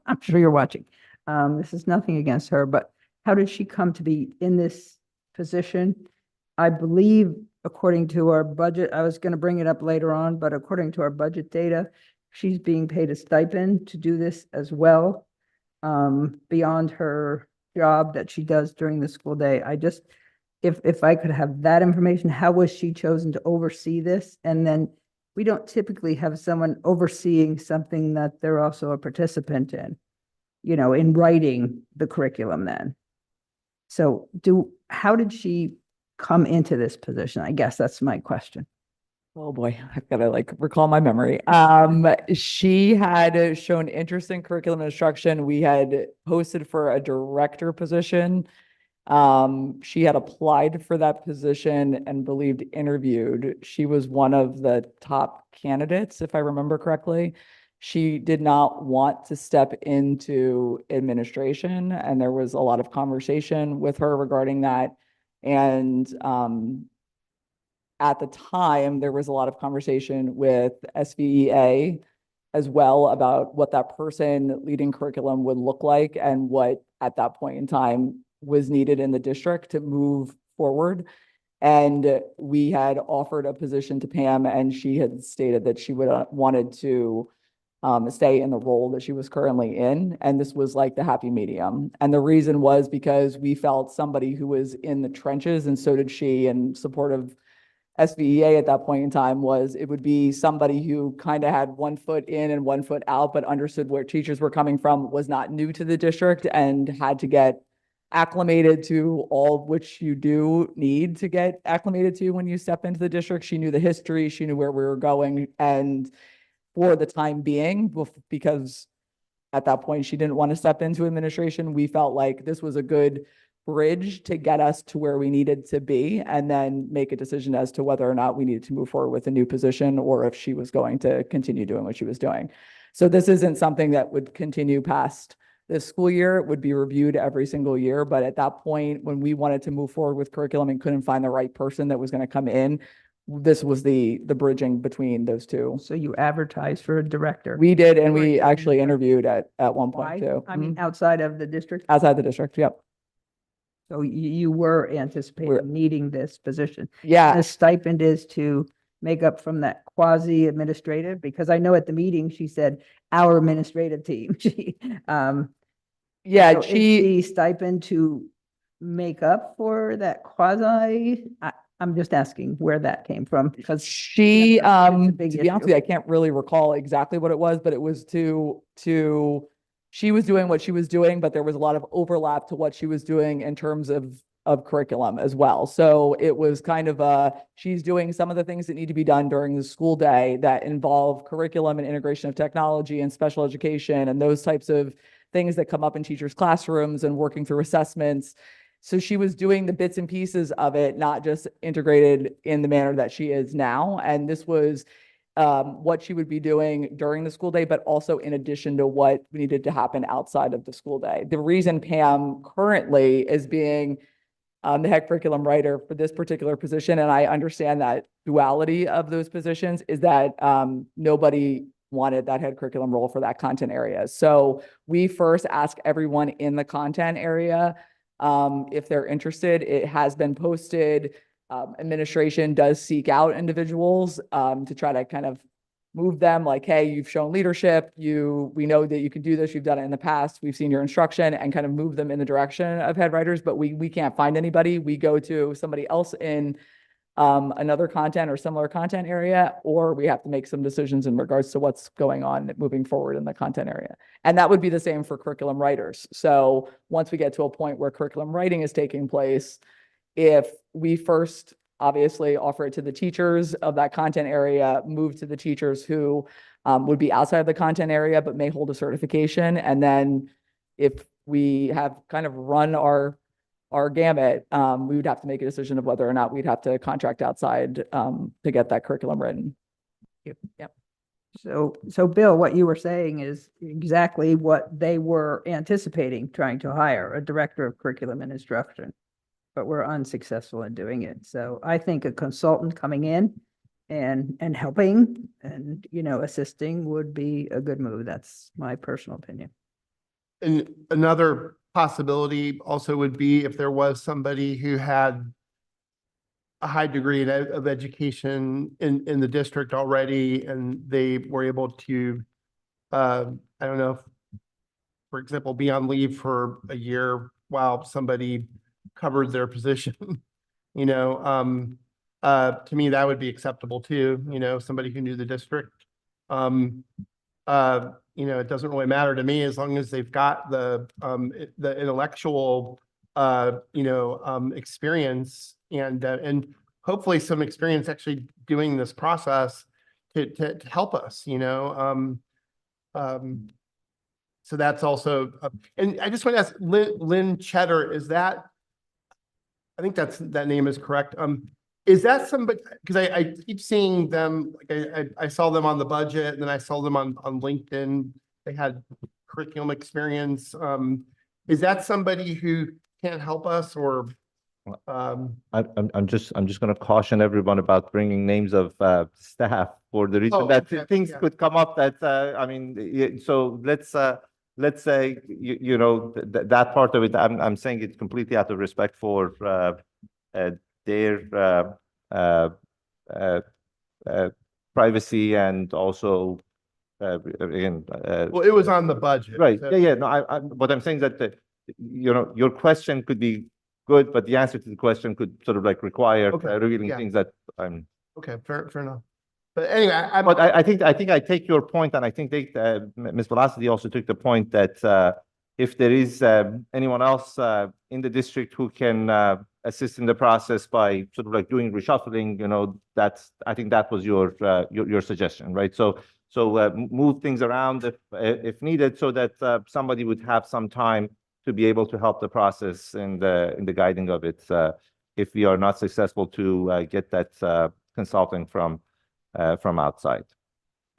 S9: I'm sure you're watching. This is nothing against her, but how did she come to be in this position? I believe, according to our budget, I was going to bring it up later on, but according to our budget data, she's being paid a stipend to do this as well, beyond her job that she does during the school day. If I could have that information, how was she chosen to oversee this? And then we don't typically have someone overseeing something that they're also a participant in, in writing the curriculum then. So how did she come into this position? I guess that's my question.
S4: Oh boy, I've got to recall my memory. She had shown interest in curriculum instruction. We had posted for a director position. She had applied for that position and believed interviewed. She was one of the top candidates, if I remember correctly. She did not want to step into administration, and there was a lot of conversation with her regarding that. And at the time, there was a lot of conversation with SVEA as well about what that person leading curriculum would look like and what at that point in time was needed in the district to move forward. And we had offered a position to Pam, and she had stated that she would wanted to stay in the role that she was currently in. And this was like the happy medium. And the reason was because we felt somebody who was in the trenches, and so did she, and supportive SVEA at that point in time, was it would be somebody who kind of had one foot in and one foot out, but understood where teachers were coming from, was not new to the district, and had to get acclimated to all of which you do need to get acclimated to when you step into the district. She knew the history, she knew where we were going, and for the time being, because at that point, she didn't want to step into administration. We felt like this was a good bridge to get us to where we needed to be and then make a decision as to whether or not we needed to move forward with a new position or if she was going to continue doing what she was doing. So this isn't something that would continue past this school year. It would be reviewed every single year. But at that point, when we wanted to move forward with curriculum and couldn't find the right person that was going to come in, this was the bridging between those two.
S9: So you advertised for a director.
S4: We did, and we
S9: Curriculum
S4: actually
S9: director.
S4: interviewed at one
S9: Why?
S4: point too.
S9: I mean,
S4: Mhm.
S9: outside of the district?
S4: Outside the district, yep.
S9: So you were anticipating
S4: We're-
S9: needing this position.
S4: Yeah,
S9: The stipend is to make up from that quasi-administrative, because I know at the meeting, she said, our administrative team. She,
S4: yeah,
S9: so is
S4: she,
S9: the stipend to make up for that quasi? I'm just asking where that came from, because
S4: she,
S9: it's a big
S4: to be honest with
S9: issue.
S4: you, I can't really recall exactly what it was, but it was she was doing what she was doing, but there was a lot of overlap to what she was doing in terms of curriculum as well. So it was kind of she's doing some of the things that need to be done during the school day that involve curriculum and integration of technology and special education and those types of things that come up in teachers' classrooms and working through assessments. So she was doing the bits and pieces of it, not just integrated in the manner that she is now. And this was what she would be doing during the school day, but also in addition to what needed to happen outside of the school day. The reason Pam currently is being the head curriculum writer for this particular position, and I understand that duality of those positions, is that nobody wanted that head curriculum role for that content area. So we first ask everyone in the content area if they're interested. It has been posted. Administration does seek out individuals to try to kind of move them like, hey, you've shown leadership. We know that you can do this. You've done it in the past. We've seen your instruction, and kind of move them in the direction of head writers. But we can't find anybody. We go to somebody else in another content or similar content area, or we have to make some decisions in regards to what's going on moving forward in the content area. And that would be the same for curriculum writers. So once we get to a point where curriculum writing is taking place, if we first obviously offer it to the teachers of that content area, move to the teachers who would be outside of the content area but may hold a certification. And then if we have kind of run our gamut, we would have to make a decision of whether or not we'd have to contract outside to get that curriculum written. Yep.
S9: So Bill, what you were saying is exactly what they were anticipating trying to hire, a director of curriculum and instruction, but we're unsuccessful in doing it. So I think a consultant coming in and helping and, assisting would be a good move. That's my personal opinion.
S8: And another possibility also would be if there was somebody who had a high degree of education in the district already, and they were able to, I don't know, for example, be on leave for a year while somebody covered their position. To me, that would be acceptable too, somebody who knew the district. It doesn't really matter to me as long as they've got the intellectual, experience and hopefully some experience actually doing this process to help us, so that's also, and I just want to ask Lynn Cheddar, I think that name is correct. Is that somebody, because I keep seeing them, like I saw them on the budget, and then I saw them on LinkedIn. They had curriculum experience. Is that somebody who can help us, or?
S3: I'm just going to caution everyone about bringing names of staff for the reason that
S8: okay,
S3: things
S8: yeah.
S3: could come up that, so let's say, that part of it, I'm saying it completely out of respect for their privacy, and also again.
S8: Well, it was on the budget.
S3: Right,
S8: so-
S3: yeah, no, what I'm saying is that, your question could be good, but the answer to the question could sort of like require
S8: Okay,
S3: revealing
S8: yeah.
S3: things that I'm.
S8: Okay, fair enough. But anyway,
S3: But I think I take your point, and I think Ms. Velocity also took the point that if there is anyone else in the district who can assist in the process by sort of like doing reshuffling, I think that was your suggestion, right? So So move things around if needed, so that somebody would have some time to be able to help the process in the guiding of it. If we are not successful to get that consulting from outside.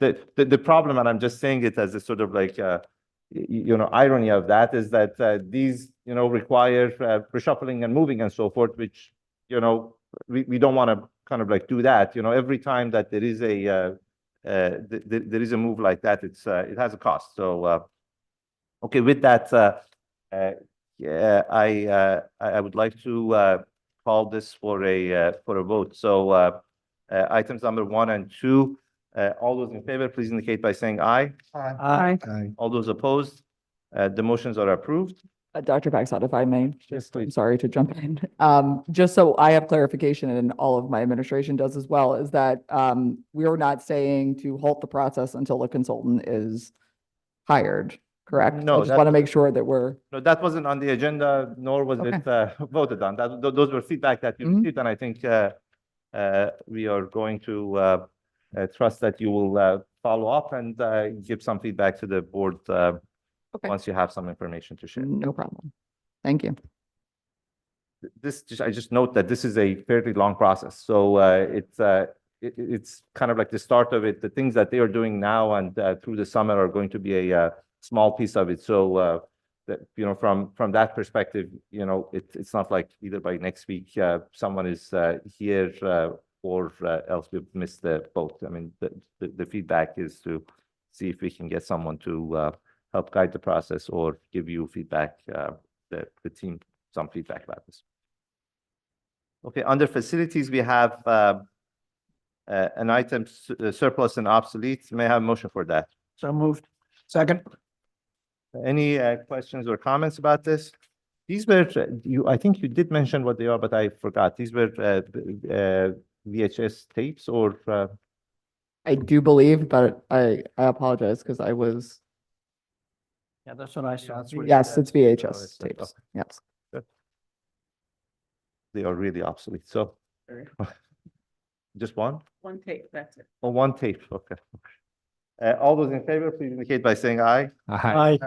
S3: The problem, and I'm just saying it as a sort of like irony of that, is that these require reshuffling and moving and so forth, which we don't want to kind of like do that. Every time that there is there is a move like that, it has a cost. So okay, with that, yeah, I would like to call this for a vote. So items number 1 and 2. All those in favor, please indicate by saying aye.
S9: Aye.
S3: All those opposed, the motions are approved.
S4: Dr. Baxat, if I may,
S3: Yes,
S4: I'm
S3: please.
S4: sorry to jump in. Just so I have clarification, and all of my administration does as well, is that we are not saying to halt the process until the consultant is hired, correct?
S3: No,
S4: I just
S3: that
S4: want to
S3: was-
S4: make sure that we're,
S3: No, that wasn't on the agenda, nor was
S4: Okay.
S3: it voted on. Those were feedback that you
S4: Mhm.
S3: received, and I think we are going to trust that you will follow up and give some feedback to the board
S4: Okay.
S3: once you have some information to share.
S4: no problem. Thank you.
S3: I just note that this is a fairly long process, so it's kind of like the start of it. The things that they are doing now and through the summer are going to be a small piece of it. So that from that perspective, it's not like either by next week someone is here or else we've missed the boat. I mean, the feedback is to see if we can get someone to help guide the process or give you feedback, the team some feedback about this. Okay, under facilities, we have an item surplus and obsolete. May I have a motion for that?
S2: So moved.
S10: Second.
S3: Any questions or comments about this? These were, I think you did mention what they are, but I forgot. These were VHS tapes or?
S4: I do believe, but I apologize because I was,
S2: Yeah, that's what I saw.
S4: yes, it's VHS
S3: it's-
S4: tapes. Yes.
S3: They are really obsolete, so. Just one?
S1: One tape, that's it.
S3: Oh, one tape, okay. All those in favor, please indicate by saying aye.
S2: Aye.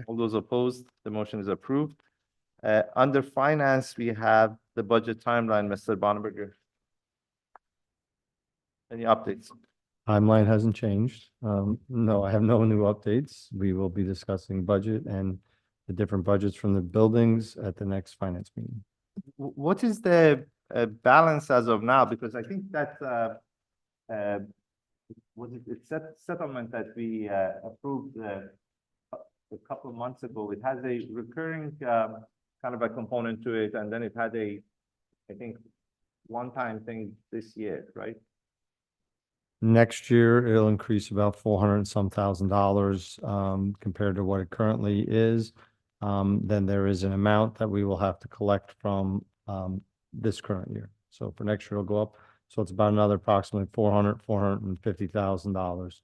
S3: All those opposed, the motion is approved. Under finance, we have the budget timeline, Mr. Bonneberger. Any updates?
S13: Timeline hasn't changed. No, I have no new updates. We will be discussing budget and the different budgets from the buildings at the next finance meeting.
S3: What is the balance as of now? Because I think that was it settlement that we approved a couple of months ago. It has a recurring kind of a component to it, and then it had I think, one-time thing this year, right?
S13: Next year, it'll increase about 400 and some $1,000 compared to what it currently is. Then there is an amount that we will have to collect from this current year. So for next year, it'll go up. So it's about another approximately $450,000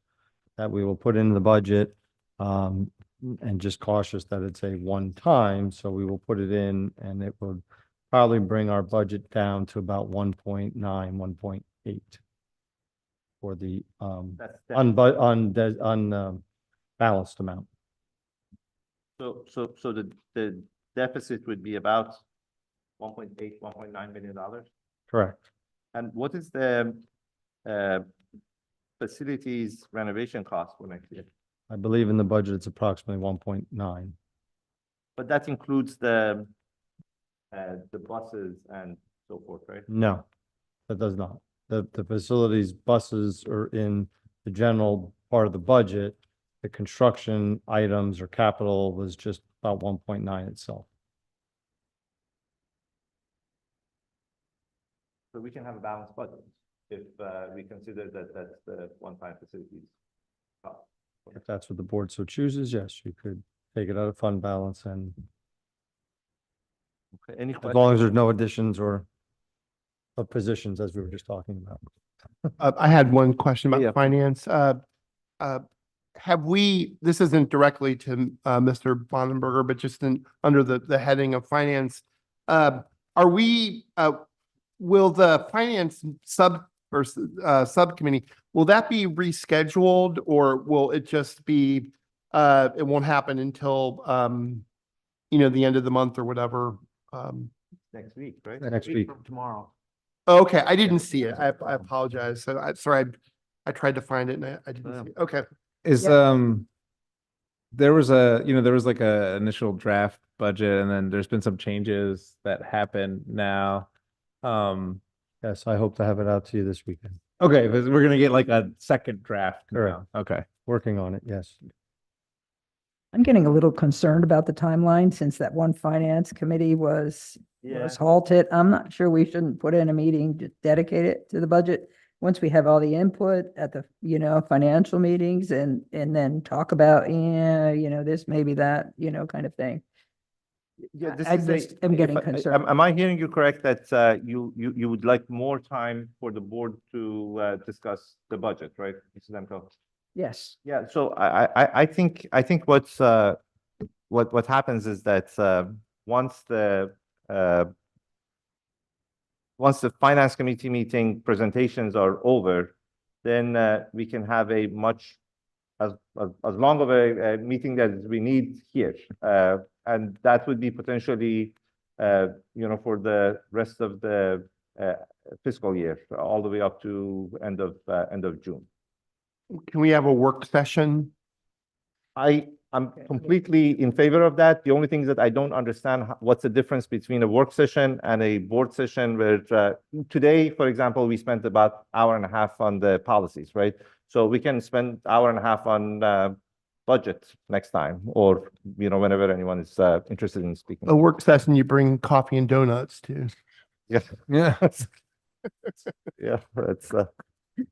S13: that we will put into the budget. And just cautious that it's a one-time, so we will put it in, and it would probably bring our budget down to about 1.9, 1.8 for the
S3: That's
S13: balanced amount.
S3: So the deficit would be about 1.8, $1.9 million.
S13: Correct.
S3: And what is the facilities renovation cost for next year?
S13: I believe in the budget, it's approximately 1.9.
S3: But that includes the buses and so forth, right?
S13: No, that does not. The facilities buses are in the general part of the budget. The construction items or capital was just about 1.9 itself.
S3: So we can have a balanced budget if we consider that that's the one-time facilities cost.
S13: If that's what the board so chooses, yes, you could take it out of fund balance, and
S3: Okay, any
S13: as
S3: questions?
S13: long as there's no additions or of positions, as we were just talking about.
S8: I had one question
S3: Yeah.
S8: about finance. Have we, this isn't directly to Mr. Bonenberger, but just under the heading of finance, are we, will the finance versus subcommittee, will that be rescheduled or will it just be, it won't happen until, the end of the month or whatever?
S3: Next week, right?
S13: Next week.
S12: From tomorrow.
S8: Okay, I didn't see it. I apologize. So sorry, I tried to find it and I didn't see it. Okay.
S7: Is, there was like a initial draft budget and then there's been some changes that happen now.
S13: Yes, I hope to have it out to you this weekend.
S7: Okay, but we're gonna get like a second draft.
S13: Correct.
S7: now. Okay.
S13: Working on it, yes.
S9: I'm getting a little concerned about the timeline since that one finance committee was halted. I'm not sure we shouldn't put in a meeting to dedicate it to the budget. Once we have all the input at the, financial meetings and then talk about, this, maybe that, kind of thing.
S3: Yeah, this
S9: I
S3: is
S9: just am getting concerned.
S3: Am I hearing you correct that you would like more time for the board to discuss the budget, right, Mrs. Demko?
S9: Yes.
S3: Yeah, so I think what happens is that once the finance committee meeting presentations are over, then we can have a much as long of a meeting that we need here. And that would be potentially, for the rest of the fiscal year, all the way up to end of June.
S8: Can we have a work session?
S3: I'm completely in favor of that. The only thing that I don't understand, what's the difference between a work session and a board session where today, for example, we spent about hour and a half on the policies, right? So we can spend hour and a half on budget next time, or, whenever anyone is interested in speaking.
S8: A work session, you bring coffee and donuts to.
S3: Yeah.
S7: Yeah.
S3: Yeah, that's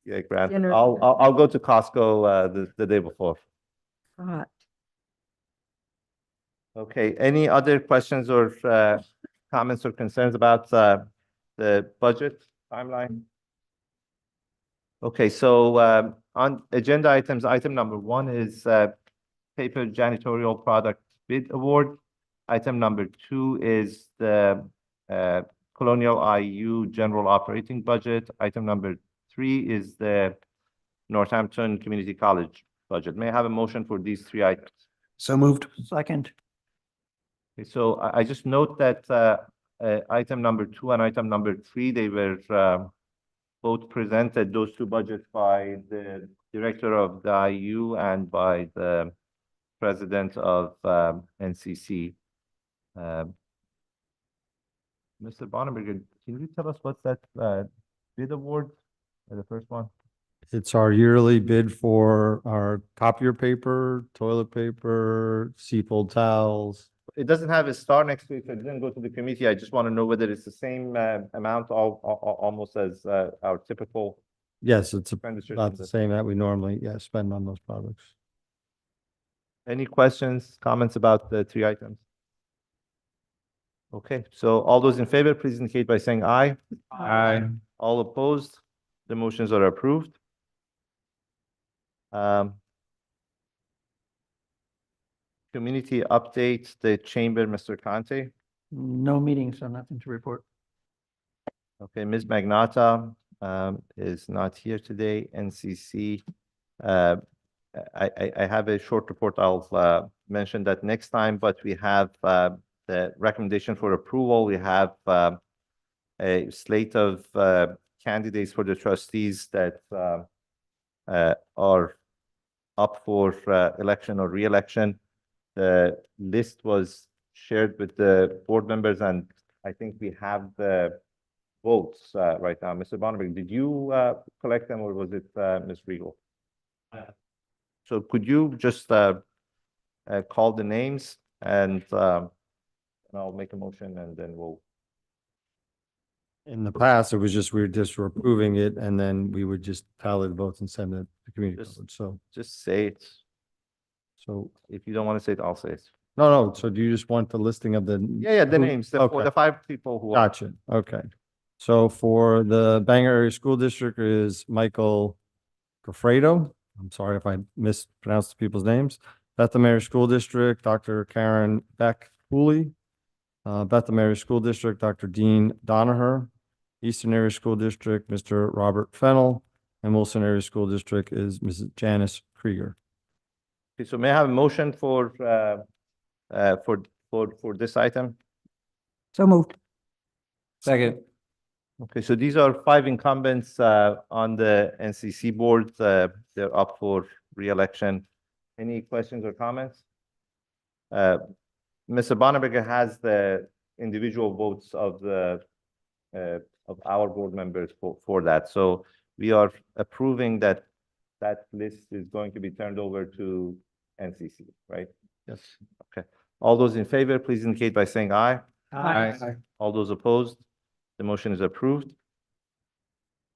S3: yeah, Grant.
S9: Dinner.
S3: I'll go to Costco the day before.
S9: Hot.
S3: Okay, any other questions or comments or concerns about the budget timeline? Okay, so on agenda items, item number 1 is paper janitorial product bid award. Item number 2 is the Colonial IU general operating budget. Item number 3 is the Northampton Community College budget. May I have a motion for these 3 items?
S10: So moved.
S2: Second.
S3: Okay, so I just note that item number 2 and item number 3, they were both presented, those 2 budgets, by the director of the IU and by the president of NCC. Mr. Bonneberger, can you tell us what's that bid award, the first one?
S13: It's our yearly bid for our copier paper, toilet paper, Seafold towels.
S3: It doesn't have a star next to it, so it didn't go to the committee. I just want to know whether it's the same amount, almost as our typical
S13: Yes, it's
S3: expenditures.
S13: about the same that we normally, spend on those products.
S3: Any questions, comments about the 3 items? Okay, so all those in favor, please indicate by saying aye.
S7: Aye.
S3: All opposed, the motions are approved. Community updates, the chamber, Mr. Conte.
S2: No meetings, so nothing to report.
S3: Okay, Ms. Magnata is not here today. NCC, I have a short report. I'll mention that next time, but we have the recommendation for approval. We have a slate of candidates for the trustees that are up for election or re-election. The list was shared with the board members, and I think we have the votes right now. Mr. Bonneberg, did you collect them, or was it Ms. Regal? So could you just call the names, and I'll make a motion, and then we'll.
S13: In the past, it was just, we were approving it, and then we would just tally the votes and send it to community
S3: Just-
S13: college. So,
S3: Just say it.
S13: so,
S3: If you don't want to say it, I'll say it.
S13: no, so do you just want the listing of the?
S3: Yeah, the
S13: who-
S3: names, for
S13: Okay.
S3: the 5 people who are.
S13: Gotcha, okay. So for the Bangor Area School District is Michael Gofredo. I'm sorry if I mispronounced the people's names. Bethlehem Area School District, Dr. Karen Beck Cooley. Bethlehem Area School District, Dr. Dean Donaher. Eastern Area School District, Mr. Robert Fennel, and Wilson Area School District is Mrs. Janice Krieger.
S3: Okay, so may I have a motion for this item?
S9: So moved.
S14: Second.
S3: Okay, so these are 5 incumbents on the NCC board. They're up for re-election. Any questions or comments? Mr. Bonneberger has the individual votes of our board members for that. So we are approving that list is going to be turned over to NCC, right?
S13: Yes.
S3: Okay. All those in favor, please indicate by saying aye.
S12: Aye.
S3: All those opposed? The motion is approved.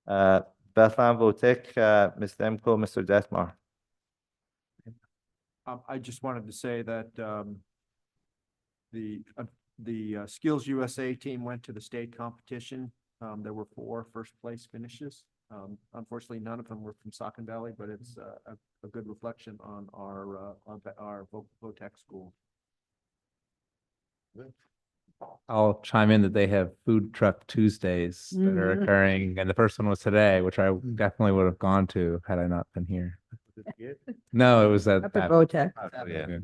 S3: Bethlehem Votek, Ms. Demko, Mr. Detmar.
S12: I just wanted to say that the Skills USA team went to the state competition. There were 4 first-place finishes. Unfortunately, none of them were from Saucon Valley, but it's a good reflection on our VOTEC school.
S7: I'll chime in that they have food truck Tuesdays that are occurring, and the first one was today, which I definitely would have gone to had I not been here. No, it was at
S9: Up at
S7: that.
S9: VOTEC.
S3: Oh, yeah.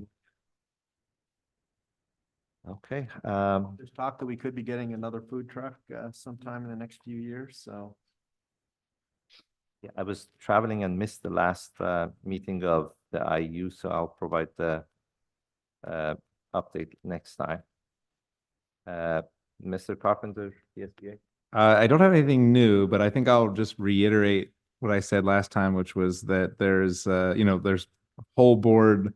S3: Okay,
S12: There's talk that we could be getting another food truck sometime in the next few years, so.
S3: yeah, I was traveling and missed the last meeting of the IU, so I'll provide the update next time. Mr. Carpenter, PSBA.
S7: I don't have anything new, but I think I'll just reiterate what I said last time, which was that there's there's whole board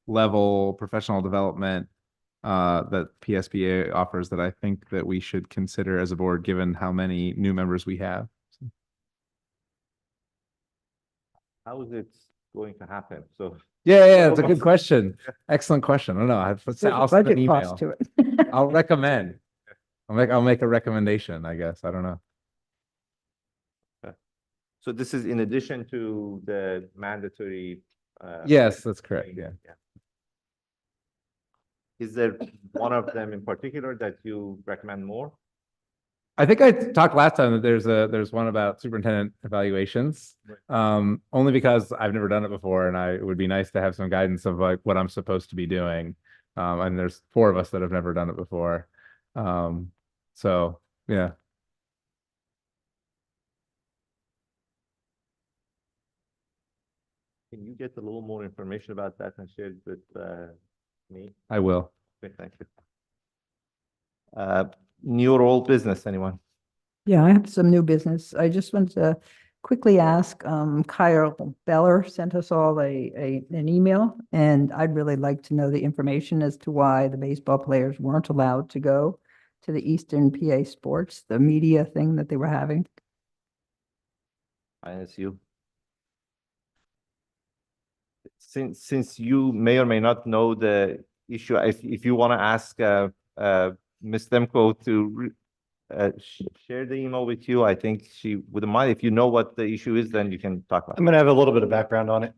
S7: level professional development that PSBA offers that I think that we should consider as a board, given how many new members we have.
S3: How is it going to happen? So
S7: Yeah, it's a good question. Excellent question. I don't know.
S9: There's a
S7: I'll send an
S9: budget cost
S7: email.
S9: to it.
S7: I'll recommend. I'll make a recommendation, I guess. I don't know.
S3: so this is in addition to the mandatory.
S7: Yes, that's correct. Yeah.
S3: Is there one of them in particular that you recommend more?
S7: I think I talked last time that there's one about superintendent evaluations. Only because I've never done it before, and it would be nice to have some guidance of like what I'm supposed to be doing. And there's 4 of us that have never done it before. So yeah.
S3: Can you get a little more information about that and share it with me?
S7: I will.
S3: Okay, thank you. New or old business, anyone?
S9: Yeah, I have some new business. I just want to quickly ask, Kyle Beller sent us all an email, and I'd really like to know the information as to why the baseball players weren't allowed to go to the Eastern PA Sports, the media thing that they were having.
S3: ISU. Since you may or may not know the issue, if you want to ask Ms. Demko to share the email with you, I think she wouldn't mind. If you know what the issue is, then you can talk about
S14: I'm
S3: it.
S14: going to have a little bit of background on it.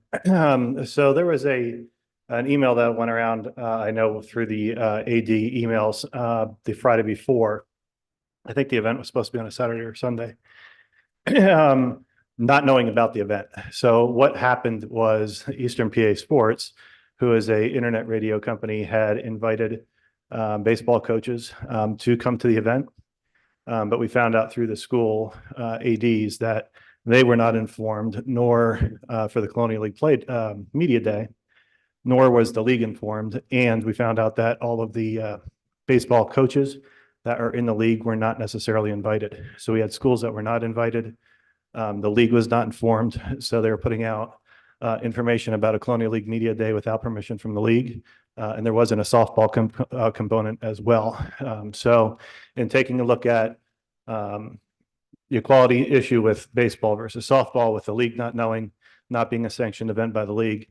S14: So there was an email that went around, I know through the AD emails, the Friday before. I think the event was supposed to be on a Saturday or Sunday. Not knowing about the event. So what happened was Eastern PA Sports, who is a internet radio company, had invited baseball coaches to come to the event. But we found out through the school ADs that they were not informed, nor for the Colonial League played media day, nor was the league informed. And we found out that all of the baseball coaches that are in the league were not necessarily invited. So we had schools that were not invited. The league was not informed, so they were putting out information about a Colonial League media day without permission from the league. And there wasn't a softball component as well. So in taking a look at the equality issue with baseball versus softball, with the league not knowing, not being a sanctioned event by the league,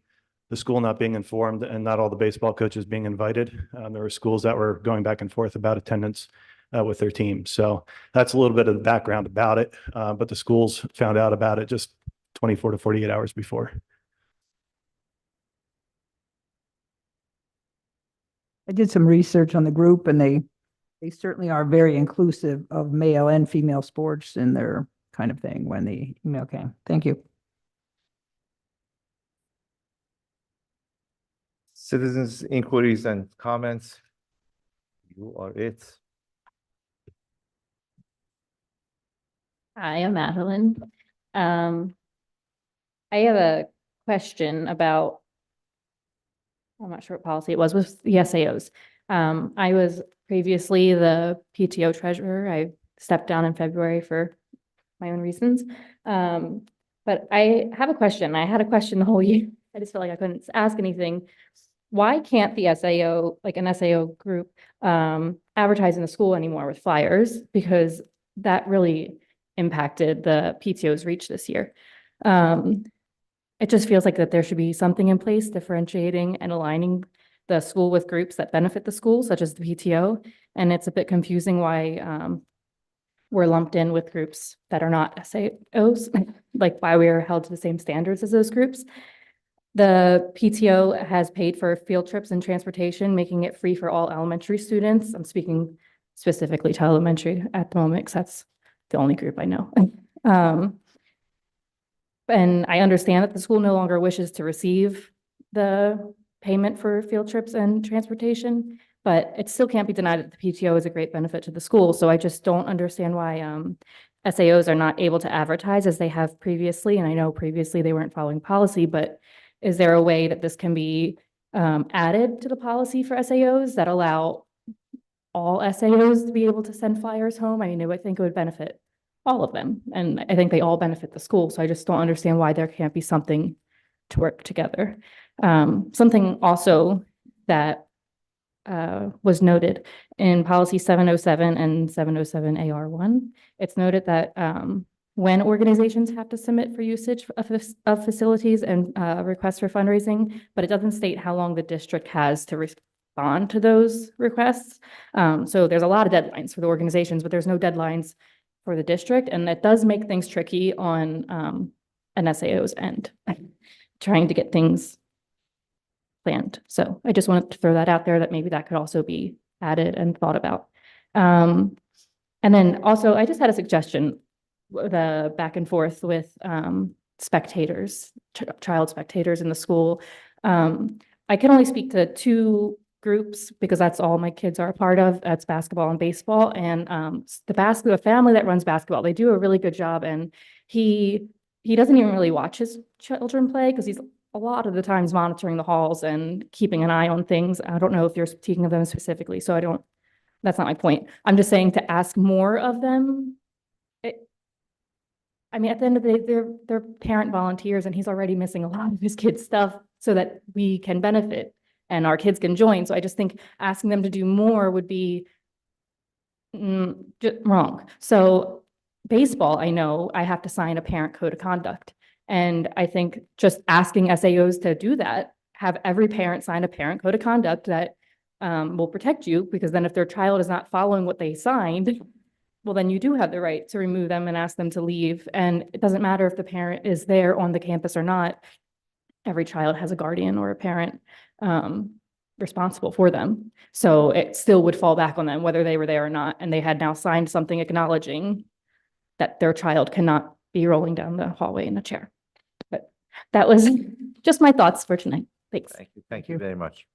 S14: the school not being informed, and not all the baseball coaches being invited, there were schools that were going back and forth about attendance with their team. So that's a little bit of the background about it. But the schools found out about it just 24 to 48 hours before.
S9: I did some research on the group, and they they certainly are very inclusive of male and female sports in their kind of thing when the email came. Thank you.
S3: Citizens inquiries and comments. You are it.
S16: Hi, I'm Madeline. I have a question about, I'm not sure what policy it was with the SAOs. I was previously the PTO treasurer. I stepped down in February for my own reasons. But I have a question. I had a question the whole year. I just felt like I couldn't ask anything. Why can't the SAO, like an SAO group, advertise in the school anymore with flyers? Because that really impacted the PTO's reach this year. It just feels like that there should be something in place differentiating and aligning the school with groups that benefit the school, such as the PTO. And it's a bit confusing why we're lumped in with groups that are not SAOs, like why we are held to the same standards as those groups. The PTO has paid for field trips and transportation, making it free for all elementary students. I'm speaking specifically to elementary at the moment, because that's the only group I know. And I understand that the school no longer wishes to receive the payment for field trips and transportation, but it still can't be denied that the PTO is a great benefit to the school. So I just don't understand why SAOs are not able to advertise as they have previously. And I know previously they weren't following policy, but is there a way that this can be added to the policy for SAOs that allow all SAOs to be able to send flyers home? I mean, I think it would benefit all of them. And I think they all benefit the school. So I just don't understand why there can't be something to work together. Something also that was noted in policy 707 and 707 AR1, it's noted that when organizations have to submit for usage of facilities and requests for fundraising, but it doesn't state how long the district has to respond to those requests. So there's a lot of deadlines for the organizations, but there's no deadlines for the district. And that does make things tricky on an SAO's end, trying to get things planned. So I just wanted to throw that out there, that maybe that could also be added and thought about. And then also, I just had a suggestion, the back and forth with spectators, child spectators in the school. I can only speak to two groups because that's all my kids are a part of. That's basketball and baseball. And the family that runs basketball, they do a really good job. And he doesn't even really watch his children play because he's a lot of the times monitoring the halls and keeping an eye on things. I don't know if you're speaking of them specifically, so that's not my point. I'm just saying to ask more of them. I mean, at the end of the day, they're parent volunteers, and he's already missing a lot of his kids' stuff so that we can benefit and our kids can join. So I just think asking them to do more would be wrong. So baseball, I know I have to sign a parent code of conduct. And I think just asking SAOs to do that, have every parent sign a parent code of conduct that will protect you, because then if their child is not following what they signed, well, then you do have the right to remove them and ask them to leave. And it doesn't matter if the parent is there on the campus or not. Every child has a guardian or a parent responsible for them. So it still would fall back on them, whether they were there or not. And they had now signed something acknowledging that their child cannot be rolling down the hallway in a chair. But that was just my thoughts for tonight. Thanks.
S3: Thank you very much.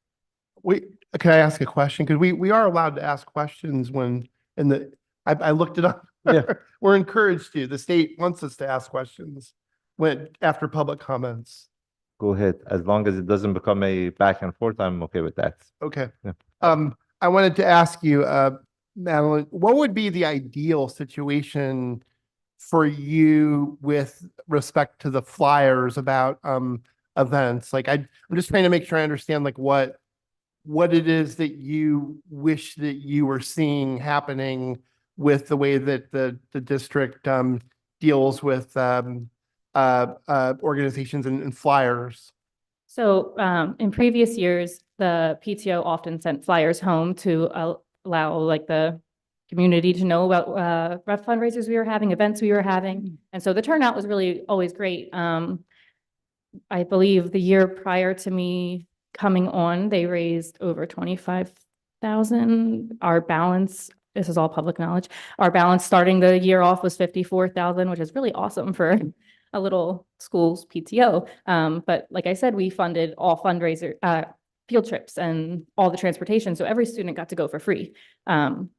S8: Can I ask a question? Because we are allowed to ask questions when I looked it up.
S3: Yeah.
S8: We're encouraged to. The state wants us to ask questions after public comments.
S3: Go ahead. As long as it doesn't become a back and forth, I'm okay with that.
S8: Okay.
S3: Yeah.
S8: I wanted to ask you, Madeline, what would be the ideal situation for you with respect to the flyers about events? Like I'm just trying to make sure I understand like what it is that you wish that you were seeing happening with the way that the district deals with organizations and flyers.
S16: So in previous years, the PTO often sent flyers home to allow like the community to know about fundraisers we were having, events we were having. And so the turnout was really always great. I believe the year prior to me coming on, they raised over $25,000 50,000. Our balance, this is all public knowledge, our balance starting the year off was 54,000, which is really awesome for a little school's PTO. But like I said, we funded all fundraiser, field trips and all the transportation, so every student got to go for free. I'm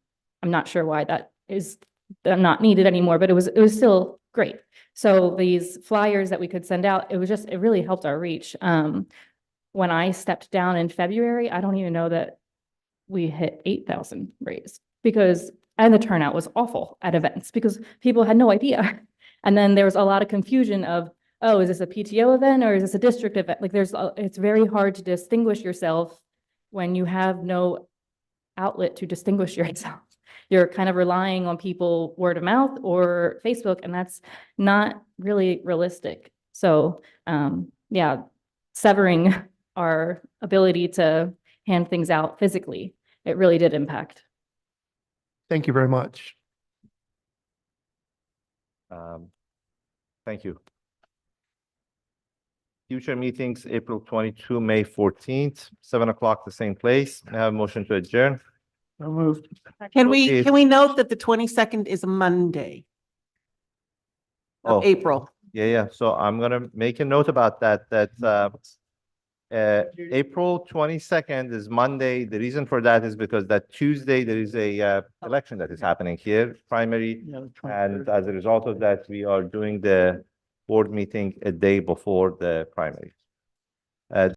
S16: not sure why that is not needed anymore, but it was still great. So these flyers that we could send out, it really helped our reach. When I stepped down in February, I don't even know that we hit 8,000 raised and the turnout was awful at events because people had no idea. And then there was a lot of confusion of, oh, is this a PTO event or is this a district event? Like it's very hard to distinguish yourself when you have no outlet to distinguish yourself. You're kind of relying on people word of mouth or Facebook, and that's not really realistic. So, yeah, severing our ability to hand things out physically, it really did impact.
S8: Thank you very much.
S3: Thank you. Future meetings, April 22, May 14th, 7 o'clock, the same place. May I have a motion to adjourn?
S2: So moved.
S17: Can
S3: Okay.
S17: we note that the 22nd is a Monday
S3: Oh.
S17: of April?
S3: Yeah. So I'm gonna make a note about that, April 22nd is Monday. The reason for that is because that Tuesday, there is a, election that is happening here, primary.
S2: Yeah, the
S3: And
S2: 23rd.
S3: as a result of that, we are doing the board meeting a day before the primary.